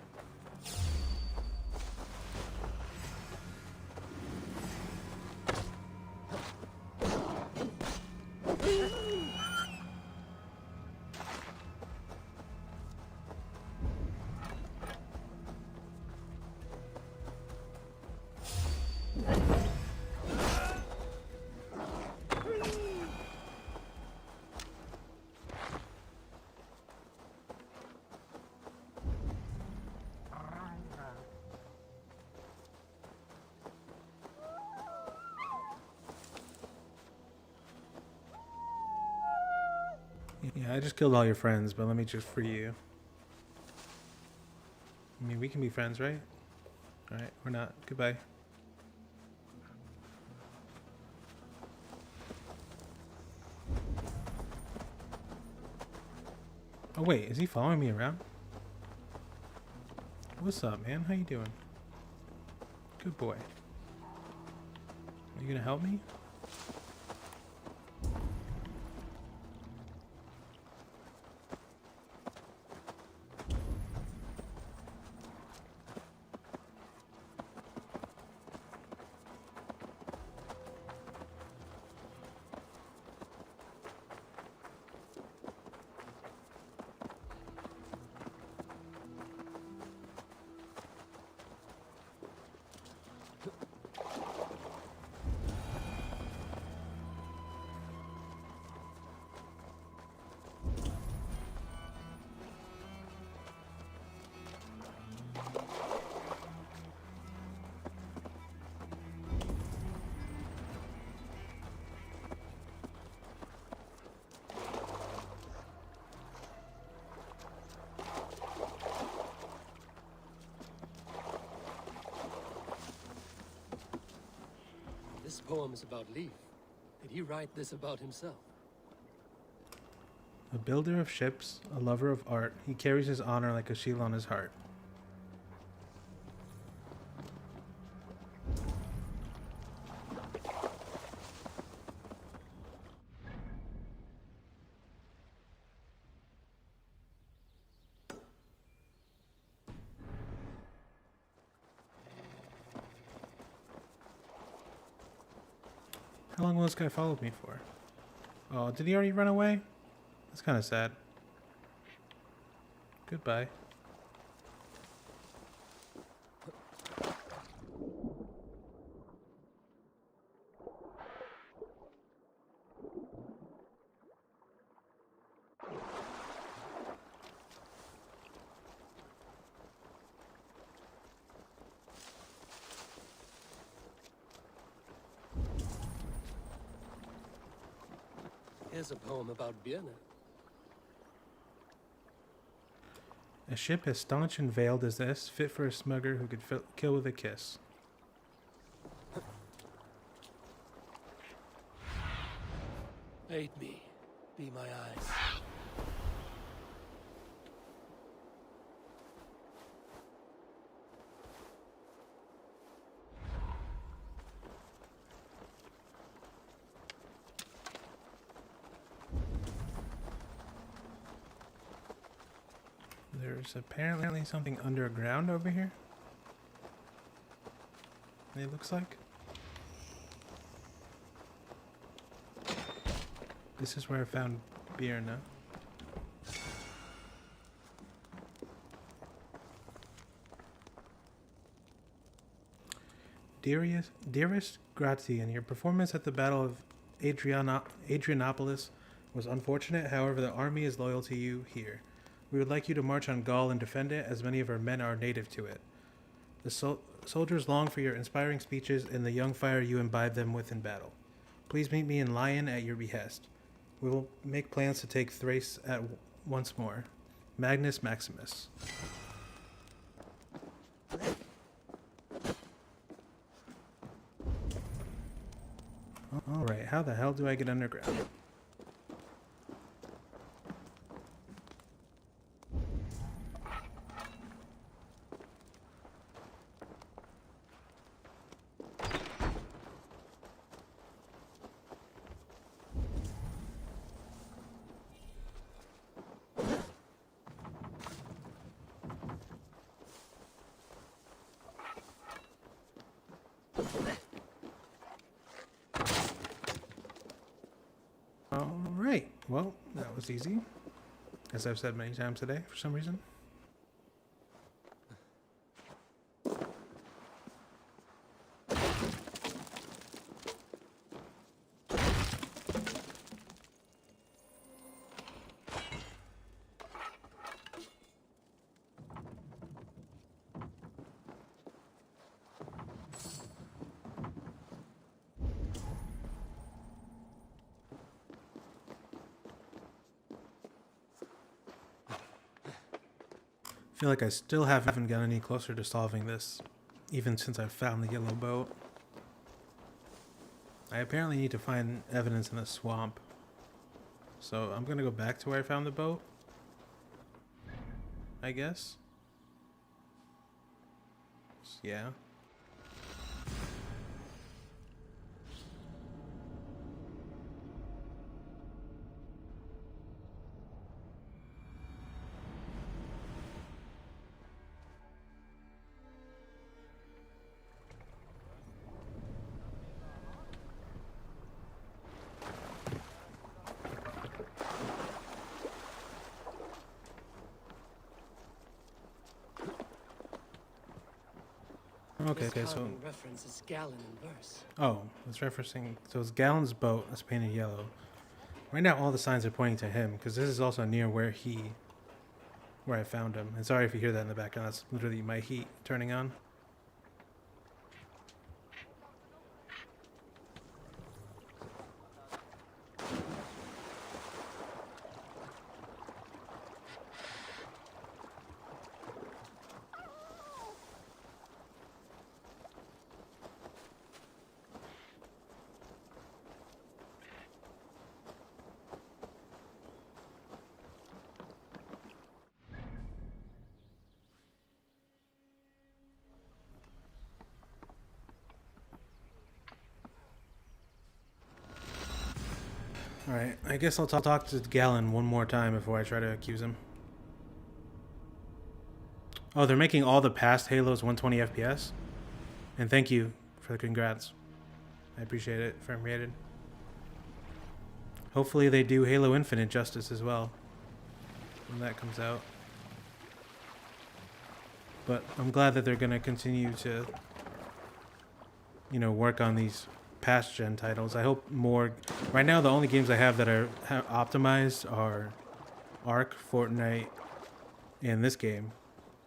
Yeah, I just killed all your friends, but let me just free you. I mean, we can be friends, right? Alright, we're not. Goodbye. Oh wait, is he following me around? What's up, man? How you doing? Good boy. Are you gonna help me? This poem is about Leif. Did he write this about himself? A builder of ships, a lover of art, he carries his honor like a shield on his heart. How long will this guy follow me for? Oh, did he already run away? That's kind of sad. Goodbye. Here's a poem about Björn. A ship as staunch and veiled as this, fit for a smuggler who could kill with a kiss. Aid me. Be my eyes. There's apparently something underground over here. It looks like. This is where I found Björn. Dearest Grazian, your performance at the Battle of Adrianopolis was unfortunate. However, the army is loyal to you here. We would like you to march on Gaul and defend it, as many of our men are native to it. The soldiers long for your inspiring speeches and the young fire you imbibe them with in battle. Please meet me in Lyon at your behest. We will make plans to take Thrace at once more. Magnus Maximus. Alright, how the hell do I get underground? Alright, well, that was easy. As I've said many times today, for some reason. I feel like I still haven't gotten any closer to solving this, even since I found the yellow boat. I apparently need to find evidence in the swamp. So I'm gonna go back to where I found the boat I guess. Yeah. Okay, This so carving references Gallon in verse. oh, it's referencing, so it's Gallon's boat that's painted yellow. Right now, all the signs are pointing to him because this is also near where I found him. And sorry if you hear that in the background. That's literally my heat turning on. Alright, I guess I'll talk to Gallon one more time before I try to accuse him. Oh, they're making all the past Halos 120 FPS? And thank you for the congrats. I appreciate it, Firm Rated. Hopefully they do Halo Infinite justice as well when that comes out. But I'm glad that they're going to continue to, you know, work on these past gen titles. I hope more. Right now, the only games I have that are optimized are Ark, Fortnite, and this game.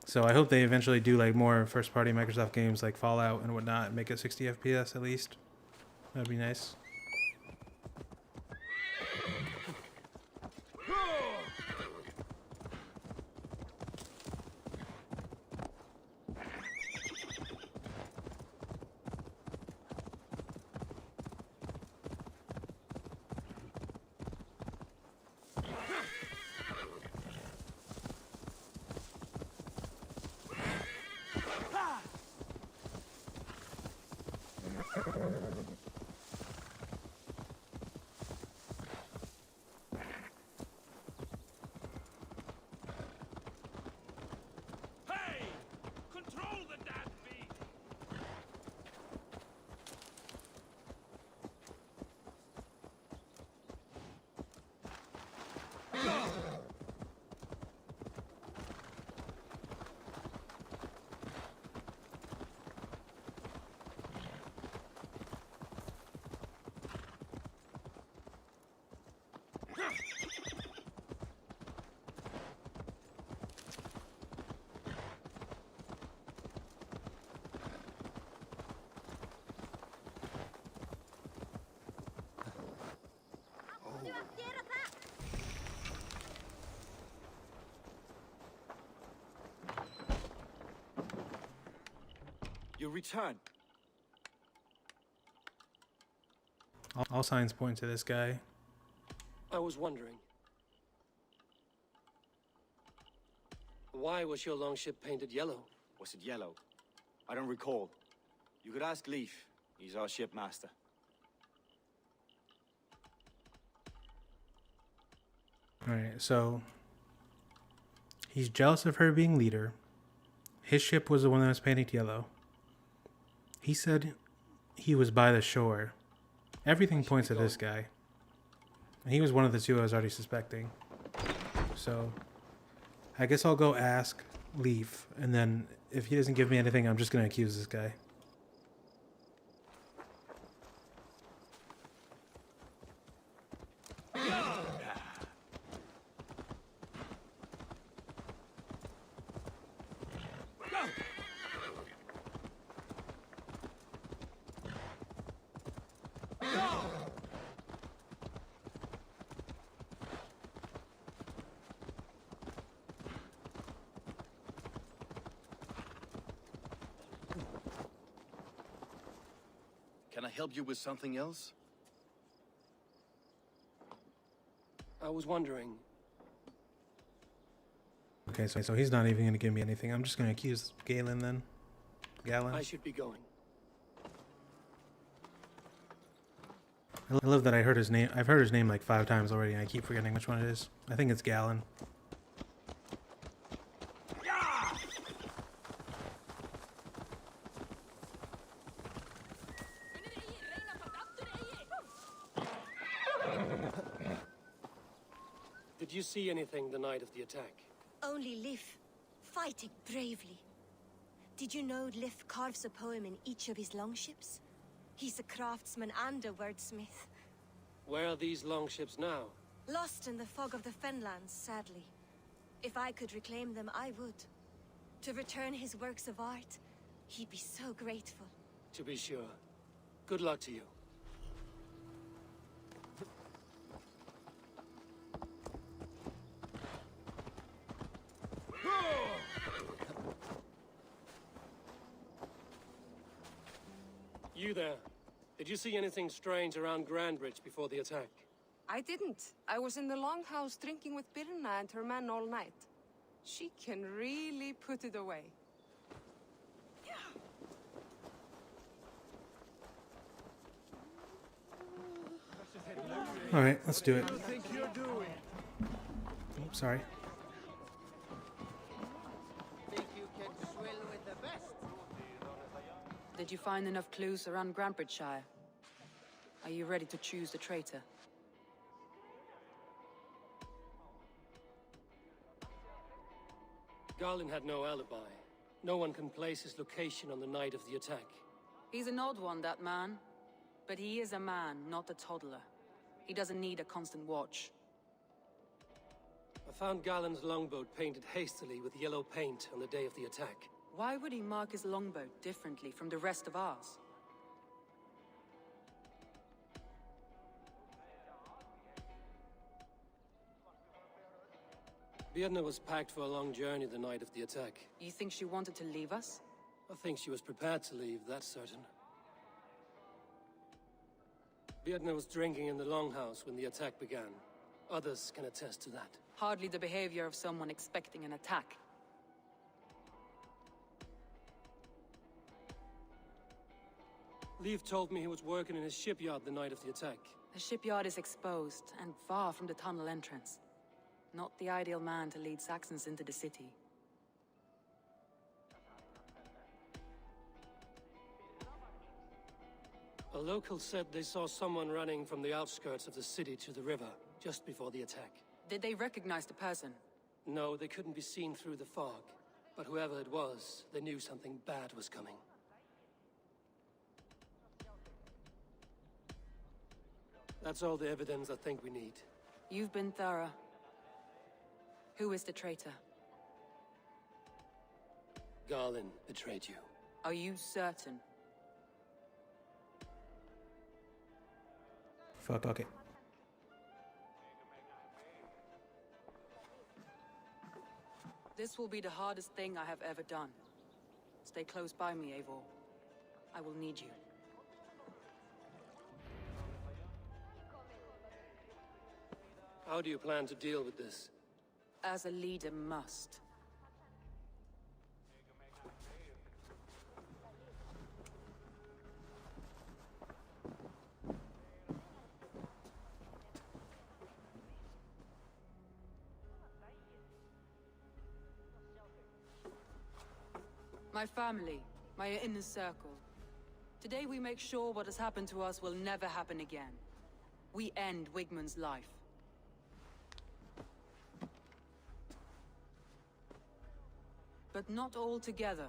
So I hope they eventually do like more first party Microsoft games like Fallout and whatnot and make it 60 FPS at least. That'd be nice. You return. All signs point to this guy. I was wondering, why was your longship painted yellow? Was it yellow? I don't recall. You could ask Leaf. He's our shipmaster. Alright, so he's jealous of her being leader. His ship was the one that was painted yellow. He said he was by the shore. Everything points to this guy. And he was one of the two I was already suspecting. So I guess I'll go ask Leaf, and then if he doesn't give me anything, I'm just going to accuse this guy. Can I help you with something else? I was wondering, Okay, so he's not even gonna give me anything. I'm just gonna accuse Galen then. Galen. I should be going. I love that I heard his name. I've heard his name like 5 times already, and I keep forgetting which one it is. I think it's Galen. Did you see anything the night of the attack? Only Lif, fighting bravely. Did you know Lif carves a poem in each of his longships? He's a craftsman and a wordsmith. Where are these longships now? Lost in the fog of the Fenlands, sadly. If I could reclaim them, I would. To return his works of art, he'd be so grateful. To be sure. Good luck to you. You there. Did you see anything strange around Grandbridge before the attack? I didn't. I was in the longhouse drinking with Birna and her men all night. She can really put it away. All right, let's do it. What do you think you're doing? Oops, sorry. Think you can swill with the best? Did you find enough clues around Grandbridgeshire? Are you ready to choose the traitor? Garlin had no alibi. No one can place his location on the night of the attack. He's an odd one, that man. But he is a man, not a toddler. He doesn't need a constant watch. I found Garlin's longboat painted hastily with yellow paint on the day of the attack. Why would he mark his longboat differently from the rest of ours? Birna was packed for a long journey the night of the attack. You think she wanted to leave us? I think she was prepared to leave, that's certain. Birna was drinking in the longhouse when the attack began. Others can attest to that. Hardly the behavior of someone expecting an attack. Leif told me he was working in his shipyard the night of the attack. The shipyard is exposed and far from the tunnel entrance. Not the ideal man to lead Saxons into the city. A local said they saw someone running from the outskirts of the city to the river, just before the attack. Did they recognize the person? No, they couldn't be seen through the fog. But whoever it was, they knew something bad was coming. That's all the evidence I think we need. You've been thorough. Who is the traitor? Garlin betrayed you. Are you certain? Fuck it. This will be the hardest thing I have ever done. Stay close by me, Eivor. I will need you. How do you plan to deal with this? As a leader must. My family, my inner circle. Today we make sure what has happened to us will never happen again. We end Wigmund's life. But not all together.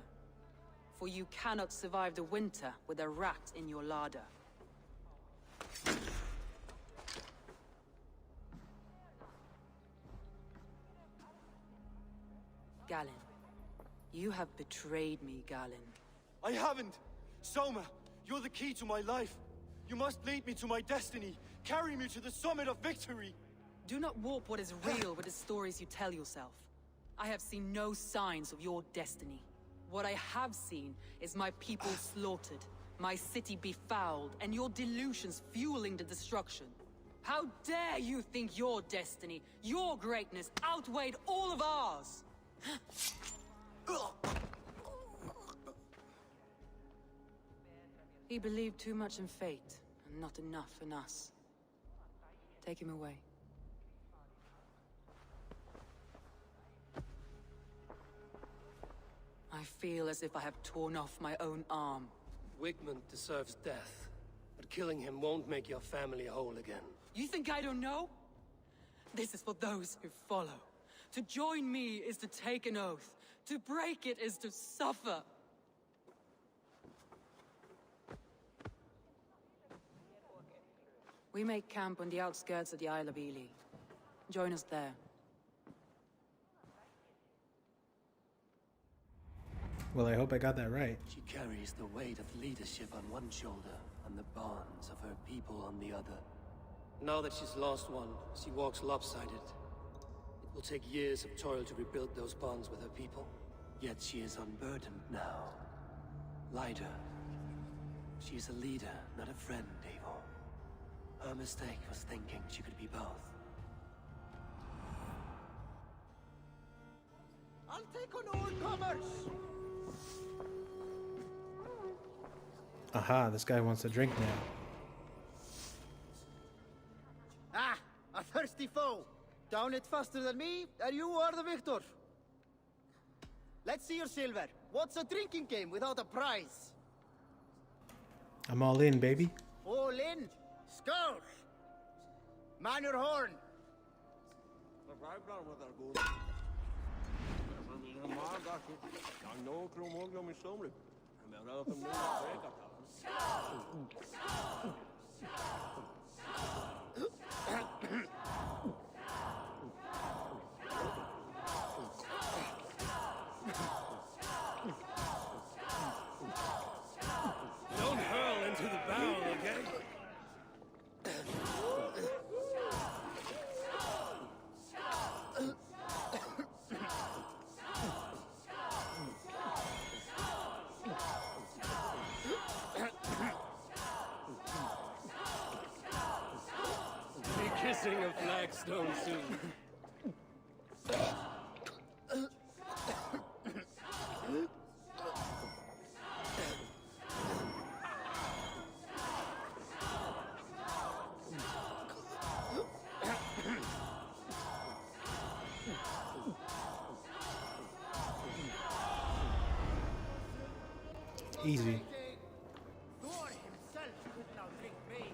For you cannot survive the winter with a rat in your larder. Galen. You have betrayed me, Galen. I haven't! Soma, you're the key to my life. You must lead me to my destiny. Carry me to the summit of victory. Do not warp what is real with the stories you tell yourself. I have seen no signs of your destiny. What I have seen is my people slaughtered, my city befouled, and your delusions fueling the destruction. How dare you think your destiny, your greatness, outweighed all of ours? He believed too much in fate, and not enough in us. Take him away. I feel as if I have torn off my own arm. Wigmund deserves death, but killing him won't make your family whole again. You think I don't know? This is for those who follow. To join me is to take an oath. To break it is to suffer. We make camp on the outskirts of the Isle of Ely. Join us there. Well, I hope I got that right. She carries the weight of leadership on one shoulder and the bonds of her people on the other. Now that she's lost one, she walks lopsided. It will take years of toil to rebuild those bonds with her people. Yet she is unburdened now. Lighter. She is a leader, not a friend, Eivor. Her mistake was thinking she could be both. I'll take on all comers! Aha, this guy wants to drink now. Ah, a thirsty foe! Down it faster than me, and you are the victor! Let's see your silver. What's a drinking game without a prize? I'm all in, baby. All in? Scour! Man your horn! Don't hurl into the barrel, okay? Be kissing a flagstone soon. Easy. Thor himself could now drink me.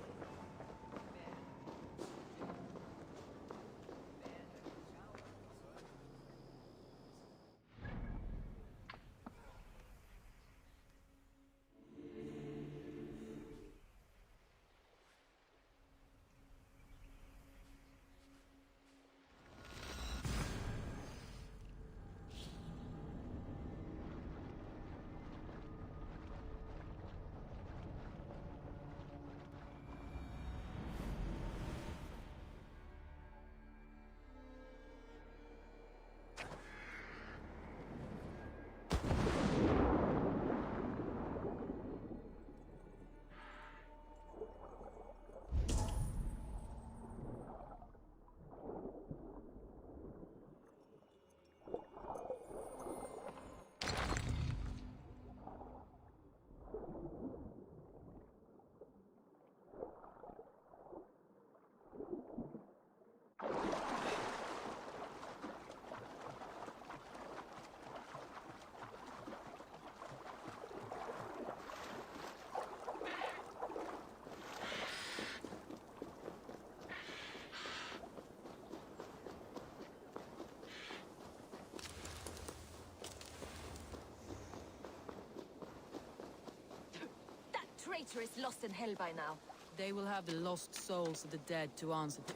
Traitor is lost in hell by now. They will have the lost souls of the dead to answer to.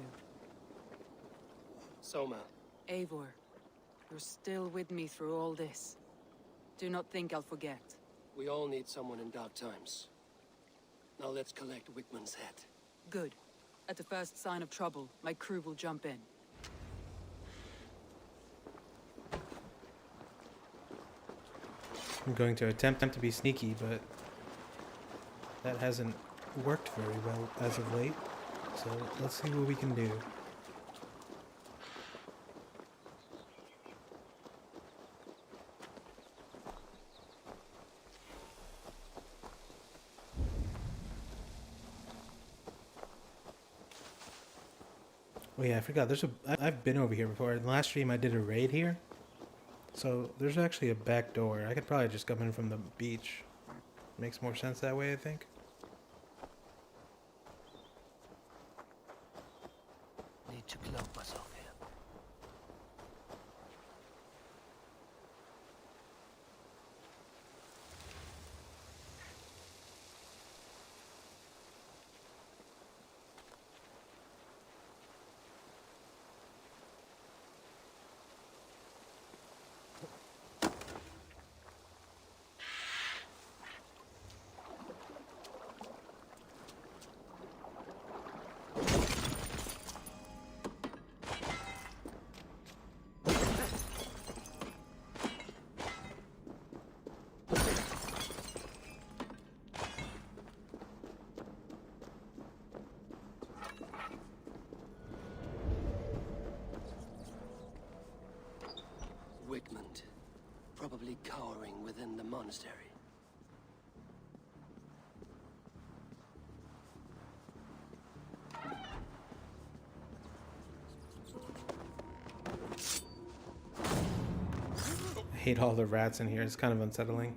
Soma. Eivor, you're still with me through all this. Do not think I'll forget. We all need someone in dark times. Now let's collect Wigmund's head. Good. At the first sign of trouble, my crew will jump in. I'm going to attempt to be sneaky, but that hasn't worked very well as of late. So let's see what we can do. Oh yeah, I forgot. I've been over here before. In the last stream, I did a raid here. So there's actually a back door. I could probably just come in from the beach. Makes more sense that way, I think. Need to clothe myself here. Wigmund, probably cowering within the monastery. I hate all the rats in here. It's kind of unsettling.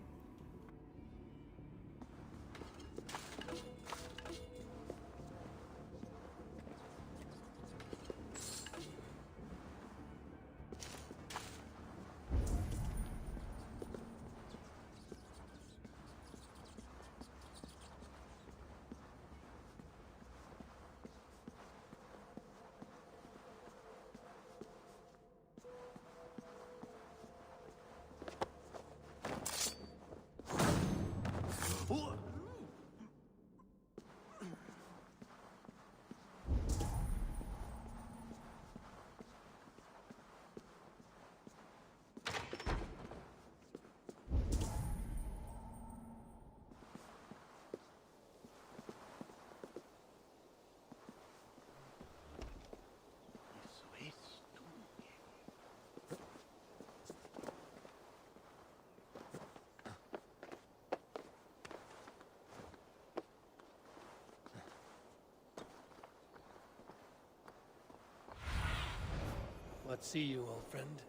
What see you, old friend?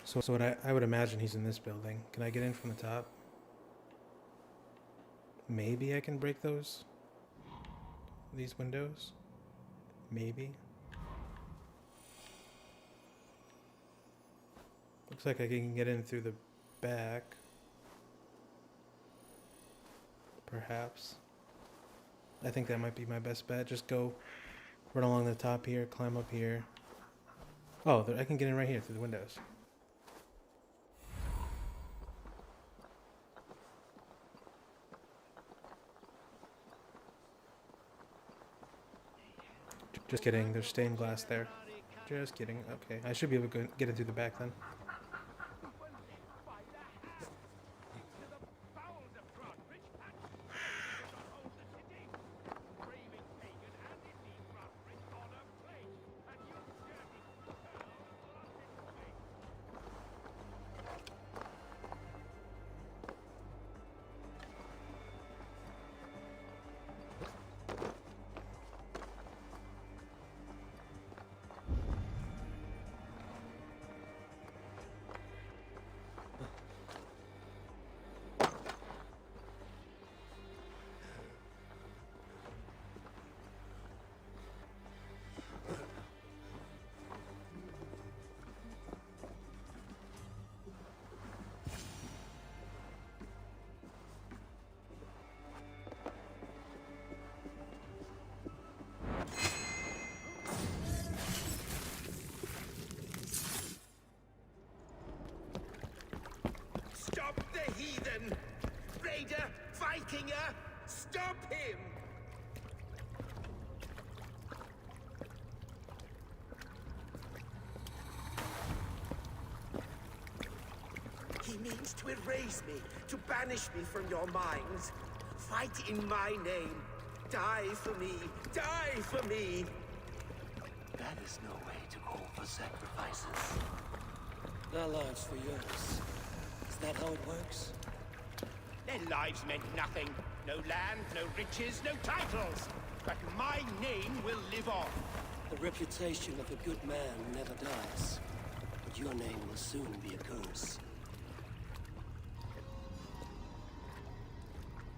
So what I would imagine he's in this building. Can I get in from the top? Maybe I can break these windows? Maybe. Looks like I can get in through the back. Perhaps. I think that might be my best bet. Just go run along the top here, climb up here. Oh, I can get in right here through the windows. Just kidding, there's stained glass there. Just kidding. Okay, I should be able to get in through the back then. Heathen! Raider! Vikinger! Stop him! He means to erase me, to banish me from your minds. Fight in my name. Die for me. Die for me. That is no way to call for sacrifices. Their lives for yours. Is that how it works? Their lives meant nothing. No land, no riches, no titles. that my name will live on. The reputation of a good man never dies, but your name will soon be a curse.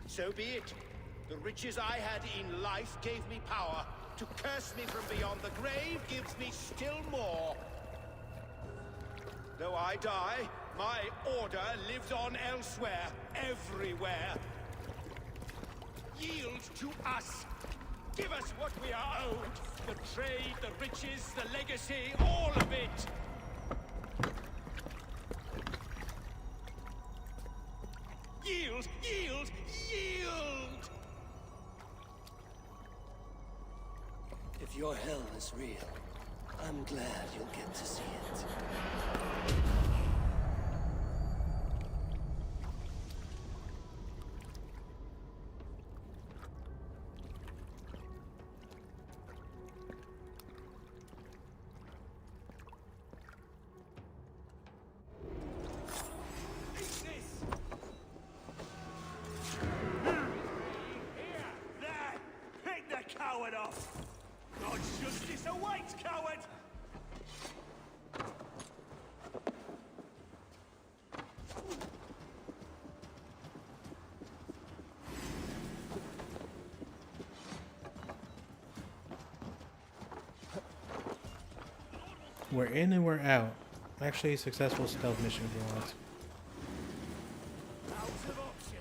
So be it. The riches I had in life gave me power. To curse me from beyond the grave gives me still more. Though I die, my order lives on elsewhere, everywhere. Yield to us. Give us what we are owed. The trade, the riches, the legacy, all of it. Yield, yield, yield! If your hell is real, I'm glad you'll get to see it. Coward off! God's justice awaits, coward! We're in and we're out. Actually, a successful stealth mission if you want. Out of options.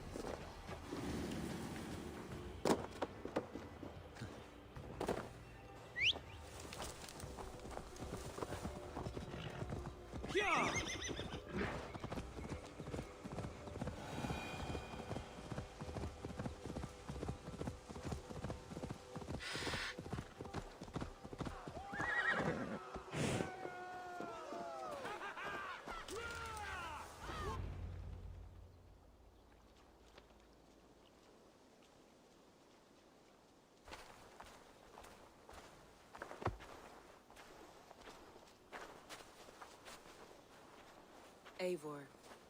Eivor,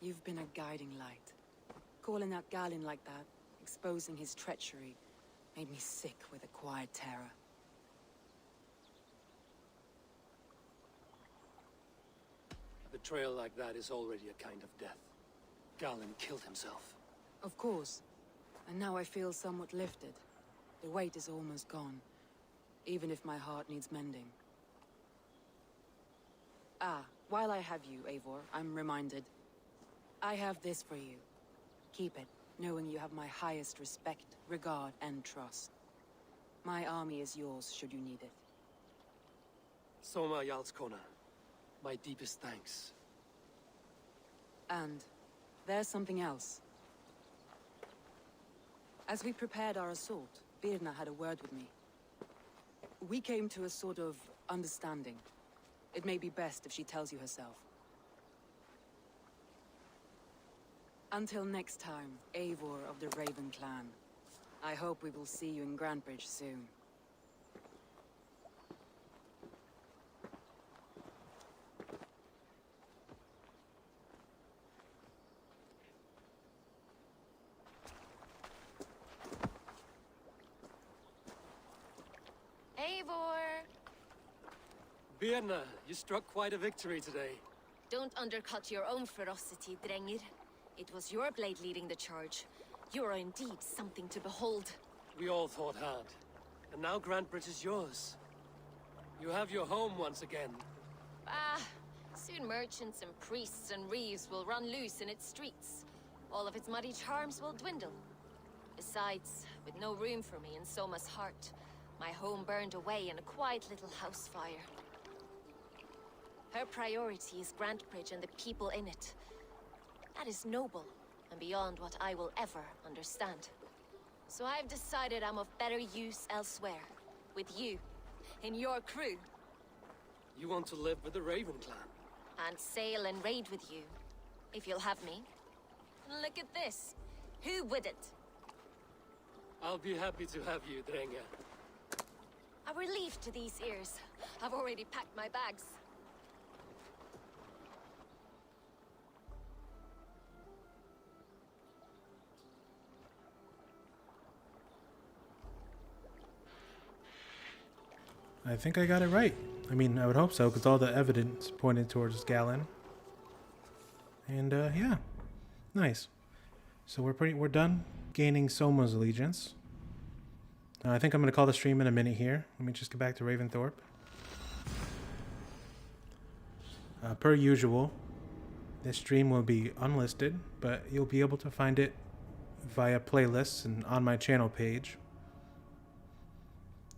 you've been a guiding light. Calling out Galinn like that, exposing his treachery, made me sick with a quiet terror. A betrayal like that is already a kind of death. Galinn killed himself. Of course. And now I feel somewhat lifted. The weight is almost gone, even if my heart needs mending. Ah, while I have you, Eivor, I'm reminded. I have this for you. Keep it, knowing you have my highest respect, regard, and trust. My army is yours, should you need it. Som'a Jarlskona, my deepest thanks. And there's something else. As we prepared our assault, Birna had a word with me. We came to a sort of understanding. It may be best if she tells you herself. Until next time, Eivor of the Raven Clan. I hope we will see you in Grantebridge soon. Eivor! Birna, you struck quite a victory today. Don't undercut your own ferocity, Drengir. It was your blade leading the charge. You are indeed something to behold. We all fought hard. And now Grantebridge is yours. You have your home once again. Ah, soon merchants and priests and reeves will run loose in its streets. All of its muddy charms will dwindle. Besides, with no room for me in Soma''s heart, my home burned away in a quiet little house fire. Her priority is Grantebridge and the people in it. That is noble, and beyond what I will ever understand. So I've decided I'm of better use elsewhere. With you, in your crew. You want to live with the Raven Clan? And sail and raid with you, if you'll have me. Look at this. Who wouldn't? I'll be happy to have you, Drengir. A relief to these ears. I've already packed my bags. I think I got it right. I mean, I would hope so, because all the evidence pointed towards Galen. And yeah, nice. So we're done gaining Soma's allegiance. I think I'm gonna call the stream in a minute here. Let me just get back to Raventhorpe. Per usual, this stream will be unlisted, but you'll be able to find it via playlists and on my channel page.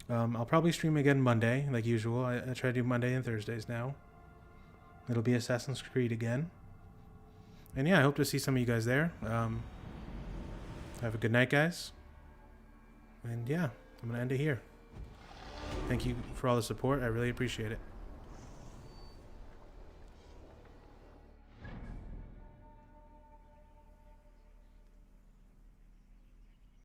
I'll probably stream again Monday, like usual. I try to do Monday and Thursdays now. It'll be Assassin's Creed again. And yeah, I hope to see some of you guys there. Have a good night, guys. And yeah, I'm going to end it here. Thank you for all the support. I really appreciate it.